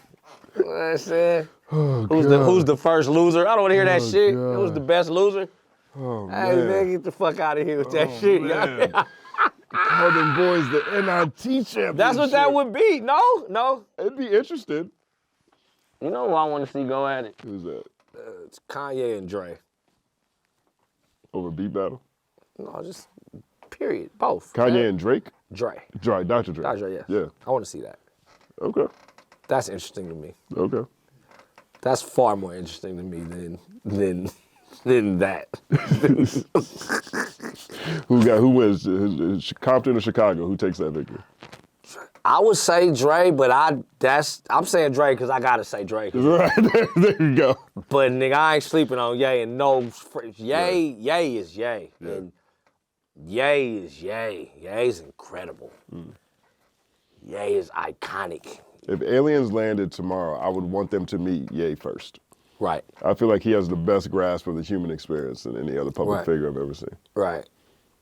You know what I'm saying? Oh, who's the first loser? I don't want to hear that shit. God. Who's the best loser? Oh, Hey, man, get the fuck out of here with that shit. Man. Call them boys the NIT championship. That's what that would be. No. It'd be interesting. You know who I want to see go at it? Who's that? It's Kanye and Dre. Over beat battle? No, just period. Both. Kanye man. and Drake? Dre. Dr. Dre. Dr. Dre, yes. Yeah. I want to see that. Okay. That's interesting to me. Okay. That's far more interesting to me than that. Who wins? Compton or Chicago? Who takes that victory? I would say Dre, but I'm saying Dre because I gotta say Dre. Right there you go. But nigga, I ain't sleeping on Ye and Ye is Ye. Yeah. And Ye is Ye. Ye's incredible. Ye is iconic. If aliens landed tomorrow, I would want them to meet Ye first. Right. I feel like he has the best grasp of the human experience than any other public Right. figure I've ever seen. Right.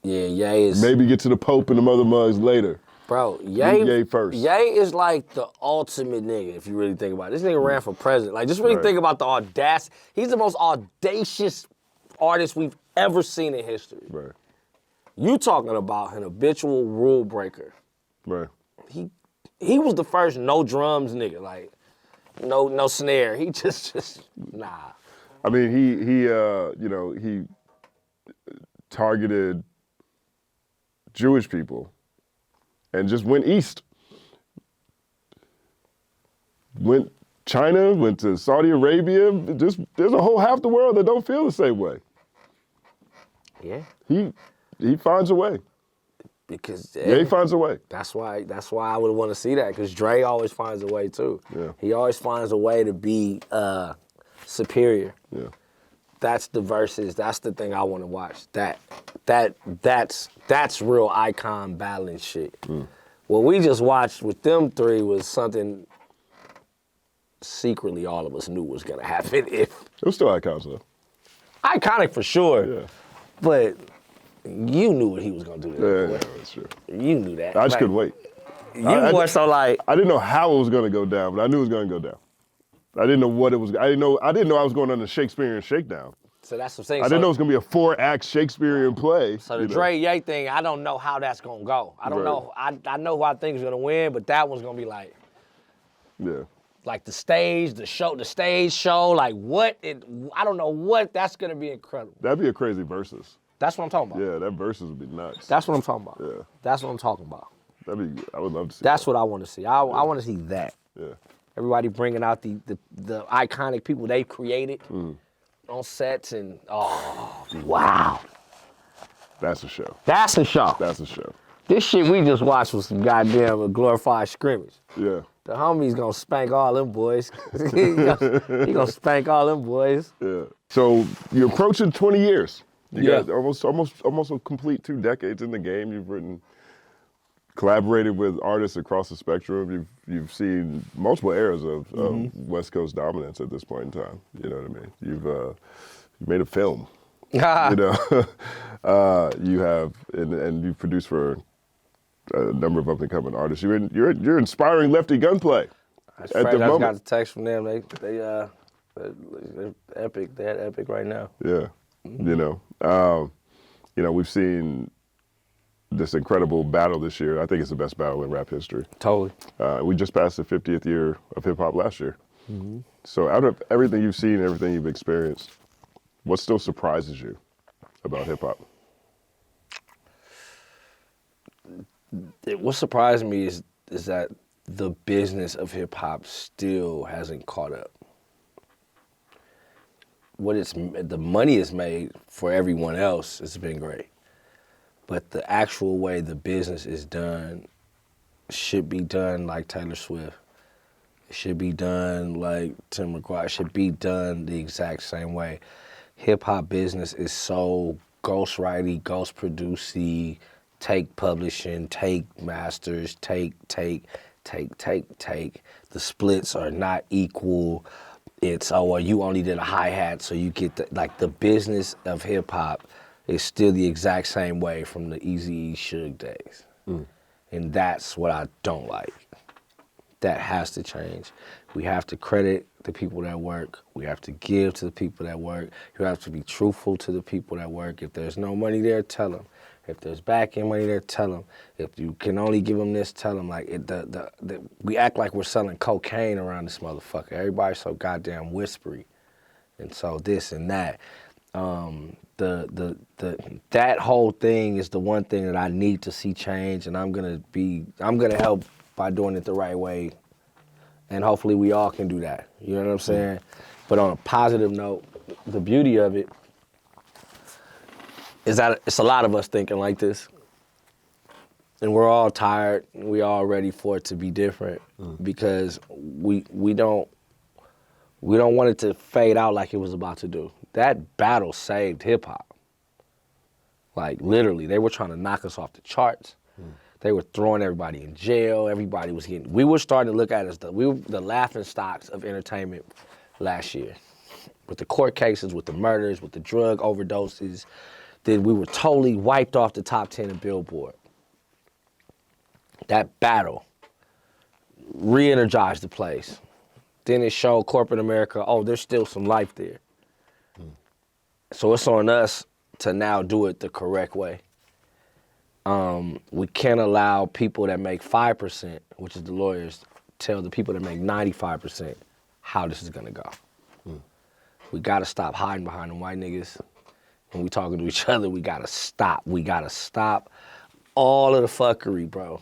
Yeah, Ye is... Maybe get to the Pope and the mother mugs later. Bro, Meet Ye first. Ye is like the ultimate nigga, if you really think about it. This nigga ran for president. Like, just really Right. think about the audacity. He's the most audacious artist we've ever seen in history. Right. You talking about an habitual rule breaker. Right. He was the first no drums nigga, like no snare. He just nah. I mean, he targeted Jewish people and just went east. Went China, went to Saudi Arabia. Just there's a whole half the world that don't feel the same way. Yeah. He finds a way. Because Yeah, he finds a way. that's why I would want to see that, because Dre always finds a way too. Yeah. He always finds a way to be superior. Yeah. That's the verses. That's the thing I want to watch. That's real icon battling shit. What we just watched with them three was something secretly all of us knew was gonna happen. If It was still icons though. iconic for sure, Yeah. but you knew what he was gonna do. To that Yeah, boy. that's true. You knew that. I just Like, couldn't wait. You I- more so like, I didn't know how it was going to go down, but I knew it was going to go down. I didn't know what it was. I didn't know I was going on the Shakespearean shakedown. so that's what I'm saying. I didn't know it was going to be a 4-act Shakespearean play. So the you know. Dre Ye thing, I don't know how that's gonna go. I don't Right. know. I know who I think is gonna win, but that one's gonna be like Yeah. the stage show, like what it. I don't know what that's gonna be incredible. That'd be a crazy versus. That's what I'm talking about. Yeah, that versus would be nuts. That's what I'm talking about. Yeah. That's what I'm talking about. I would love to see That's that. what I want to see. I want to see that. Yeah. Everybody bringing out the iconic people they've created on sets, and wow, That's a show. that's a show. That's a show. This shit we just watched was some goddamn a glorified scrimmage. Yeah. The homie's gonna spank all them boys. he gonna spank all them boys. Yeah. So you're approaching 20 years. You Yeah. got almost a complete 2 decades in the game. You've collaborated with artists across the spectrum. You've seen multiple eras of West Coast dominance at this point in time. You know what I mean? You've made a film. You know, you have and you've produced for a number of up and coming artists. You're inspiring Lefty Gunplay. That's At fresh. the I just got moment. the text from them. They're epic. They're epic right now. Yeah, you know, we've seen this incredible battle this year. I think it's the best battle in rap history. Totally. We just passed the 50th year of hip hop last year. So out of everything you've seen, everything you've experienced, what still surprises you about hip hop? What surprised me is that the business of hip hop still hasn't caught up. The money is made for everyone else, it's been great. But the actual way the business is done should be done like Taylor Swift. It should be done like Tim McGraw. It should be done the exact same way. Hip hop business is so ghostwriting, ghost producing, take publishing, take masters, take. The splits are not equal. It's, well, you only did a hi-hat, so you get the business of hip hop is still the exact same way from the Eazy-E Suge days. And that's what I don't like. That has to change. We have to credit the people that work. We have to give to the people that work. You have to be truthful to the people that work. If there's no money there, tell them. If there's back-end money there, tell them. If you can only give them this, tell them. Like we act like we're selling cocaine around this motherfucker. Everybody's so goddamn whispery. And so this and that. That whole thing is the one thing that I need to see change, and I'm gonna help by doing it the right way, and hopefully we all can do that. You know what I'm saying? But on a positive note, the beauty of it is that it's a lot of us thinking like this, and we're all tired, and we all ready for it to be different because we don't want it to fade out like it was about to do. That battle saved hip hop. Like literally, they were trying to knock us off the charts. They were throwing everybody in jail. Everybody was getting. We were starting to look at us. We were the laughing stocks of entertainment last year, with the court cases, with the murders, with the drug overdoses. Then we were totally wiped off the top 10 in Billboard. That battle re-energized the place. Then it showed corporate America, oh, there's still some life there. So it's on us to now do it the correct way. We can't allow people that make 5%, which is the lawyers, tell the people that make 95% how this is gonna go. We gotta stop hiding behind them white niggas. When we talking to each other, we gotta stop. We gotta stop all of the fuckery, bro.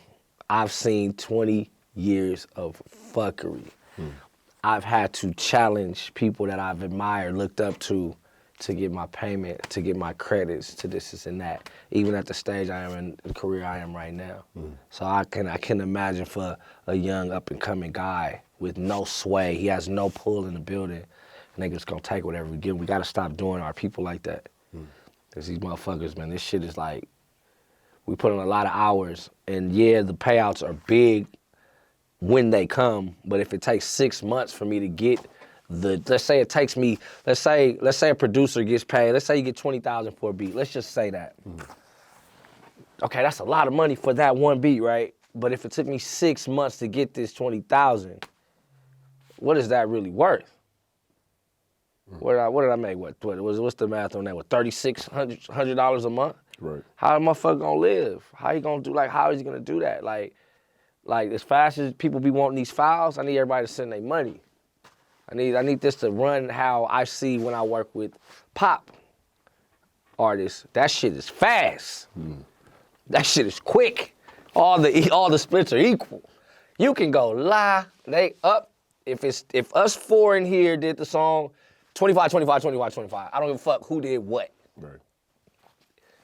I've seen 20 years of fuckery. I've had to challenge people that I've admired, looked up to get my payment, to get my credits, to this and that, even at the stage I am in, the career I am right now. So I can imagine for a young up-and-coming guy with no sway, he has no pull in the building, niggas gonna take whatever we give. We gotta stop doing our people like that. Because these motherfuckers, man, this shit is like, we put in a lot of hours, and yeah, the payouts are big when they come, but if it takes 6 months for me to get let's say it takes me, let's say a producer gets paid, let's say you get 20,000 for a beat, let's just say that. Okay, that's a lot of money for that one beat, right? But if it took me 6 months to get this 20,000, what is that really worth? What did I make? What's the math on that? What, $3,600 a month? Right. How the motherfucker gonna live? How he gonna do, like, how is he gonna do that? Like as fast as people be wanting these files, I need everybody to send their money. I need this to run how I see when I work with pop artists. That shit is fast. That shit is quick. All the splits are equal. You can go they up. If us four in here did the song, 25, 25, 25, 25. I don't give a fuck who did what. Right.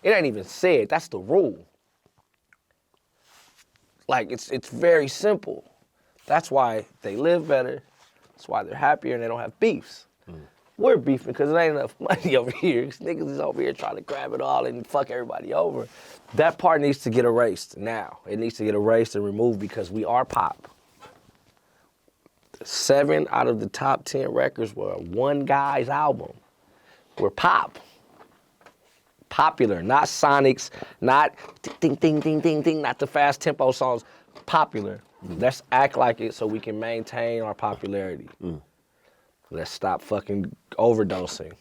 It ain't even said. That's the rule. Like, it's very simple. That's why they live better. That's why they're happier and they don't have beefs. We're beefing because there ain't enough money over here. Niggas is over here trying to grab it all and fuck everybody over. That part needs to get erased now. It needs to get erased and removed because we are pop. 7 out of the top 10 records were one guy's album. We're pop. Popular, not Sonics, not ding, ding, ding, ding, ding, not the fast tempo songs. Popular. Let's act like it so we can maintain our popularity. Let's stop fucking overdosing.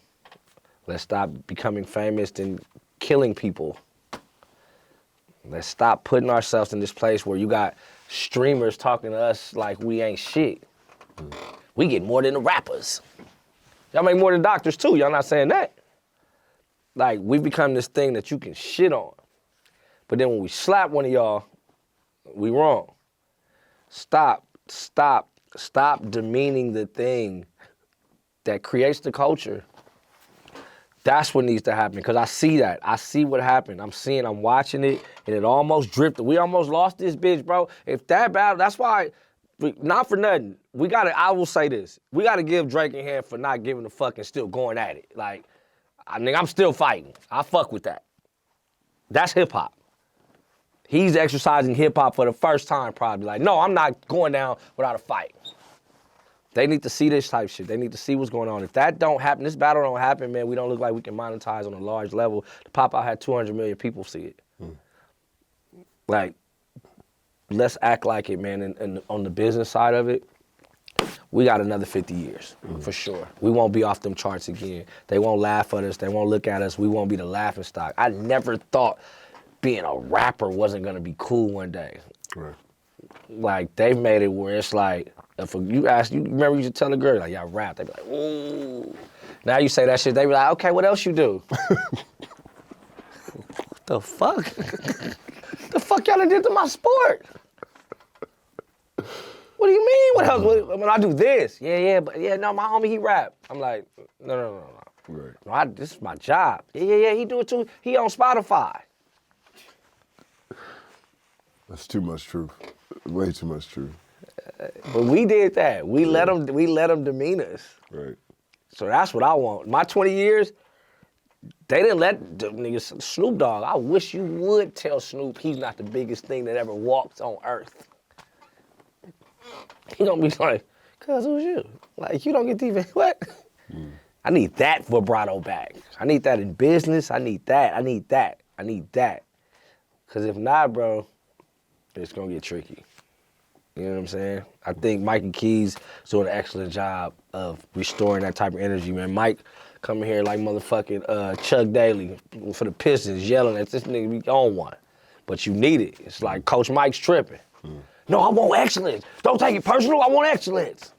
Let's stop becoming famous and killing people. Let's stop putting ourselves in this place where you got streamers talking to us like we ain't shit. We get more than the rappers. Y'all make more than doctors too, y'all not saying that. Like, we become this thing that you can shit on. But then when we slap one of y'all, we wrong. Stop demeaning the thing that creates the culture. That's what needs to happen, because I see that. I see what happened. I'm watching it, and it almost drifted. We almost lost this bitch, bro. If that battle, that's why, not for nothing, I will say this. We gotta give Drake a hand for not giving a fuck and still going at it. Like, I'm still fighting. I fuck with that. That's hip hop. He's exercising hip hop for the first time probably. Like, no, I'm not going down without a fight. They need to see this type shit. They need to see what's going on. If that don't happen, this battle don't happen, man, we don't look like we can monetize on a large level. The pop-out had 200 million people see it. Like, let's act like it, man. And on the business side of it, we got another 50 years, for sure. We won't be off them charts again. They won't laugh at us. They won't look at us. We won't be the laughing stock. I never thought being a rapper wasn't gonna be cool one day. Right. like they've made it where it's like, if you ask, you remember you used to tell a girl, like, y'all rap, they be like, ooh. Now you say that shit, they be like, okay, what else you do? What the fuck? The fuck y'all done did to my sport? What do you mean? What else? When I do this, no, my homie, he rap. I'm like, no. Right. No, this is my job. Yeah, he do it too. He on Spotify. That's too much truth. Way too much truth. But we did that. We let them demean us. Right. So that's what I want. My 20 years, they didn't let the niggas, Snoop Dogg, I wish you would tell Snoop he's not the biggest thing that ever walked on earth. He gonna be like, cuz who's you? Like, you don't get to even, what? I need that vibrato back. I need that in business. I need that. Cause if not, bro, it's gonna get tricky. You know what I'm saying? I think Mikey Keys is doing an excellent job of restoring that type of energy, man. Mike coming here like motherfucking Chuck Daly for the Pistons, yelling at this nigga, we on one. But you need it. It's like Coach Mike's tripping. No, I want excellence. Don't take it personal, I want excellence.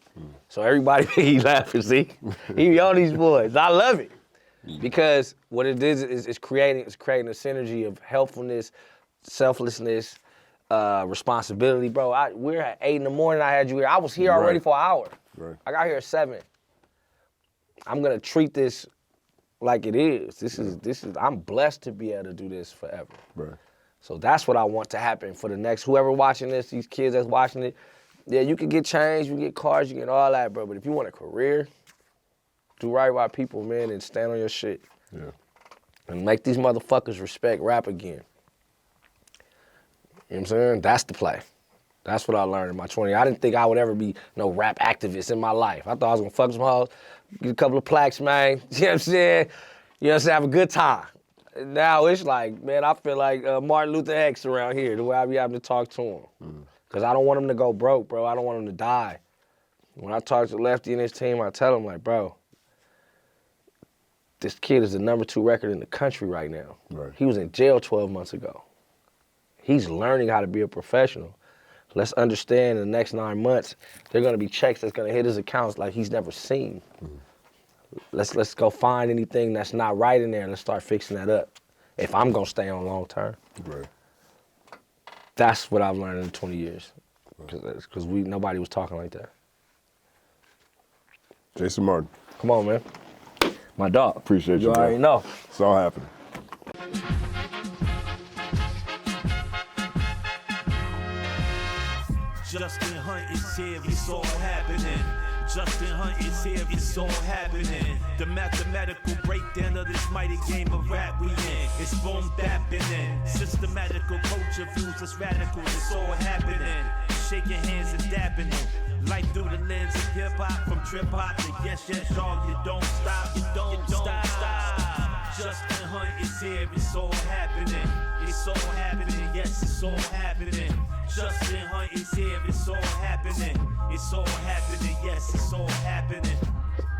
So everybody, he laughing, see? He be on these boys. I love it. Because what it is creating a synergy of helpfulness, selflessness, responsibility, bro. We're at 8 in the morning, I had you here. I was here already for an hour. Right. I got here at 7. I'm gonna treat this like it is. This is, I'm blessed to be able to do this forever. Right. So that's what I want to happen for the next, whoever watching this, these kids that's watching it. Yeah, you can get change, you can get cars, you can get all that, bro. But if you want a career, do right by people, man, and stand on your shit. Yeah. And make these motherfuckers respect rap again. You know what I'm saying? That's the play. That's what I learned in my 20s. I didn't think I would ever be no rap activist in my life. I thought I was gonna fuck some hoes, get a couple of plaques, man. You know what I'm saying? You know what I'm saying? Have a good time. Now it's like, man, I feel like Martin Luther X around here, the way I be having to talk to him. Because I don't want him to go broke, bro. I don't want him to die. When I talk to Lefty and his team, I tell him, like, bro, this kid is the #2 record in the country right now. Right. He was in jail 12 months ago. He's learning how to be a professional. Let's understand in the next 9 months, there are gonna be checks that's gonna hit his accounts like he's never seen. Let's go find anything that's not right in there and let's start fixing that up. If I'm gonna stay on long term. Right. That's what I've learned in 20 years. Because nobody was talking like that. JasonMartin. Come on, man. My dog. Appreciate you, You already know. It's all happening. Justin Hunt is here, it's all happening. Justin Hunt is here, it's all happening. The mathematical breakdown of this mighty game of rap we in. It's boom bapping. Systematical culture views that's radical, it's all happening. Shaking hands and dabbing them. Life through the lens of hip hop, from trip hop to yes, y'all, you don't stop, you don't stop. Justin Hunt is here, it's all happening. It's all happening, yes, it's all happening. Justin Hunt is here, it's all happening. It's all happening, yes, it's all happening.